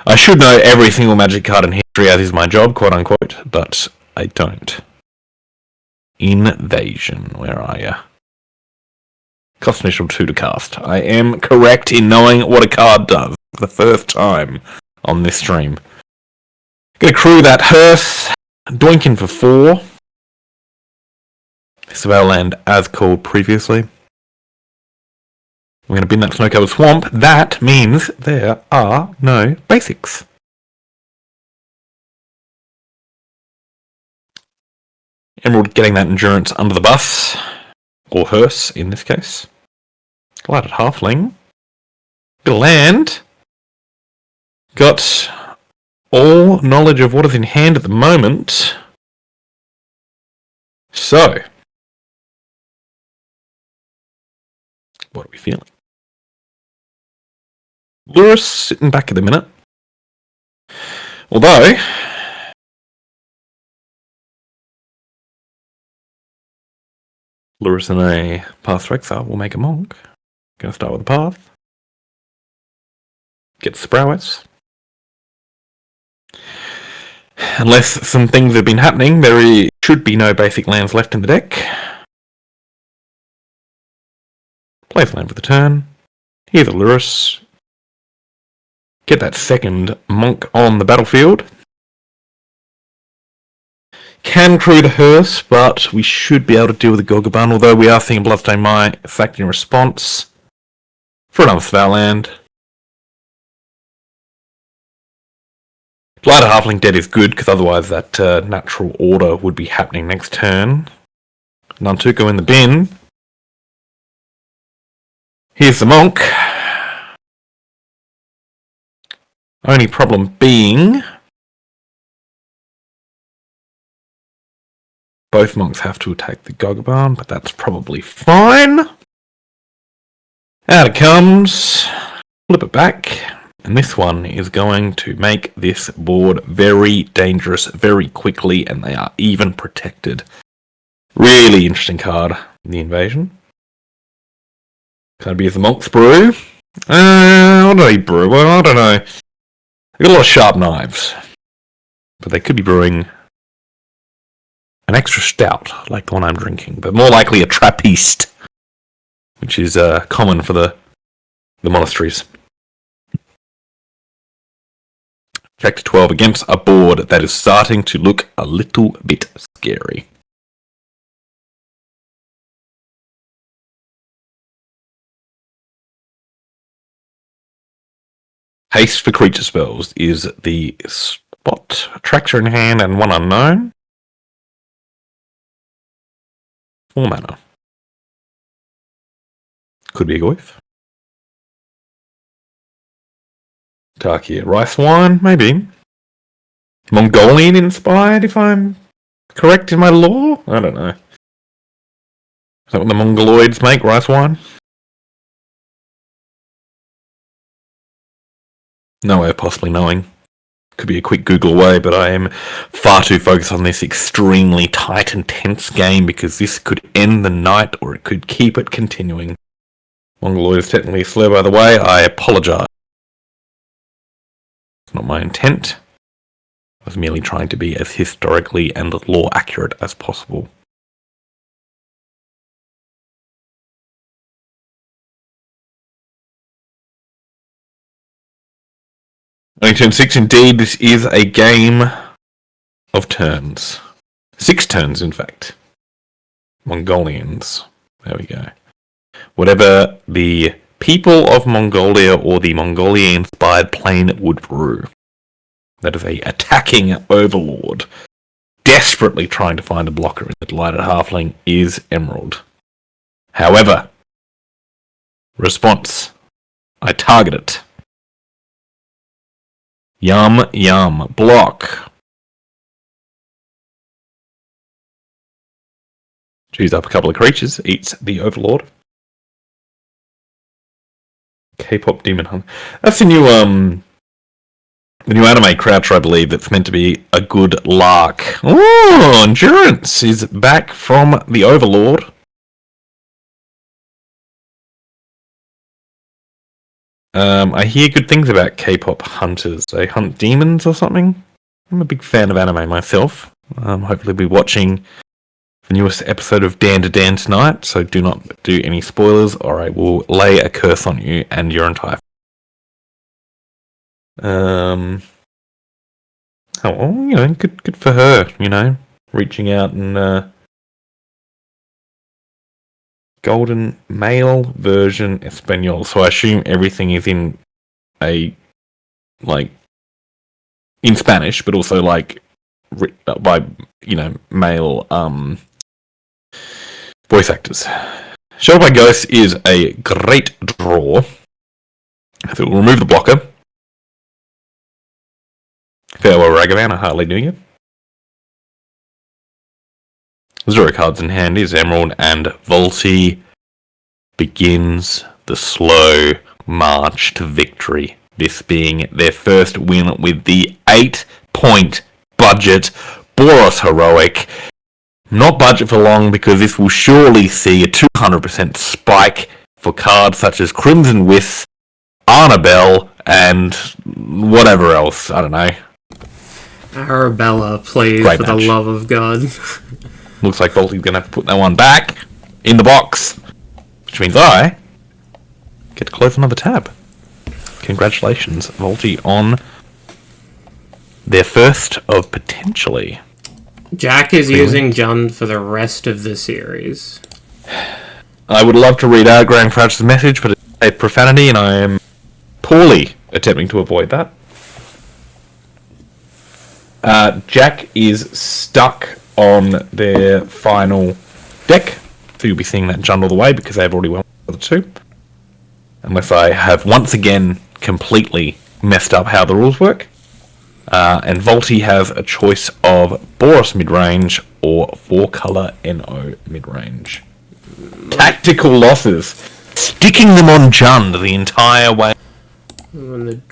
I should know every single magic card in history, as is my job, quote unquote, but I don't. Invasion, where are you? Cost initial 2 to cast. I am correct in knowing what a card does for the first time on this stream. Gonna crew that hearse, doinking for 4. Surveil land as called previously. We're going to bin that snow-covered swamp. That means there are no basics. Emerald getting that endurance under the bus. Or hearse, in this case. Glided halfling. Bit of land. Got all knowledge of what is in hand at the moment. So, what are we feeling? Lurrus sitting back at the minute. Although, Lurrus and a Path to Exile will make a monk. Gonna start with the Path. Get the Sprowets. Unless some things have been happening, there should be no basic lands left in the deck. Plays land for the turn. Here's a Lurrus. Get that second monk on the battlefield. Can crew the hearse, but we should be able to deal with the Gogabun, although we are seeing Bloodstained Mine effect in response for another Spell land. Blighted Halfling dead is good, because otherwise that natural order would be happening next turn. Nantuko in the bin. Here's the Monk. Only problem being, both Monks have to attack the Gogabun, but that's probably fine. Out it comes. Flip it back. And this one is going to make this board very dangerous very quickly, and they are even protected. Really interesting card, the Invasion. Can it be the Monk's Brew? What do they brew? Well, I don't know. They've got a lot of sharp knives. But they could be brewing an extra stout, like the one I'm drinking, but more likely a Trappiste, which is common for the monasteries. Check to 12 against a board that is starting to look a little bit scary. Haste for creature spells is the spot. Attractor in hand and one unknown. 4 mana. Could be a Goyf. Tarkia rice wine, maybe. Mongolian inspired, if I'm correct in my lore? I don't know. Is that what the Mongoloids make, rice wine? No way of possibly knowing. Could be a quick Google away, but I am far too focused on this extremely tight and tense game because this could end the night or it could keep it continuing. Mongoloid is technically a slur, by the way. I apologise. It's not my intent. I was merely trying to be as historically and lore accurate as possible. Only turn 6 indeed. This is a game of turns. 6 turns, in fact. Mongolians. There we go. Whatever the people of Mongolia or the Mongolia-inspired plane would brew. That is a attacking overlord. Desperately trying to find a blocker in the Delighted Halfling is Emerald. However, response. I target it. Yum, yum. Block. Choose up a couple of creatures. Eats the Overlord. K-pop Demon Hunt. That's the new anime Croucher, I believe, that's meant to be a good lark. Oh, Endurance is back from the Overlord. I hear good things about K-pop hunters. They hunt demons or something. I'm a big fan of anime myself. Hopefully be watching the newest episode of Dan to Dan tonight, so do not do any spoilers or I will lay a curse on you and your entire oh, well, you know, good for her, you know, reaching out and golden male version Espanol. So I assume everything is in in Spanish, but also like by, you know, male voice actors. Shot by Ghost is a great draw. So we'll remove the blocker. Farewell Ragavan, I hardly knew you. Zero cards in hand is Emerald, and Voltie begins the slow march to victory. This being their first win with the 8-point budget Boros Heroic. Not budget for long because this will surely see a 200% spike for cards such as Crimson Wisp, Annabelle, and whatever else. I don't know. Arabella, please, Great for match. the love of God. Looks like Voltie's going to have to put that one back in the box, which means I get to close another tab. Congratulations, Voltie, on their first of potentially Jack is using Jund for the rest of the series. I would love to read out Graham Crouch's message, but it's a profanity, and I am poorly attempting to avoid that. Jack is stuck on their final deck, so you'll be seeing that Jund all the way because they've already won the other two. Unless I have once again completely messed up how the rules work. And Voltie has a choice of Boros midrange or 4-color NO midrange. Tactical losses. Sticking them on Jund the entire way. I wouldn't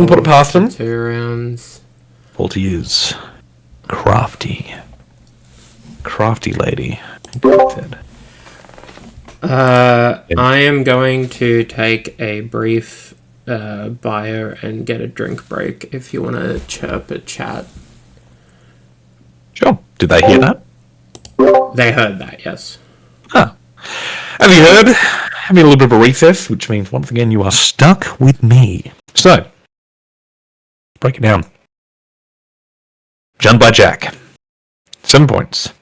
put it past them. 2 rounds. Voltie is crafty. Crafty lady. I am going to take a brief bio and get a drink break if you want to chirp a chat. Sure. Did they hear that? They heard that, yes. Huh. Have you heard? Having a little bit of a recess, which means once again you are stuck with me. So, break it down. Jund by Jack. 7 points.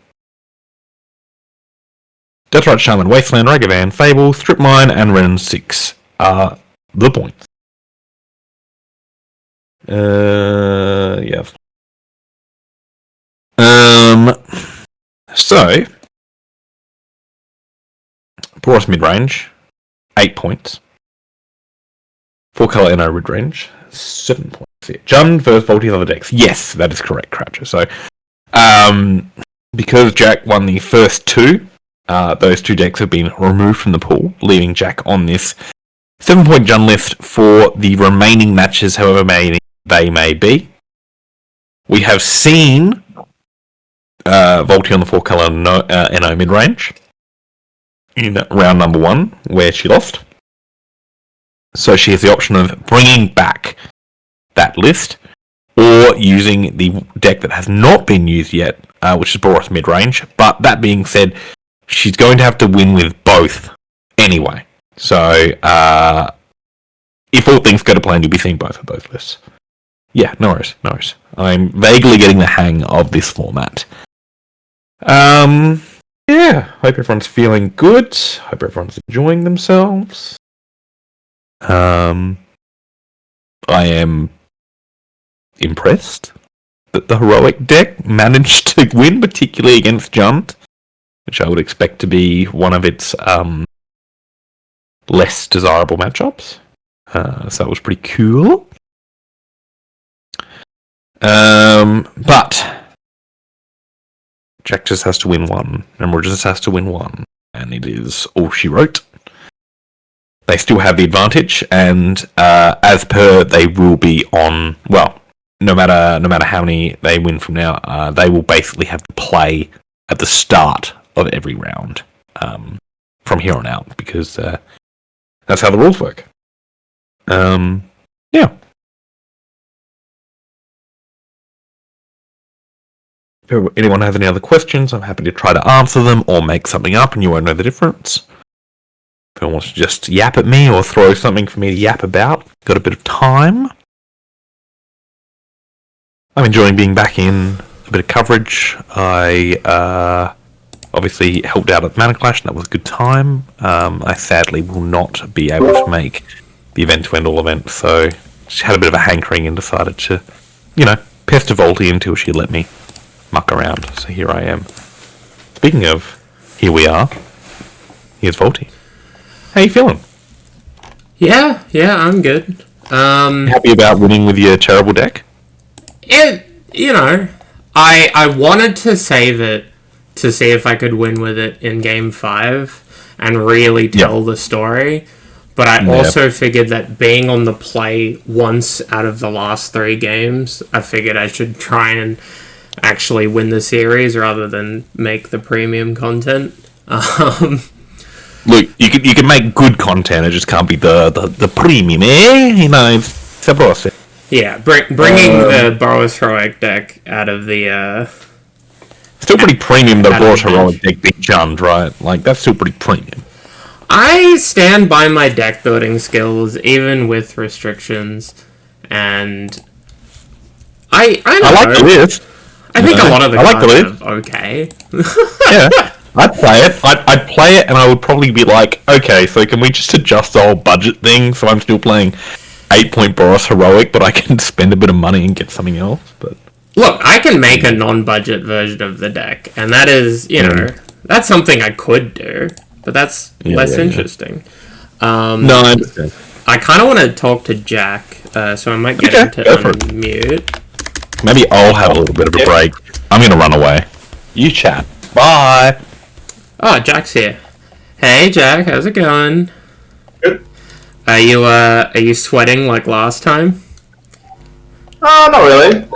Deathrite Shaman, Wasteland, Ragavan, Fable, Strip Mine, and Ren 6 are the points. Yeah. So, Boros midrange, 8 points. 4-color NO midrange, 7 points. Jund versus Voltie's other decks. Yes, that is correct, Croucher. So, because Jack won the first two, those two decks have been removed from the pool, leaving Jack on this 7-point Jund list for the remaining matches, however many they may be. We have seen Voltie on the 4-color NO midrange in round number 1, where she lost. So she has the option of bringing back that list, or using the deck that has not been used yet, which is Boros midrange. But that being said, she's going to have to win with both anyway. So, if all things go to plan, you'll be seeing both of those lists. Yeah, no worries. I'm vaguely getting the hang of this format. Yeah, hope everyone's feeling good. Hope everyone's enjoying themselves. I am impressed that the heroic deck managed to win, particularly against Jund, which I would expect to be one of its less desirable matchups. So that was pretty cool. But Jack just has to win one. Emerald just has to win one. And it is all she wrote. They still have the advantage, and as per, they will be on. Well, no matter how many they win from now, they will basically have to play at the start of every round from here on out, because that's how the rules work. Yeah. If anyone has any other questions, I'm happy to try to answer them or make something up, and you won't know the difference. If anyone wants to just yap at me or throw something for me to yap about, got a bit of time. I'm enjoying being back in a bit of coverage. I obviously helped out at Mana Clash, and that was a good time. I sadly will not be able to make the event-to-end all event, so just had a bit of a hankering and decided to, pester Voltie until she let me muck around. So here I am. Speaking of, here we are. Here's Voltie. How you feeling? Yeah, I'm good. Happy about winning with your terrible deck? I wanted to save it to see if I could win with it in Game 5 and really tell the story. But I also figured that being on the play once out of the last 3 games, I figured I should try and actually win the series rather than make the premium content. Look, you can make good content. It just can't be the premium, It's a process. Yeah, bringing the Boros Heroic deck out of the... still pretty premium, the Boros Heroic deck being Jund, right? Like, that's still pretty premium. I stand by my deck building skills, even with restrictions, and... I like the list. I think a lot of the I like the cards list. are okay. Yeah, I'd play it. I'd play it, and I would probably be like, okay, so can we just adjust the whole budget thing so I'm still playing 8-point Boros Heroic, but I can spend a bit of money and get something else? But Look, I can make a non-budget version of the deck, and that is, that's something I could do, but that's less interesting. No, I understand. I kind of want to talk to Jack, so I might get him to unmute. Maybe I'll have a little bit of a break. I'm going to run away. You chat. Bye. Oh, Jack's here. Hey, Jack, how's it going? Good. Are you sweating like last time? Not really.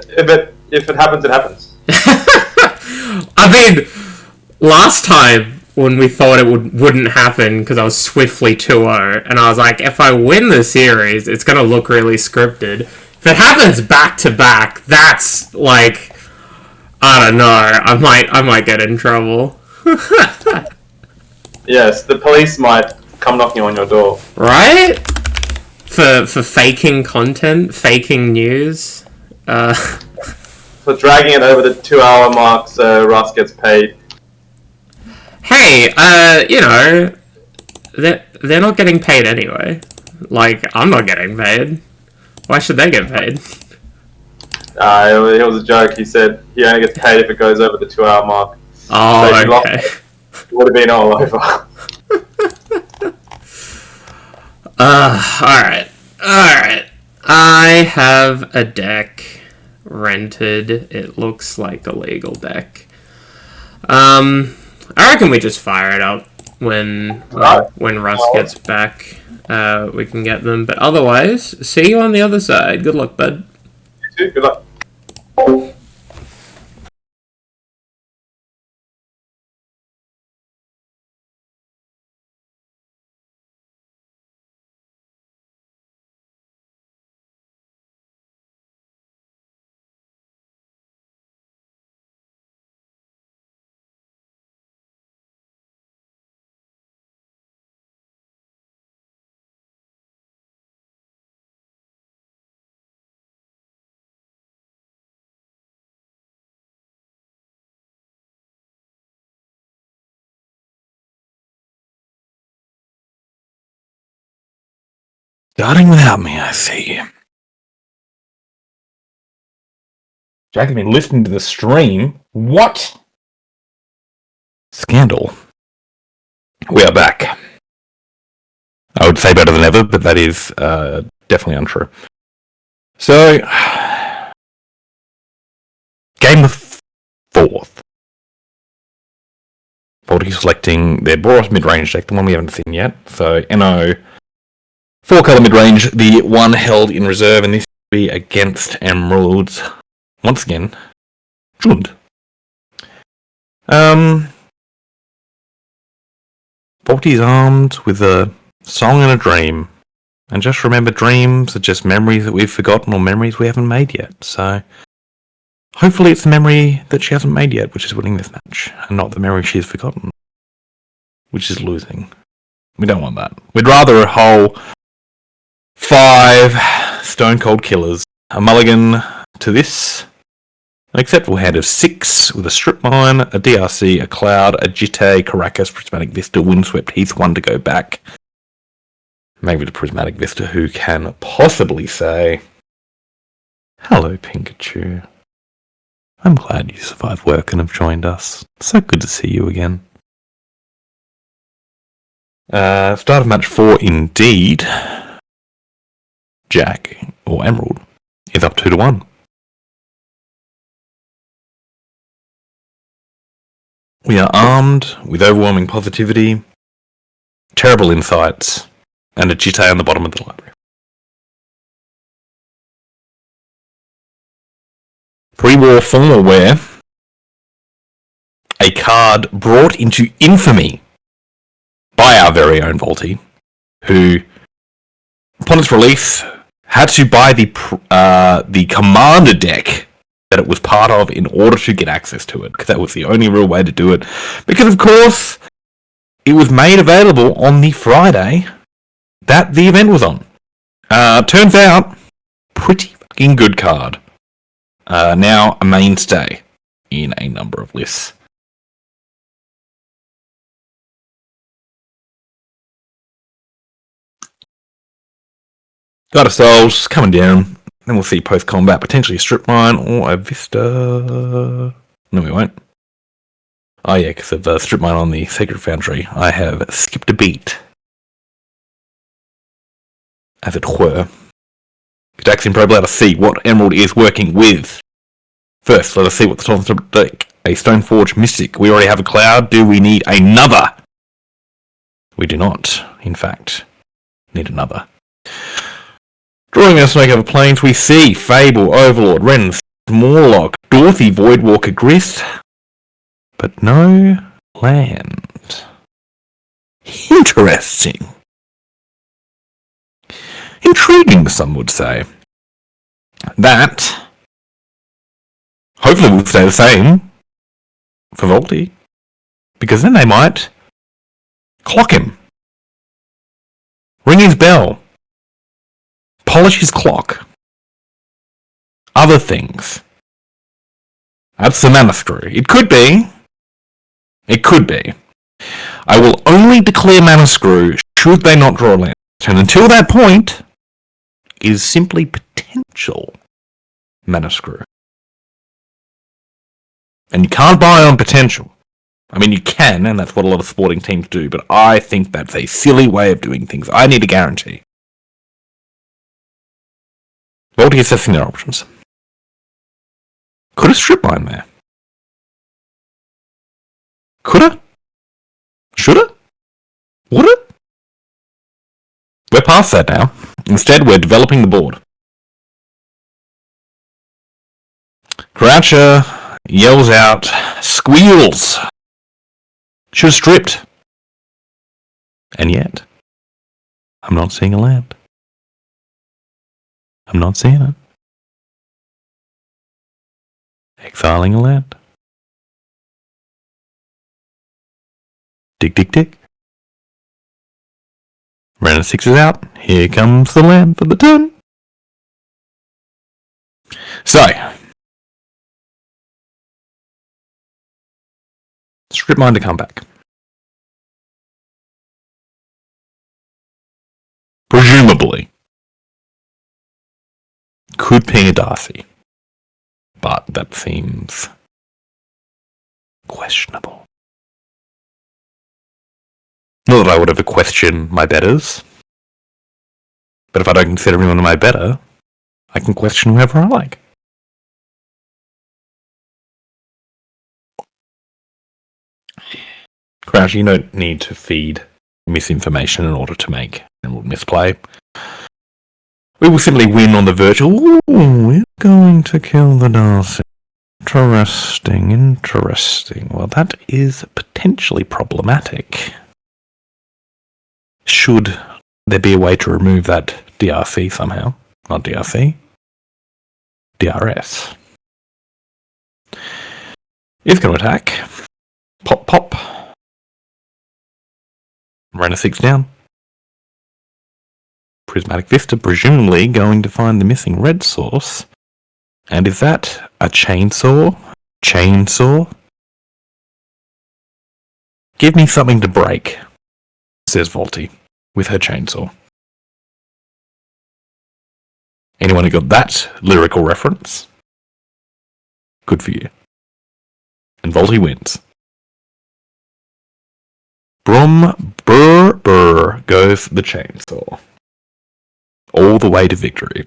If it happens, it happens. I mean, last time when we thought it wouldn't happen because I was swiftly 2-0, and I was like, if I win the series, it's gonna look really scripted. If it happens back to back, that's like, I don't know. I might get in trouble. Yes, the police might come knocking on your door. Right? For faking content, faking news. For dragging it over the 2-hour mark so Russ gets paid. Hey, they're not getting paid anyway. Like, I'm not getting paid. Why should they get paid? It was a joke. He said he only gets paid if it goes over the 2-hour mark. Oh, So okay. it would have been all over. Alright. I have a deck rented. It looks like a legal deck. I reckon we just fire it up when Russ gets back. We can get them. But otherwise, see you on the other side. Good luck, bud. You too. Good luck. Starting without me, I see. Jack has been listening to the stream. What? Scandal. We are back. I would say better than ever, but that is definitely untrue. So, game the 4th. Voltie selecting their Boros mid-range deck, the one we haven't seen yet. So, NO 4-color mid-range, the one held in reserve, and this will be against Emeralds. Once again, Jund. Voltie's armed with a song and a dream. And just remember, dreams are just memories that we've forgotten or memories we haven't made yet. So, hopefully it's the memory that she hasn't made yet, which is winning this match, and not the memory she's forgotten, which is losing. We don't want that. We'd rather a whole 5 stone cold killers, a mulligan to this, an acceptable hand of 6 with a strip mine, a DRC, a cloud, a Jitte, Caracas, Prismatic Vista, Windswept Heath, 1 to go back. Maybe the Prismatic Vista, who can possibly say, hello, Pikachu. I'm glad you survived work and have joined us. So good to see you again. Start of match 4 indeed. Jack, or Emerald, is up 2-1. We are armed with overwhelming positivity, terrible insights, and a Jitte on the bottom of the library. Pre-war formal wear, a card brought into infamy by our very own Voltie, who, upon its release, had to buy the commander deck that it was part of in order to get access to it, because that was the only real way to do it. Because, of course, it was made available on the Friday that the event was on. Turns out, pretty fucking good card. Now a mainstay in a number of lists. Got ourselves coming down. Then we'll see post-combat, potentially a strip mine or a Vista. No, we won't. Oh yeah, because of the strip mine on the Sacred Foundry, I have skipped a beat, as it were. Daxian probe, let us see what Emerald is working with. First, let us see what's on the deck. A Stoneforge Mystic. We already have a Cloud. Do we need another? We do not, in fact, need another. Drawing our Snake over Plains, we see Fable, Overlord, Ren, Morlock, Dorothy, Voidwalker, Grist, but no land. Interesting. Intriguing, some would say. That hopefully will stay the same for Voltie, because then they might clock him, ring his bell, polish his clock, other things. That's the mana screw. It could be. It could be. I will only declare mana screw should they not draw land. And until that point, it is simply potential mana screw. And you can't buy on potential. I mean, you can, and that's what a lot of sporting teams do, but I think that's a silly way of doing things. I need a guarantee. Voltie assessing their options. Could a strip mine there? Coulda? Shoulda? Woulda? We're past that now. Instead, we're developing the board. Croucher yells out, squeals. Should have stripped. And yet, I'm not seeing a land. I'm not seeing it. Exiling a land. Dig, dig, dig. Ren 6 is out. Here comes the land for the turn. So, strip mine to come back. Presumably, could ping a Darcy, but that seems questionable. Not that I would ever question my betters, but if I don't consider anyone my better, I can question whoever I like. Crouch, you don't need to feed misinformation in order to make Emerald misplay. We will simply win on the virtual. Ooh, we're going to kill the Darcy. Interesting, interesting. Well, that is potentially problematic. Should there be a way to remove that DRC somehow? Not DRC. DRS. It's going to attack. Pop, pop. Run a 6 down. Prismatic Vista, presumably going to find the missing red source. And is that a chainsaw? Chainsaw? Give me something to break, says Voltie, with her chainsaw. Anyone who got that lyrical reference? Good for you. And Voltie wins. Brum, brr, brr, goes the chainsaw. All the way to victory.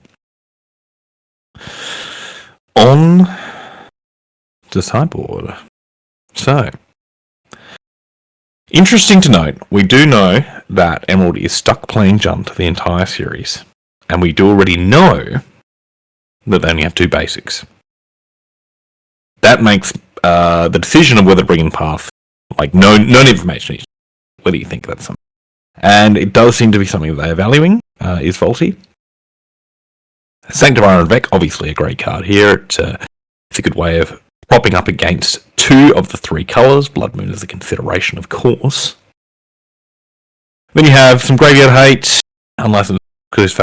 On to sideboard. So, interesting to note, we do know that Emerald is stuck playing Junt the entire series. And we do already know that they only have 2 basics. That makes the decision of whether to bring in Path, like, no information. What do you think that's something? And it does seem to be something that they're valuing, is Voltie. Sanctifier and Vec, obviously a great card here. It's a good way of propping up against 2 of the 3 colours. Blood Moon is a consideration, of course. Then you have some Graveyard Hate, Unlicensed Curse,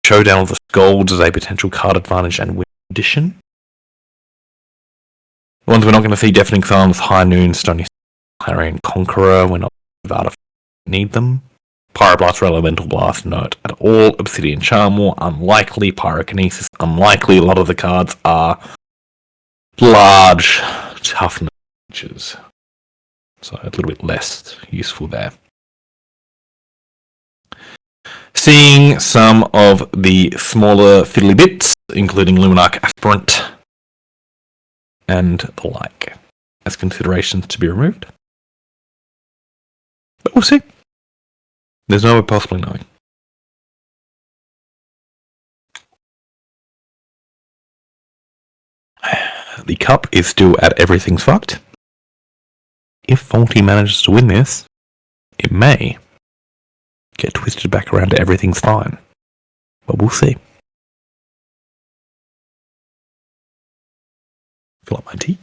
Showdown of the Scolds as a potential card advantage and win addition. The ones we're not going to see: Deafening Silence, High Noon, Stony Clarion Conqueror. We're not about to need them. Pyroblast, Elemental Blast, not at all. Obsidian Charm War, unlikely. Pyrokinesis, unlikely. A lot of the cards are large toughness features, so a little bit less useful there. Seeing some of the smaller fiddly bits, including Luminarch Aspirant and the like, as considerations to be removed. But we'll see. There's no way possibly knowing. The cup is still at everything's fucked. If Voltie manages to win this, it may get twisted back around to everything's fine. But we'll see. Fill up my tea.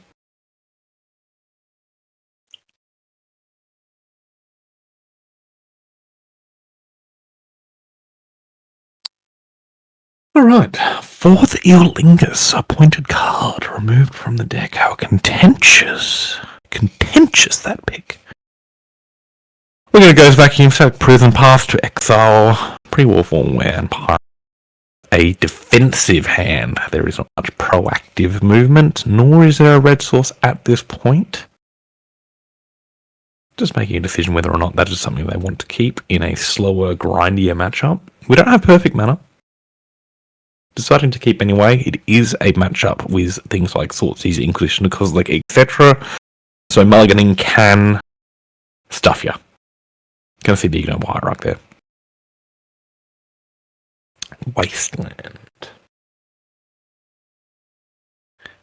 Alright, fourth Eolingus, appointed card, removed from the deck. How contentious that pick. We're going to go vacuum, sack prison, path to exile, pre-war formware, and pirate. A defensive hand. There is not much proactive movement, nor is there a red source at this point. Just making a decision whether or not that is something they want to keep in a slower, grindier matchup. We don't have perfect mana. Deciding to keep anyway, it is a matchup with things like Thoughtseize, Inquisition, Kozilek, etc. So mulliganing can stuff you. Gonna see the ignoble hierarch there. Wasteland.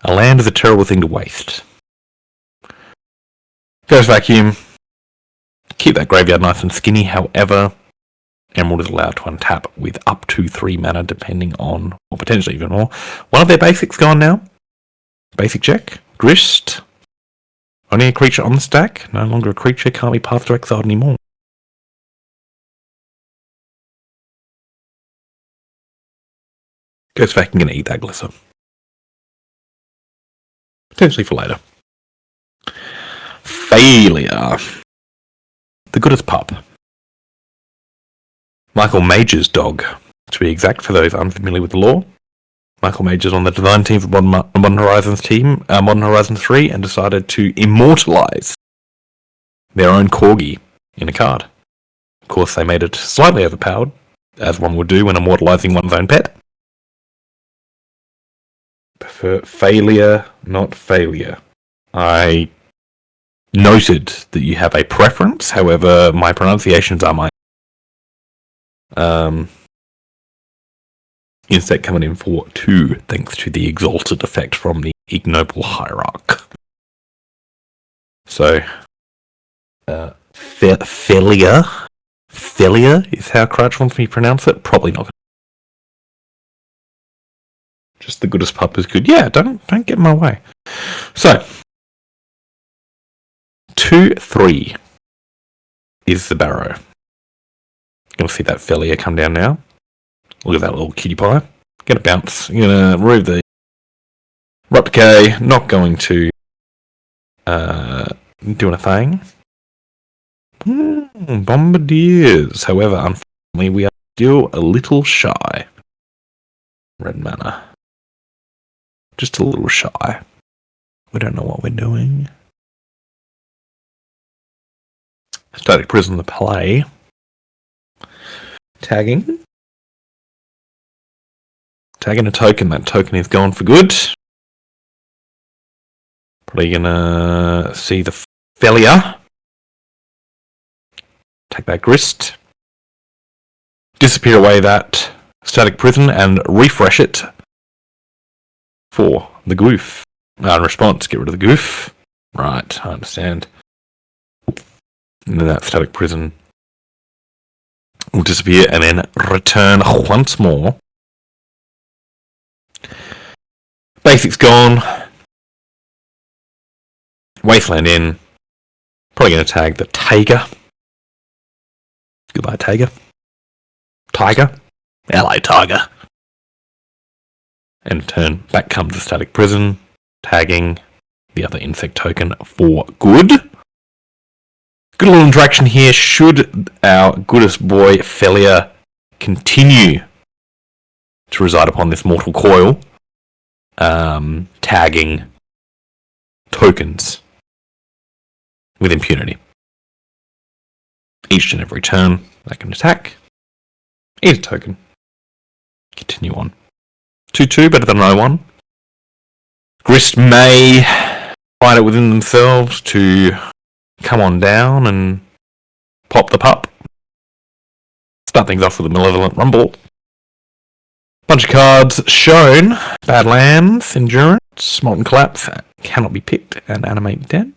A land is a terrible thing to waste. Goes vacuum. Keep that graveyard nice and skinny, however, Emerald is allowed to untap with up to 3 mana, depending on, or potentially even more. One of their basics gone now. Basic check. Grist. Only a creature on the stack. No longer a creature. Can't be passed to exile anymore. Goes back and gonna eat that Glisser. Potentially for later. Failure. The goodest pup. Michael Major's dog, to be exact, for those unfamiliar with the lore. Michael Major's on the design team for Modern Horizons team, Modern Horizons 3, and decided to immortalize their own corgi in a card. Of course, they made it slightly overpowered, as one would do when immortalizing one's own pet. Prefer failure, not failure. I noted that you have a preference, however, my pronunciations are mine. Instead coming in for 2, thanks to the exalted effect from the ignoble hierarch. So, failure is how Crouch wants me to pronounce it. Probably not. Just the goodest pup is good. Yeah, don't get in my way. So, 2-3 is the barrow. You'll see that failure come down now. Look at that little cutie pie. Get a bounce. You're going to remove the Rot Decay. Not going to do anything. Bombardiers. However, unfortunately, we are still a little shy. Red mana. Just a little shy. We don't know what we're doing. Static Prison to play. Tagging. Tagging a token. That token is gone for good. Probably gonna see the failure. Take that grist. Disappear away that Static Prison and refresh it for the goof. In response, get rid of the goof. Right, I understand. And then that Static Prison will disappear and then return once more. Basics gone. Wasteland in. Probably going to tag the Tiger. Goodbye, Tiger. Tiger. LA Tiger. And turn back comes the Static Prison. Tagging the other insect token for good. Good little interaction here. Should our goodest boy Felia continue to reside upon this mortal coil, tagging tokens with impunity. Each and every turn, they can attack. Eat a token. Continue on. 2-2, better than no one. Grist may find it within themselves to come on down and pop the pup. Start things off with a Malevolent Rumble. Bunch of cards shown. Badlands, Endurance, Molten Collapse, cannot be picked, and Animate Dent.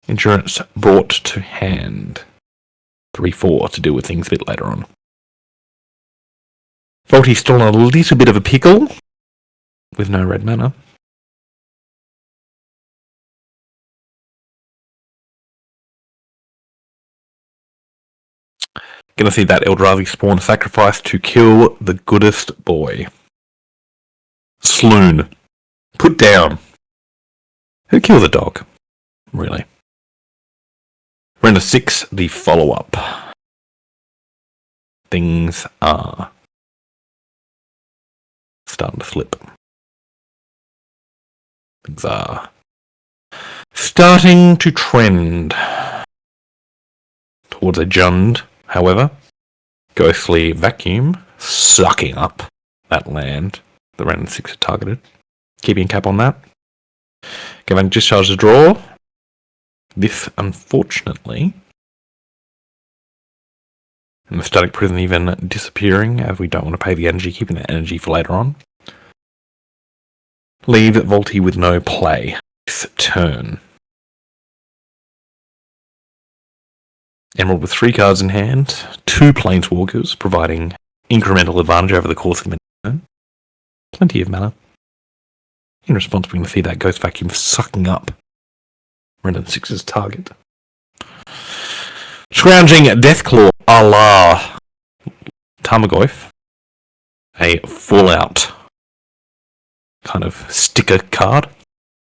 Endurance brought to hand. 3-4 to deal with things a bit later on. Voltie's still in a little bit of a pickle with no red mana. Gonna see that Eldrazi spawn sacrifice to kill the goodest boy. Sloon. Put down. Who killed the dog? Really? Render 6, the follow-up. Things are starting to slip. Things are starting to trend towards a Jund, however. Ghostly Vacuum sucking up that land. The Render 6 are targeted. Keeping a cap on that. Giving Discharge to draw. This, unfortunately, and the Static Prison even disappearing, as we don't want to pay the energy, keeping the energy for later on. Leave Voltie with no play this turn. Emerald with 3 cards in hand, 2 Planeswalkers, providing incremental advantage over the course of the turn. Plenty of mana. In response, we're going to see that Ghost Vacuum sucking up Render 6's target. Scrounging Deathclaw a la Tarmogoyf. A Fallout kind of sticker card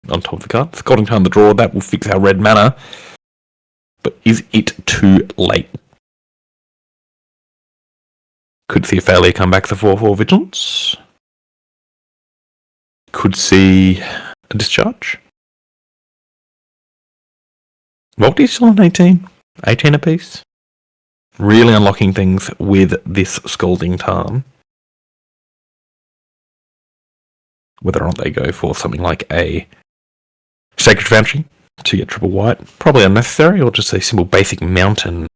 on top of the card. Scalding Tarn the draw, that will fix our red mana. But is it too late? Could see a failure come back to 4-4 Vigilance. Could see a Discharge. Voltie's still on 18. 18 apiece. Really unlocking things with this Scalding Tarn. Whether or not they go for something like a Sacred Foundry to get triple white, probably unnecessary, or just a simple basic mountain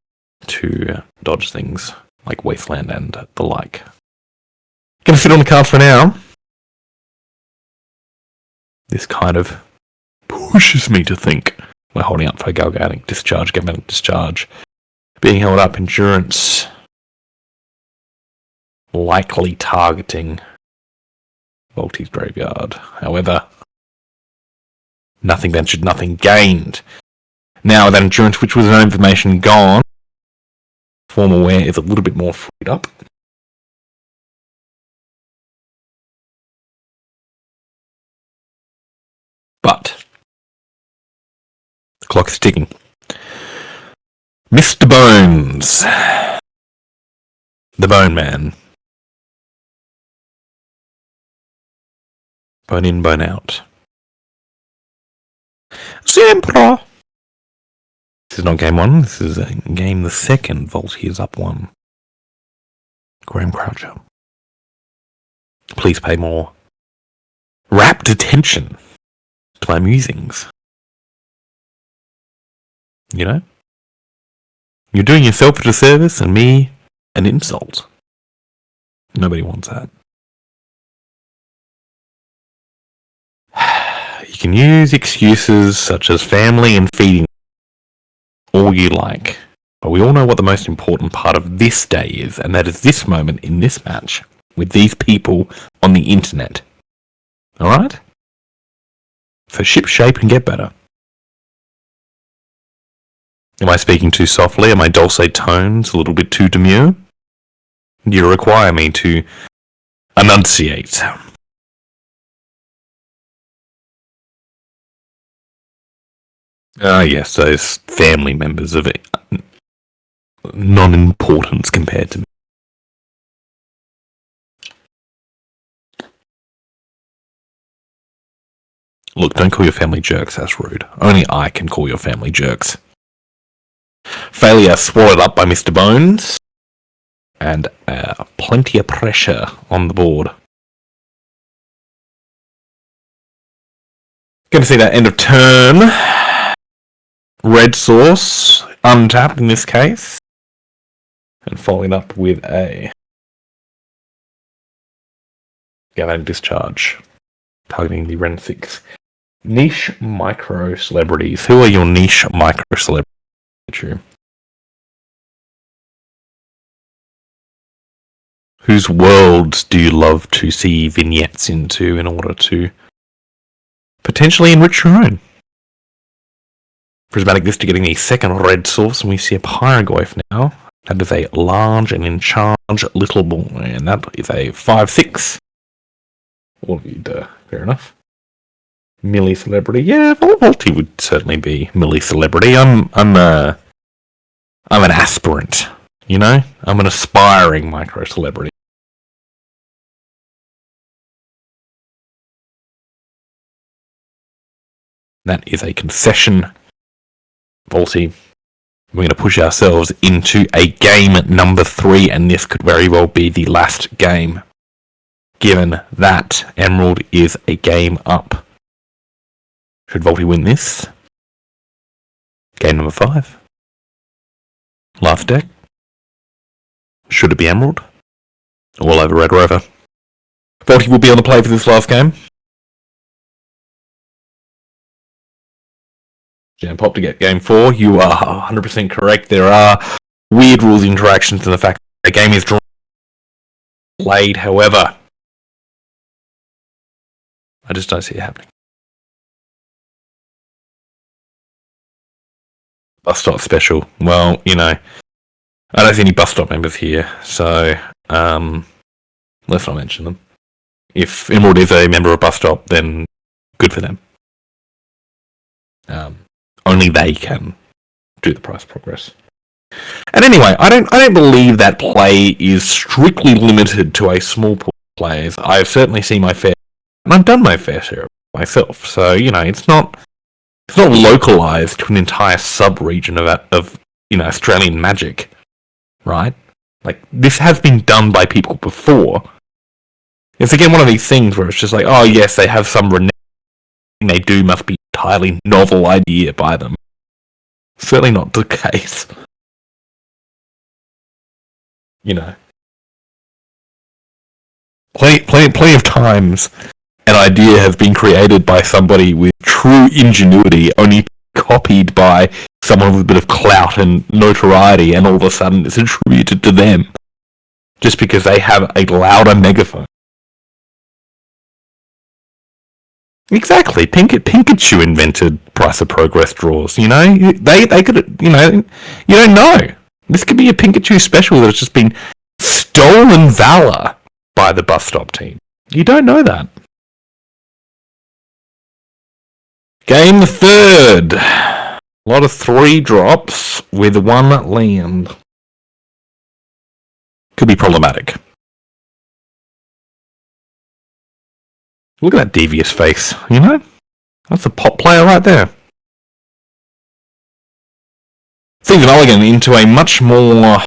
to dodge things like Wasteland and the like. Gonna sit on the card for now. This kind of pushes me to think we're holding up for Galgading Discharge, Galgading Discharge. Being held up, Endurance. Likely targeting Voltie's Graveyard. However, nothing ventured, nothing gained. Now that Endurance, which was no information gone, Form Aware is a little bit more freed up. But the clock's ticking. Mr. Bones. The Bone Man. Bone in, bone out. Sempre. This is not game 1, this is game the 2nd. Voltie is up 1. Graham Croucher. Please pay more rapt attention to my musings. You know? You're doing yourself a disservice and me an insult. Nobody wants that. You can use excuses such as family and feeding all you like. But we all know what the most important part of this day is, and that is this moment in this match with these people on the internet. Alright? So ship shape and get better. Am I speaking too softly? Are my dulcet tones a little bit too demure? Do you require me to enunciate? Ah, yes, those family members of non-importance compared to me. Look, don't call your family jerks, that's rude. Only I can call your family jerks. Failure swallowed up by Mr. Bones. And plenty of pressure on the board. Going to see that end of turn. Red source, untapped in this case. And following up with a Galvanic Discharge. Targeting the Ren 6. Niche micro celebrities. Who are your niche micro celebrities? Whose worlds do you love to see vignettes into in order to potentially enrich your own? Prismatic Vista getting the second red source, and we see a Pyroglyph now. That is a large and in charge little boy, and that is a 5/6. All of you, fair enough. Millie celebrity, yeah, Voltie would certainly be Millie celebrity. I'm an aspirant, you know. I'm an aspiring micro celebrity. That is a concession. Voltie, we're going to push ourselves into a game number 3, and this could very well be the last game, given that Emerald is a game up. Should Voltie win this? Game number 5. Last deck. Should it be Emerald? All over Red Rover. Voltie will be on the play for this last game. Jam Pop to get game 4. You are 100% correct. There are weird rules interactions to the fact that the game is played, however. I just don't see it happening. Bus stop special. Well, you know, I don't see any bus stop members here, so let's not mention them. If Emerald is a member of bus stop, then good for them. Only they can do the price progress. And anyway, I don't believe that play is strictly limited to a small pool of players. I've certainly seen my fair, and I've done my fair share myself. So you know, it's not localized to an entire sub-region of you know, Australian Magic, right? Like, this has been done by people before. It's again one of these things where it's just like, oh yes, they have some renown. They do must be an entirely novel idea by them. Certainly not the case. You know, plenty of times an idea has been created by somebody with true ingenuity, only copied by someone with a bit of clout and notoriety, and all of a sudden it's attributed to them just because they have a louder megaphone. Exactly. Pikachu invented Price of Progress draws, you know? They could, you know, you don't know. This could be a Pikachu special that's just been stolen valor by the bus stop team. You don't know that. Game 3rd. A lot of 3 drops with 1 land. Could be problematic. Look at that devious face, you know? That's a pop player right there. Stephen Mulligan into a much more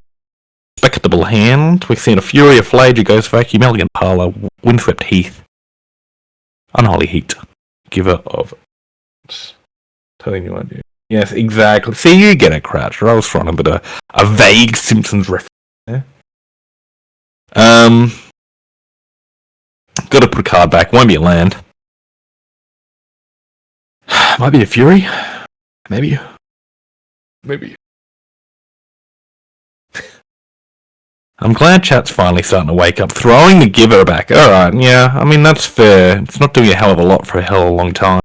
respectable hand. We've seen a Fury, a Flage, Ghost Vacuum, Elegant Parlour, Windswept Heath, Unholy Heat, Giver of... Totally new idea. Yes, exactly. See, you get it, Croucher. I was trying to put a vague Simpsons reference there. Got to put a card back. Won't be a land. Might be a Fury. Maybe. I'm glad chat's finally starting to wake up. Throwing the Giver back. Alright, yeah. I mean, that's fair. It's not doing a hell of a lot for a hell of a long time.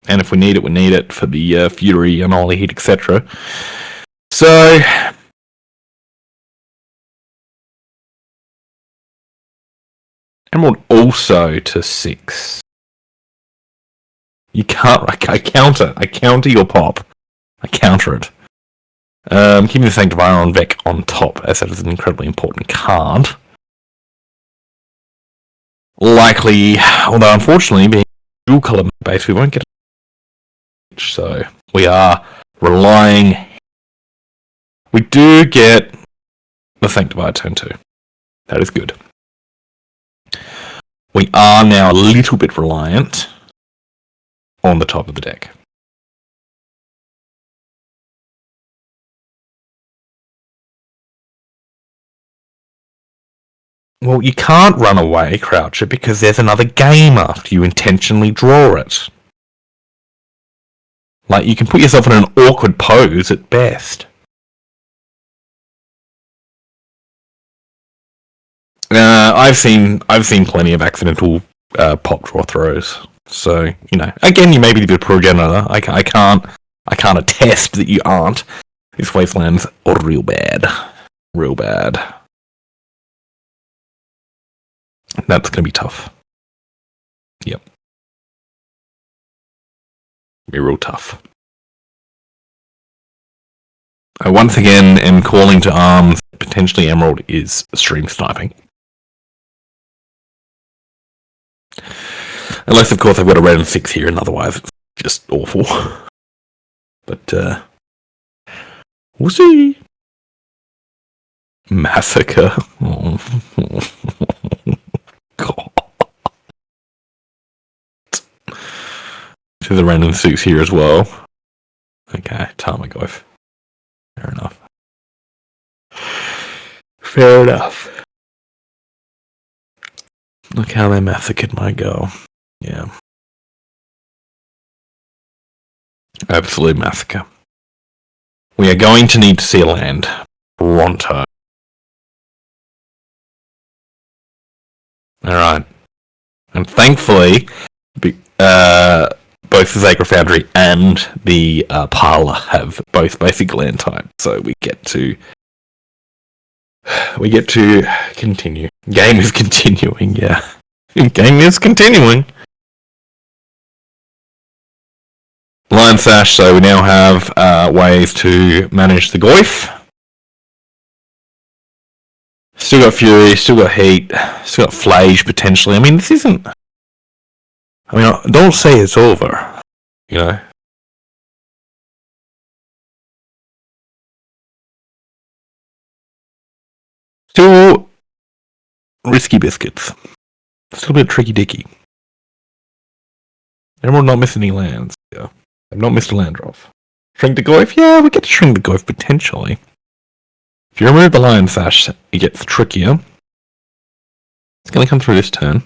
And if we need it, we need it for the Fury, Unholy Heat, etc. So... Emerald also to 6. You can't... I counter your pop. I counter it. Keeping the Sanctifier on Vec on top, as that is an incredibly important card. Likely, although unfortunately, being dual colour base, we won't get it. So we are relying. We do get the Sanctifier turn 2. That is good. We are now a little bit reliant on the top of the deck. Well, you can't run away, Croucher, because there's another game after you intentionally draw it. Like, you can put yourself in an awkward pose at best. I've seen plenty of accidental pop draw throws. So, you know, again, you may be the progenitor. I can't attest that you aren't. This wasteland's real bad. Real bad. That's going to be tough. Yep. Be real tough. I once again am calling to arms. Potentially Emerald is stream sniping. Unless, of course, I've got a red and 6 here, and otherwise it's just awful. But, we'll see. Massacre. Oh. God. To the random 6 here as well. Okay, Tarmogoyf. Fair enough. Fair enough. Look how they massacred my girl. Yeah. Absolute massacre. We are going to need to see a land. Pronto. Alright. And thankfully, both the Sacred Foundry and the Parlor have both basic land type, so we get to continue. Game is continuing, yeah. Game is continuing. Lion Sash, so we now have ways to manage the Goyf. Still got Fury, still got Heat, still got Flage potentially. I mean, this isn't... I mean, don't say it's over, you know? Still risky biscuits. Still a bit tricky dicky. Emerald not missing any lands. Yeah. I've not missed a land drop. Shrink the Goyf? Yeah, we get to shrink the Goyf potentially. If you remove the Lion Sash, it gets trickier. It's going to come through this turn.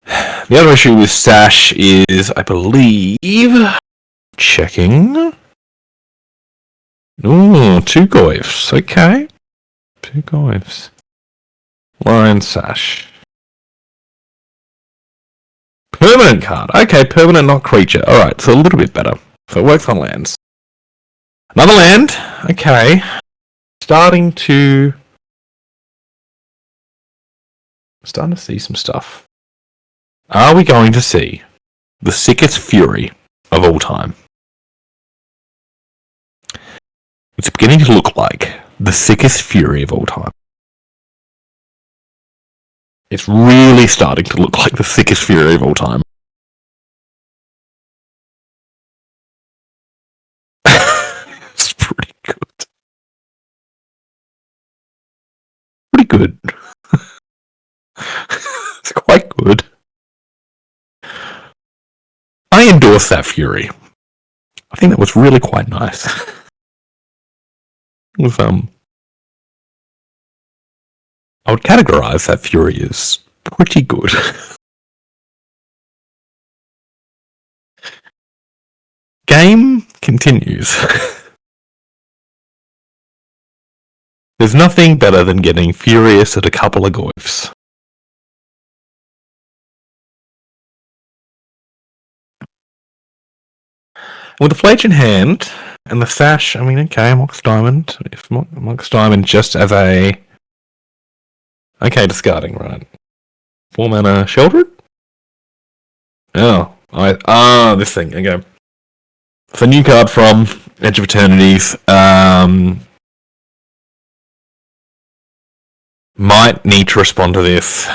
The other issue with Sash is, I believe... Checking... Ooh, 2 Goyfs. Okay. 2 Goyfs. Lion Sash. Permanent card. Okay, permanent, not creature. Alright, so a little bit better. So it works on lands. Another land. Okay. Starting to see some stuff. Are we going to see the sickest fury of all time? It's beginning to look like the sickest fury of all time. It's really starting to look like the sickest fury of all time. It's pretty good. Pretty good. It's quite good. I endorse that fury. I think that was really quite nice. It was, I would categorize that fury as pretty good. Game continues. There's nothing better than getting furious at a couple of Goyfs. With the Flage in hand, and the Sash, I mean, okay, Mox Diamond. If Mox Diamond just as a... Okay, discarding, right. 4 mana Sheltered? Oh, this thing, okay. So new card from Edge of Eternities. Might need to respond to this.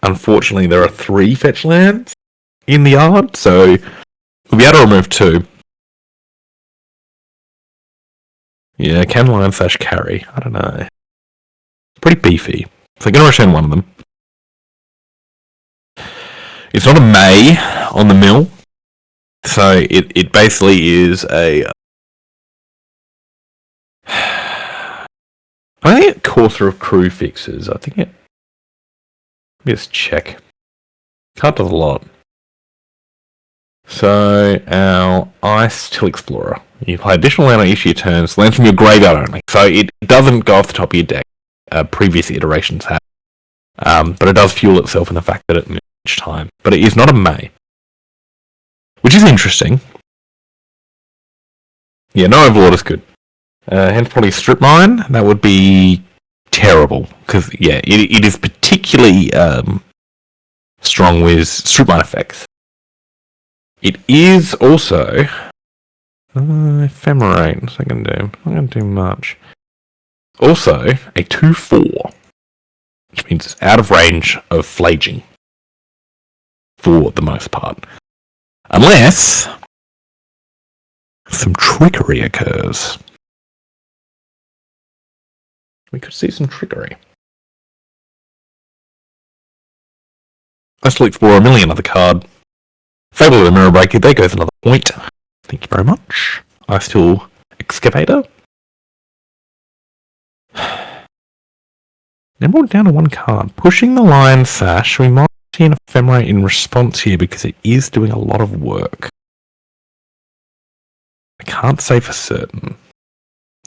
Unfortunately, there are 3 fetch lands in the yard, so we'll be able to remove 2. Yeah, can line / carry. I don't know. Pretty beefy. So I'm going to return one of them. It's not a May on the mill. So it basically is a... I think it Courser of Crew fixes. I think it... Let me just check. Card does a lot. So our Ice Till Explorer. You play additional land on each of your turns. Lands from your graveyard only. So it doesn't go off the top of your deck. Previous iterations have. But it does fuel itself in the fact that it moves each time. But it is not a May. Which is interesting. Yeah, no Overlord is good. Hence probably Strip Mine. That would be terrible. Because, yeah, it is particularly strong with Strip Mine effects. It is also... Ephemerate. What's that going to do? I'm not going to do much. Also, a 2/4. Which means it's out of range of flaging. For the most part. Unless... some trickery occurs. We could see some trickery. Let's look for a million other card. Fable of the Mirror Breaker, there goes another point. Thank you very much. I still Excavator. Now we're down to 1 card. Pushing the Lion Sash. We might see an Ephemerate in response here because it is doing a lot of work. I can't say for certain.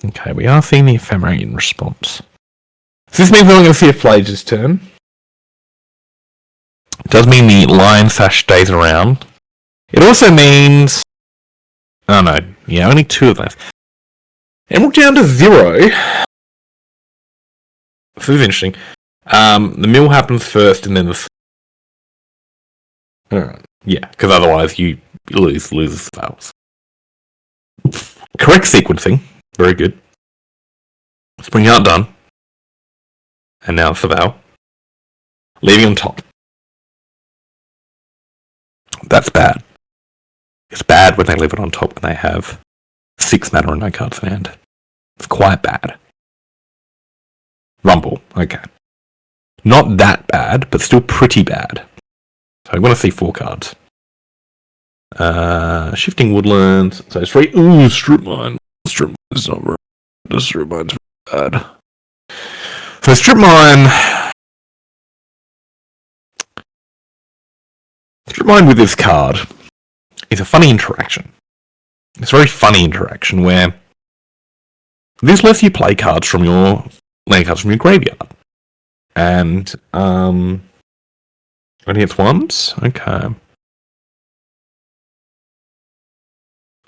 Okay, we are seeing the Ephemerate in response. So this means we're not going to see a Flage this turn. It does mean the Lion Sash stays around. It also means... oh no, yeah, only 2 of those. And we're down to 0. This is interesting. The mill happens first and then the... Alright, yeah, because otherwise you lose spells. Correct sequencing. Very good. Spring Art done. And now Savale. Leaving on top. That's bad. It's bad when they leave it on top when they have 6 mana and no cards in hand. It's quite bad. Rumble, okay. Not that bad, but still pretty bad. So I'm going to see 4 cards. Shifting Woodlands. So it's 3. Ooh, Strip Mine. Strip Mine's not very bad. Strip Mine's very bad. So Strip Mine... Strip Mine with this card is a funny interaction. It's a very funny interaction where this lets you play cards from your land cards from your graveyard. And only hits once? Okay.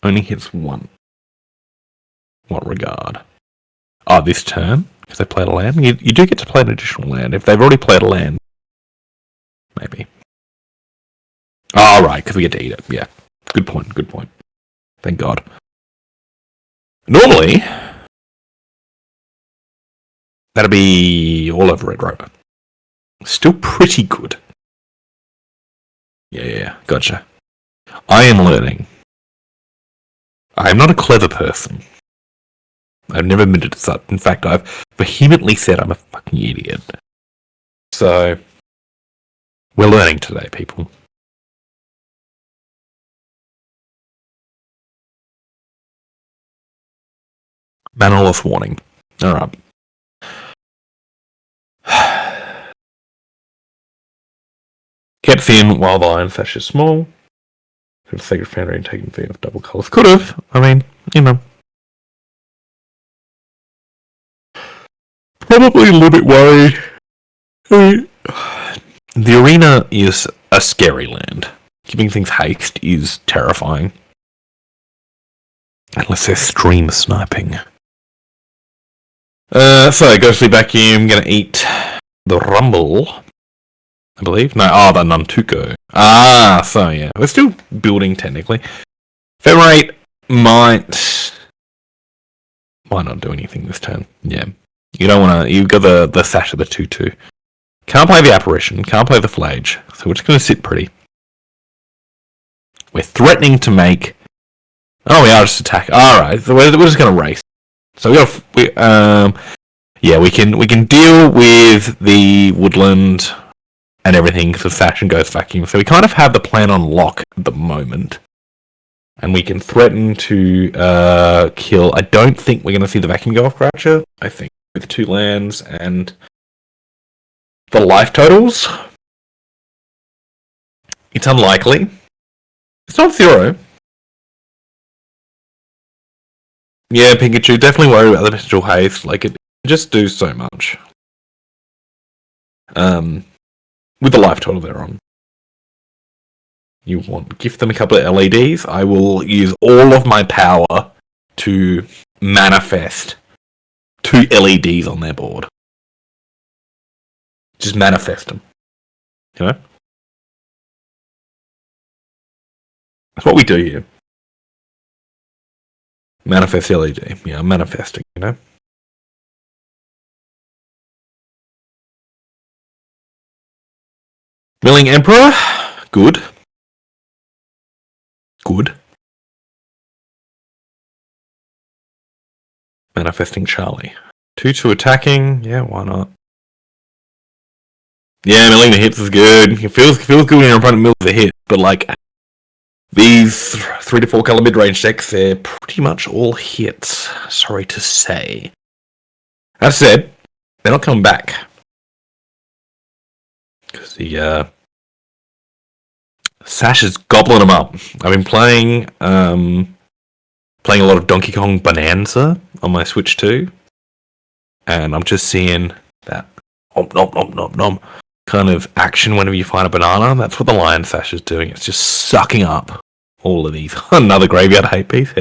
Only hits 1. What regard? Oh, this turn? Because they played a land? You do get to play an additional land. If they've already played a land, maybe. Oh, right, because we get to eat it. Yeah. Good point. Thank God. Normally, that'd be all over Red Rover. Still pretty good. Yeah, gotcha. I am learning. I am not a clever person. I've never admitted to such. In fact, I've vehemently said I'm a fucking idiot. So, we're learning today, people. Mana loss warning. Alright. Gets in while the Iron Sash is small. Could have Sacred Foundry and taken V of double colours. Could have. I mean, you know. Probably a little bit worried. The arena is a scary land. Giving things haste is terrifying. Unless they're stream sniping. So, Ghostly Vacuum, gonna eat the Rumble, I believe. No, the Nantuko. So yeah, we're still building technically. Ephemerate, might not do anything this turn. Yeah. You don't want to... You've got the Sash of the 2/2. Can't play the Apparition. Can't play the Flage. So we're just going to sit pretty. We're threatening to make... Oh, we are just attacking. Alright, so we're just going to race. So we can deal with the Woodland and everything because Sash and Ghost Vacuum. So we kind of have the plan on lock at the moment. And we can threaten to kill... I don't think we're going to see the Vacuum go off Croucher. I think with 2 lands and the life totals, it's unlikely. It's not 0. Yeah, Pikachu, definitely worry about the potential haste. Like, it just do so much. With the life total they're on. You want gift them a couple of LEDs. I will use all of my power to manifest 2 LEDs on their board. Just manifest them. You know? That's what we do here. Manifest LED. Yeah, I'm manifesting, you know? Milling Emperor. Good. Good. Manifesting Charlie. 2/2 attacking. Yeah, why not? Yeah, milling the hits is good. It feels good when your opponent mills the hit, but like these 3 to 4 color mid-range decks, they're pretty much all hits. Sorry to say. That said, they're not coming back. Because the Sash is gobbling them up. I've been playing a lot of Donkey Kong Bonanza on my Switch 2. And I'm just seeing that nom kind of action whenever you find a banana. That's what the Lion Sash is doing. It's just sucking up all of these. Another graveyard hate piece.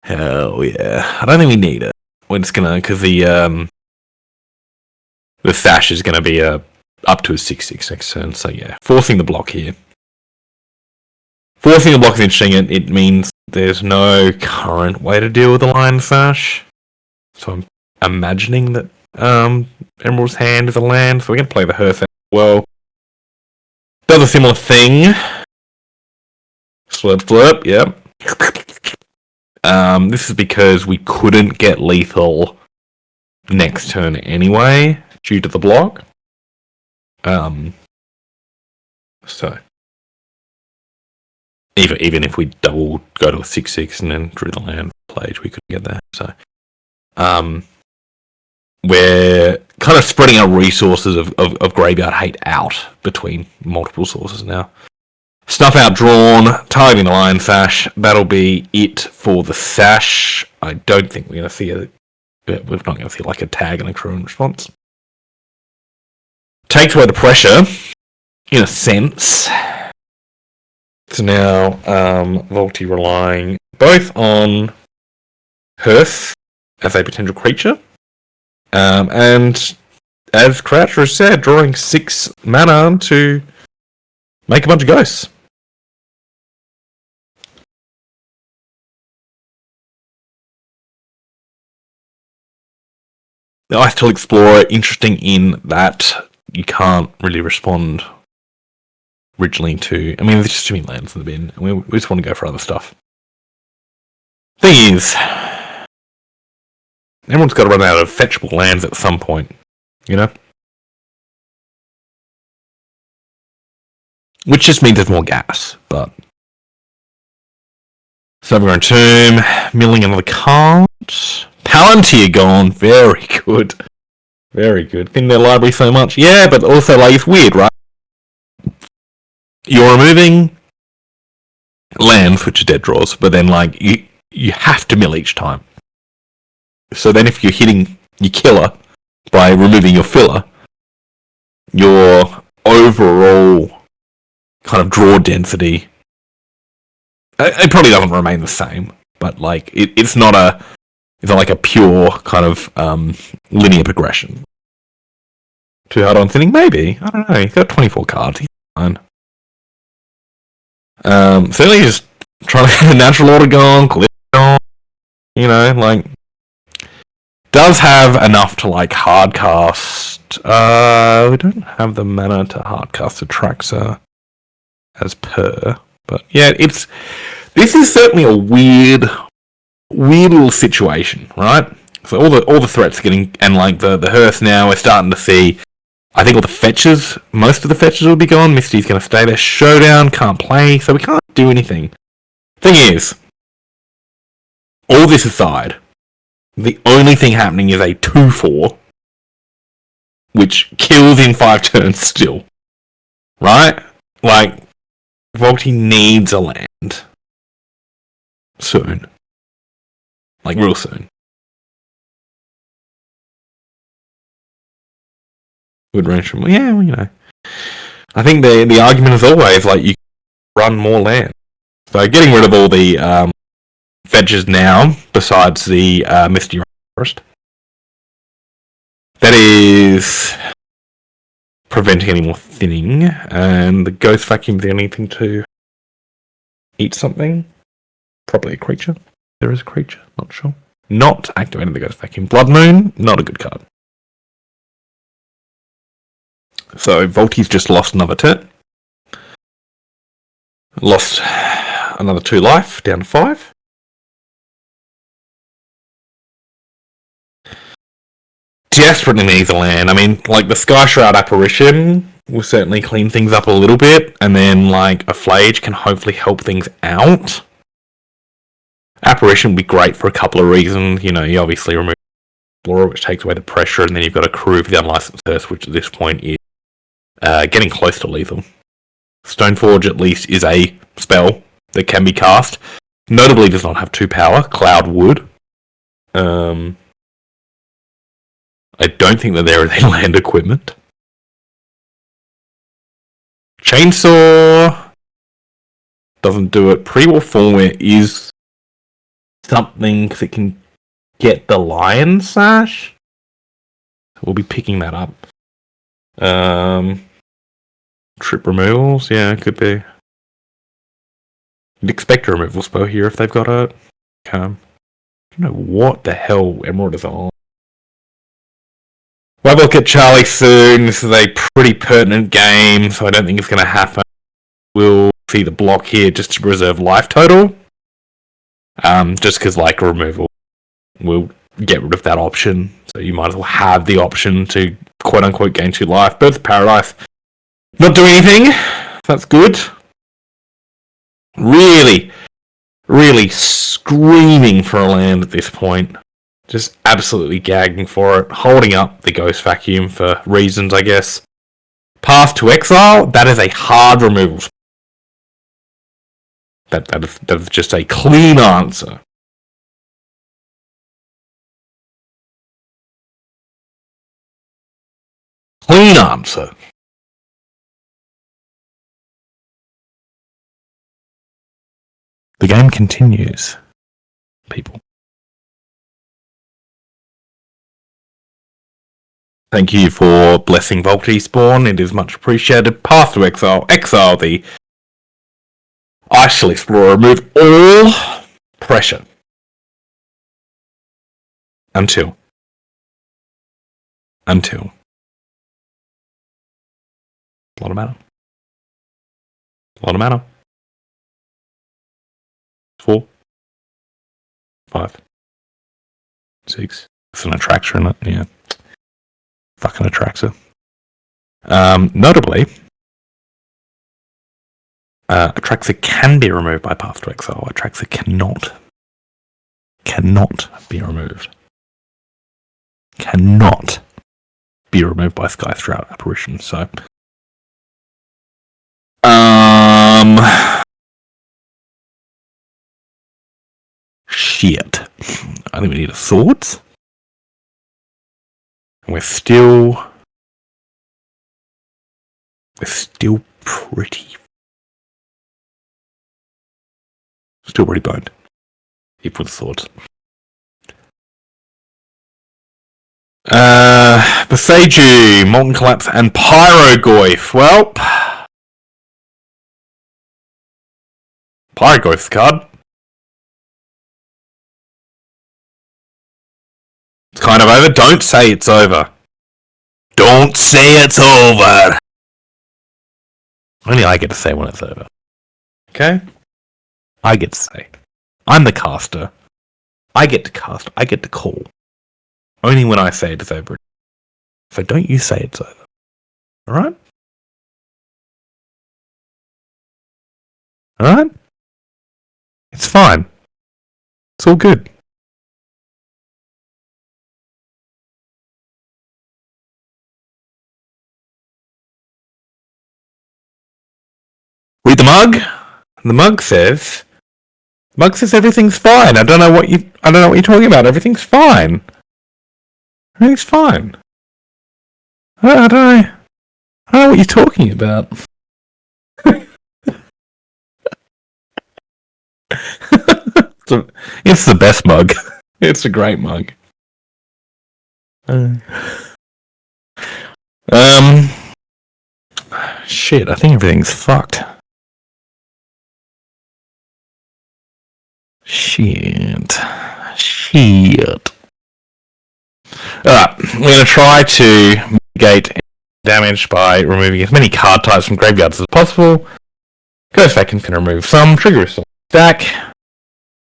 Hell yeah. I don't think we need it. We're just gonna, because the Sash is gonna be up to a 6/6 next turn. So yeah, forcing the block here. Forcing the block is interesting. It means there's no current way to deal with the Lion Sash. So I'm imagining that Emerald's Hand is a land, so we're going to play the Hearth as well. Does a similar thing. Slurp, yep. This is because we couldn't get lethal next turn anyway, due to the block. So even if we double go to a 6/6 and then drew the land Plage, we couldn't get that. So we're kind of spreading our resources of graveyard hate out between multiple sources now. Snuff out drawn, targeting the Lion Sash. That'll be it for the Sash. I don't think we're going to see we're not going to see like a tag and a crew in response. Takes away the pressure, in a sense. So now Voltie relying both on Hearth as a potential creature, and as Croucher has said, drawing 6 mana to make a bunch of ghosts. The Ice-Tail Explorer, interesting in that you can't really respond originally to... I mean, there's just too many lands in the bin, and we just want to go for other stuff. Thing is, everyone's got to run out of fetchable lands at some point, you know? Which just means there's more gas, but... Sovereign Tomb, milling another card. Palantir gone, very good. Very good. In their library so much. Yeah, but also, like, it's weird, right? You're removing lands, which are dead draws, but then, like, you have to mill each time. So then if you're hitting your killer by removing your filler, your overall kind of draw density, it probably doesn't remain the same, but, like, it's not like a pure kind of linear progression. Too hard on thinning? Maybe. I don't know. He's got 24 cards. He's fine. Certainly just trying to get a natural order going, click on, you know, like, does have enough to, like, hardcast. We don't have the mana to hardcast Atraxa as per, but yeah, this is certainly a weird little situation, right? So all the threats are getting, and like the hearth now, we're starting to see, I think all the fetches, most of the fetches will be gone. Misty's going to stay there. Showdown can't play, so we can't do anything. Thing is, all this aside, the only thing happening is a 2/4, which kills in 5 turns still. Right? Like, Voltie needs a land. Soon. Like, real soon. Good range from, yeah, well, you know. I think the argument is always, like, you run more land. So getting rid of all the fetches now, besides the Misty Forest, that is preventing any more thinning, and the Ghost Vacuum the only thing to eat something. Probably a creature. There is a creature, not sure. Not activating the Ghost Vacuum. Blood Moon, not a good card. So Voltie's just lost another turn. Lost another 2 life, down to 5. Desperately needs a land. I mean, like, the Sky Shroud Apparition will certainly clean things up a little bit, and then, like, a Flage can hopefully help things out. Apparition would be great for a couple of reasons. You know, you obviously remove Explorer, which takes away the pressure, and then you've got a Crew for the Unlicensed Hearth, which at this point is getting close to lethal. Stoneforge, at least, is a spell that can be cast. Notably does not have 2 power. Cloud would. I don't think that there is a land equipment. Chainsaw doesn't do it. Pre-war Formware is something because it can get the Lion Sash. We'll be picking that up. Trip removals, yeah, it could be. You'd expect a removal spell here if they've got it. I don't know what the hell Emerald is on. We'll have a look at Charlie soon. This is a pretty pertinent game, so I don't think it's going to happen. We'll see the block here just to preserve life total. Just because, like, a removal will get rid of that option. So you might as well have the option to, quote-unquote, gain 2 life. Birth of Paradise, not doing anything. That's good. Really, really screaming for a land at this point. Just absolutely gagging for it. Holding up the Ghost Vacuum for reasons, I guess. Path to Exile, that is a hard removal. That is just a clean answer. Clean answer. The game continues, people. Thank you for blessing Voltie Spawn. It is much appreciated. Path to Exile. Exile the Icial Explorer. Remove all pressure. Until. A lot of mana. A lot of mana. 4. 5. 6. It's an Atraxa in it, yeah. Fucking Atraxa. Notably, Atraxa can be removed by Path to Exile. Atraxa cannot be removed. Cannot be removed by Sky Shroud Apparition. So, shit. I think we need a Swords. And we're still pretty boned. Even with Swords. Beseiju, Molten Collapse, and Pyrogoyf. Well, Pirate Ghost card. It's kind of over. Don't say it's over. Don't say it's over. Only I get to say when it's over. Okay? I get to say. I'm the caster. I get to cast. I get to call. Only when I say it's over. So don't you say it's over. Alright? Alright? It's fine. It's all good. Read the mug. The mug says everything's fine. I don't know what you're talking about. Everything's fine. Everything's fine. I don't know what you're talking about. It's the best mug. It's a great mug. Shit, I think everything's fucked. Shit. Alright, we're going to try to mitigate damage by removing as many card types from graveyards as possible. Ghost Vacuum's going to remove some. Trigger is still on the stack.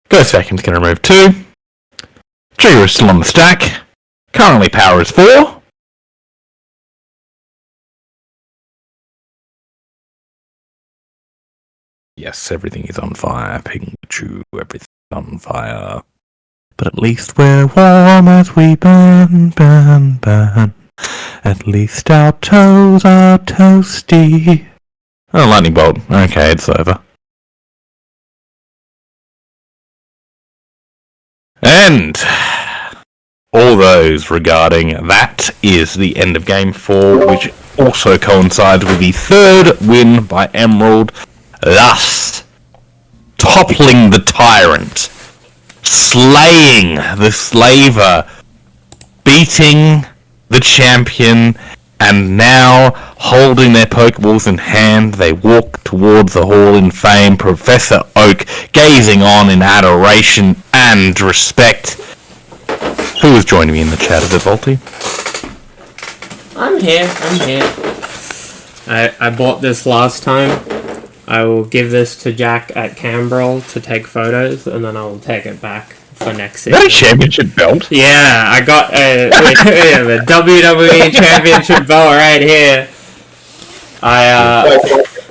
Ghost Vacuum's going to remove 2. Trigger is still on the stack. Currently power is 4. Yes, everything is on fire. Pikachu, everything's on fire. But at least we're warm as we burn, burn, burn. At least our toes are toasty. Oh, lightning bolt. Okay, it's over. And all those regarding that is the end of game 4, which also coincides with the 3rd win by Emerald, thus toppling the tyrant, slaying the slaver, beating the champion, and now holding their Pokeballs in hand, they walk towards the Hall in Fame, Professor Oak gazing on in adoration and respect. Who is joining me in the chat? Is it Voltie? I'm here. I bought this last time. I will give this to Jack at Cambrel to take photos, and then I'll take it back for next season. Is that a championship belt? Yeah, I got a WWE Championship belt right here.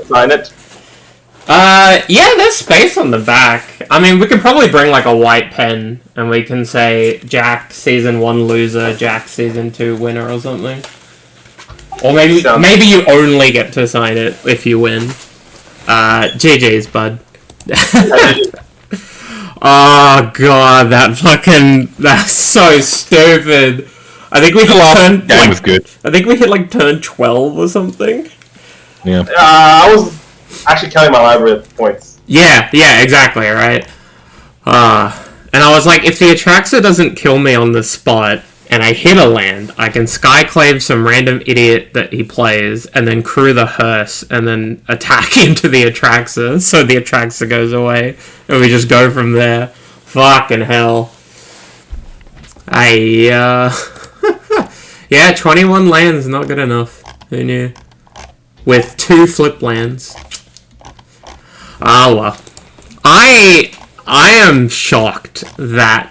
Sign it. Yeah, there's space on the back. I mean, we could probably bring like a white pen, and we can say Jack Season 1 loser, Jack Season 2 winner or something. Or maybe you only get to sign it if you win. GG's, bud. Oh god, that's so stupid. I think we hit game was good. I think we hit like turn 12 or something. Yeah. I was actually counting my library of points. Yeah, exactly, right? And I was like, if the Atraxa doesn't kill me on the spot, and I hit a land, I can Skyclave some random idiot that he plays, and then crew the hearse, and then attack into the Atraxa, so the Atraxa goes away, and we just go from there. Fucking hell. Yeah, 21 lands, not good enough. Who knew? With 2 flip lands. Ah, well. I am shocked that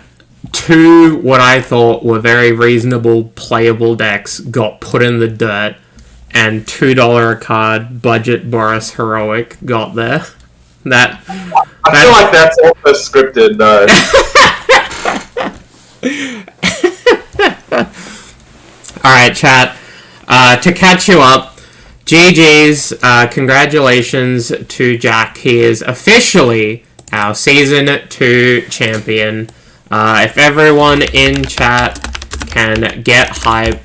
2 what I thought were very reasonable playable decks got put in the dirt, and $2 a card budget Boris Heroic got there. I feel like that's also scripted though. Alright, chat. To catch you up, GG's, congratulations to Jack. He is officially our Season 2 champion. If everyone in chat can get hype,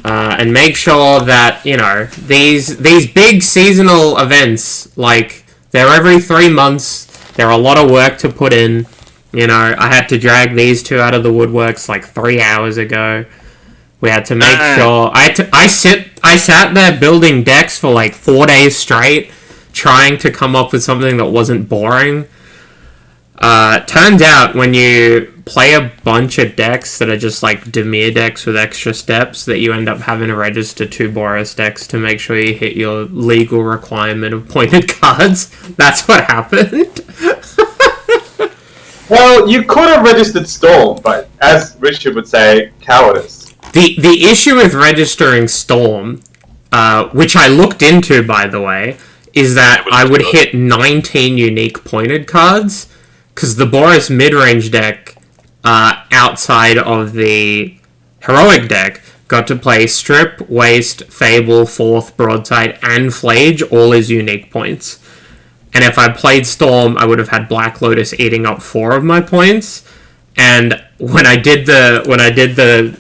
and make sure that, you know, these big seasonal events, like, they're every 3 months, they're a lot of work to put in. You know, I had to drag these 2 out of the woodworks like 3 hours ago. We had to make sure. I sat there building decks for like 4 days straight, trying to come up with something that wasn't boring. Turns out when you play a bunch of decks that are just like Dimir decks with extra steps, that you end up having to register 2 Boros decks to make sure you hit your legal requirement of pointed cards. That's what happened. Well, you could have registered Storm, but as Richard would say, cowardice. The issue with registering Storm, which I looked into, by the way, is that I would hit 19 unique pointed cards, because the Boros mid-range deck, outside of the Heroic deck, got to play Strip, Waste, Fable, Fourth, Broadside, and Flage, all as unique points. And if I played Storm, I would have had Black Lotus eating up 4 of my points. And when I did the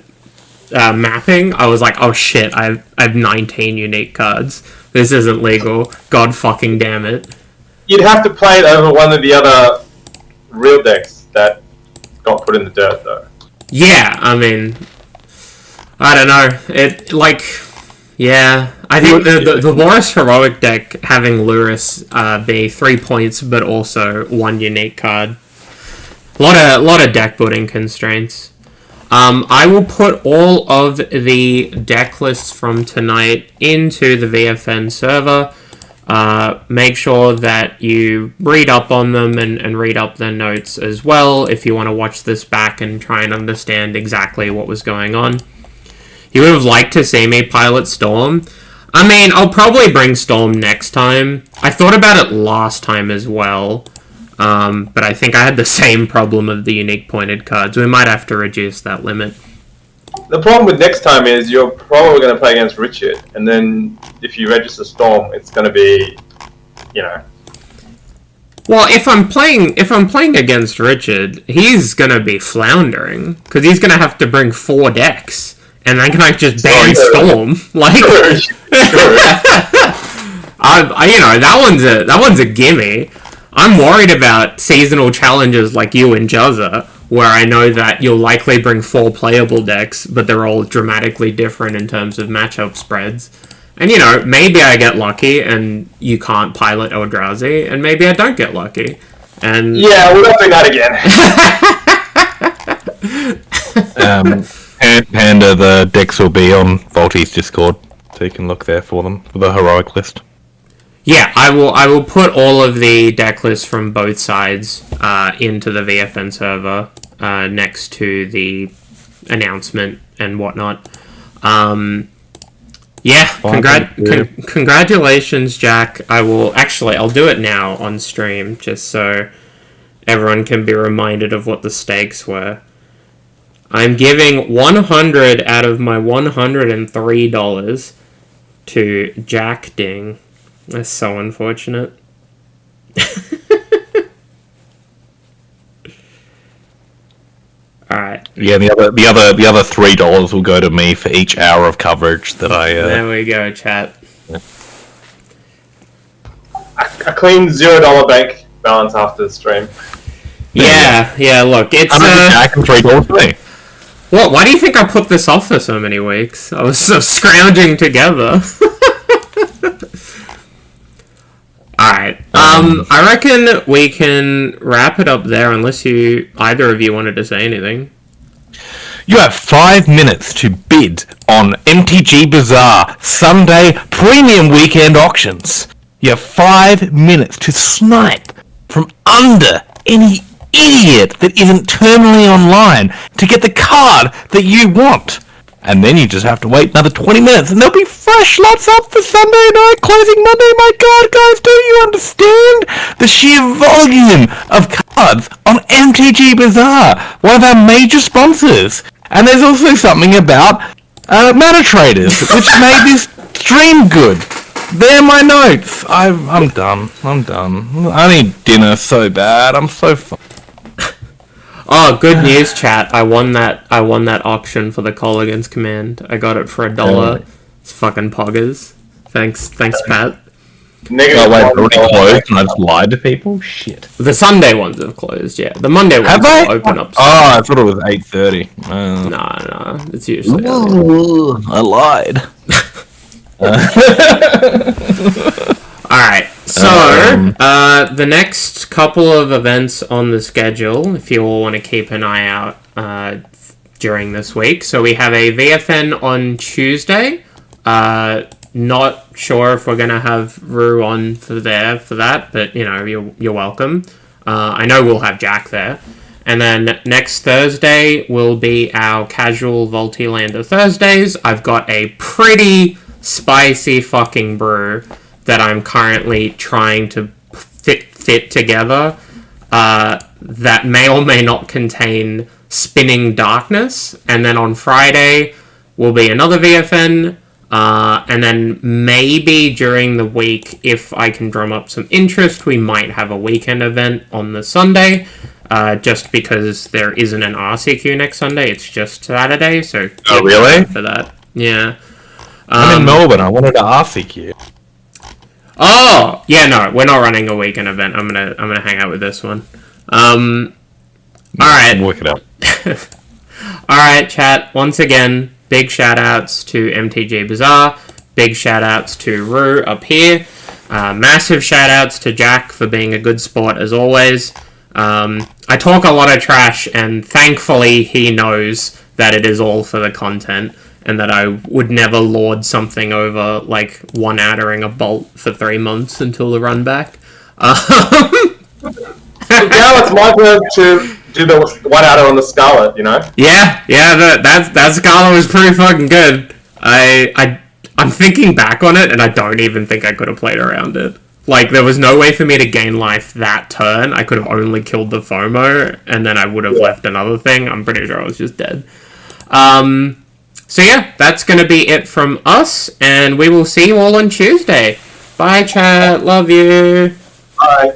mapping, I was like, oh shit, I have 19 unique cards. This isn't legal. God fucking damn it. You'd have to play it over one of the other real decks that got put in the dirt, though. Yeah, I mean, I don't know. I think the Boros Heroic deck having Luris be 3 points, but also 1 unique card. A lot of deck building constraints. I will put all of the deck lists from tonight into the VFN server. Make sure that you read up on them and read up their notes as well if you want to watch this back and try and understand exactly what was going on. You would have liked to see me pilot Storm. I mean, I'll probably bring Storm next time. I thought about it last time as well, but I think I had the same problem of the unique pointed cards. We might have to reduce that limit. The problem with next time is you're probably going to play against Richard, and then if you register Storm, it's going to be, Well, if I'm playing against Richard, he's going to be floundering because he's going to have to bring 4 decks. And then can I just ban Storm? Like, that one's a gimme. I'm worried about seasonal challenges like you and Juzza, where I know that you'll likely bring 4 playable decks, but they're all dramatically different in terms of matchup spreads. And maybe I get lucky and you can't pilot Eldrazi, and maybe I don't get lucky. And yeah, we'll not do that again. Panda, the decks will be on Voltie's Discord, so you can look there for them, for the Heroic list. Yeah, I will put all of the deck lists from both sides into the VFN server next to the announcement and whatnot. Congratulations, Jack. I'll do it now on stream, just so everyone can be reminded of what the stakes were. I'm giving 100 out of my $103 to Jack Ding. That's so unfortunate. Alright. Yeah, the other $3 will go to me for each hour of coverage that I. There we go, chat. A clean $0 bank balance after the stream. Yeah. Look, it's Jack and $3 for me. What? Why do you think I put this off for so many weeks? I was so scrounging together. Alright. I reckon we can wrap it up there unless either of you wanted to say anything. You have 5 minutes to bid on MTG Bazaar Sunday Premium Weekend Auctions. You have 5 minutes to snipe from under any idiot that isn't terminally online to get the card that you want. And then you just have to wait another 20 minutes and there'll be fresh lots up for Sunday night, closing Monday. My God, guys, do you understand the sheer volume of cards on MTG Bazaar, one of our major sponsors? And there's also something about Mana Traders, which made this stream good. They're my notes. I'm done. I need dinner so bad. I'm so Oh, good news, chat! I won that auction for the Colligans command. I got it for $1. It's fucking poggers. Thanks, Pat. Oh, wait, already closed and I just lied to people? Shit. The Sunday ones have closed, yeah. The Monday ones will open up soon. Oh, I thought it was 8:30. Nah, it's usually I lied. Alright. So, the next couple of events on the schedule, if you all want to keep an eye out during this week. So we have a VFN on Tuesday. Not sure if we're going to have Rue on for that, but, you're welcome. I know we'll have Jack there. And then next Thursday will be our casual Voltie Lander Thursdays. I've got a pretty spicy fucking brew that I'm currently trying to fit together that may or may not contain spinning darkness. And then on Friday will be another VFN. And then maybe during the week, if I can drum up some interest, we might have a weekend event on the Sunday. Just because there isn't an RCQ next Sunday, it's just Saturday, so... Oh, really? For that, yeah. I'm in Melbourne, I wanted to RCQ. Oh! Yeah, no, we're not running a weekend event, I'm gonna hang out with this one. Alright. Work it out. Alright, chat, once again, big shout-outs to MTG Bazaar, big shout-outs to Rue up here, massive shout-outs to Jack for being a good sport as always. I talk a lot of trash, and thankfully he knows that it is all for the content, and that I would never lord something over, like, one-outering a bolt for 3 months until the run back. So now it's my turn to do the one-outer on the Scarlet, Yeah, that Scala was pretty fucking good. I'm thinking back on it, and I don't even think I could have played around it. Like, there was no way for me to gain life that turn. I could have only killed the FOMO, and then I would have left another thing. I'm pretty sure I was just dead. So yeah, that's going to be it from us, and we will see you all on Tuesday. Bye, chat. Love you. Bye.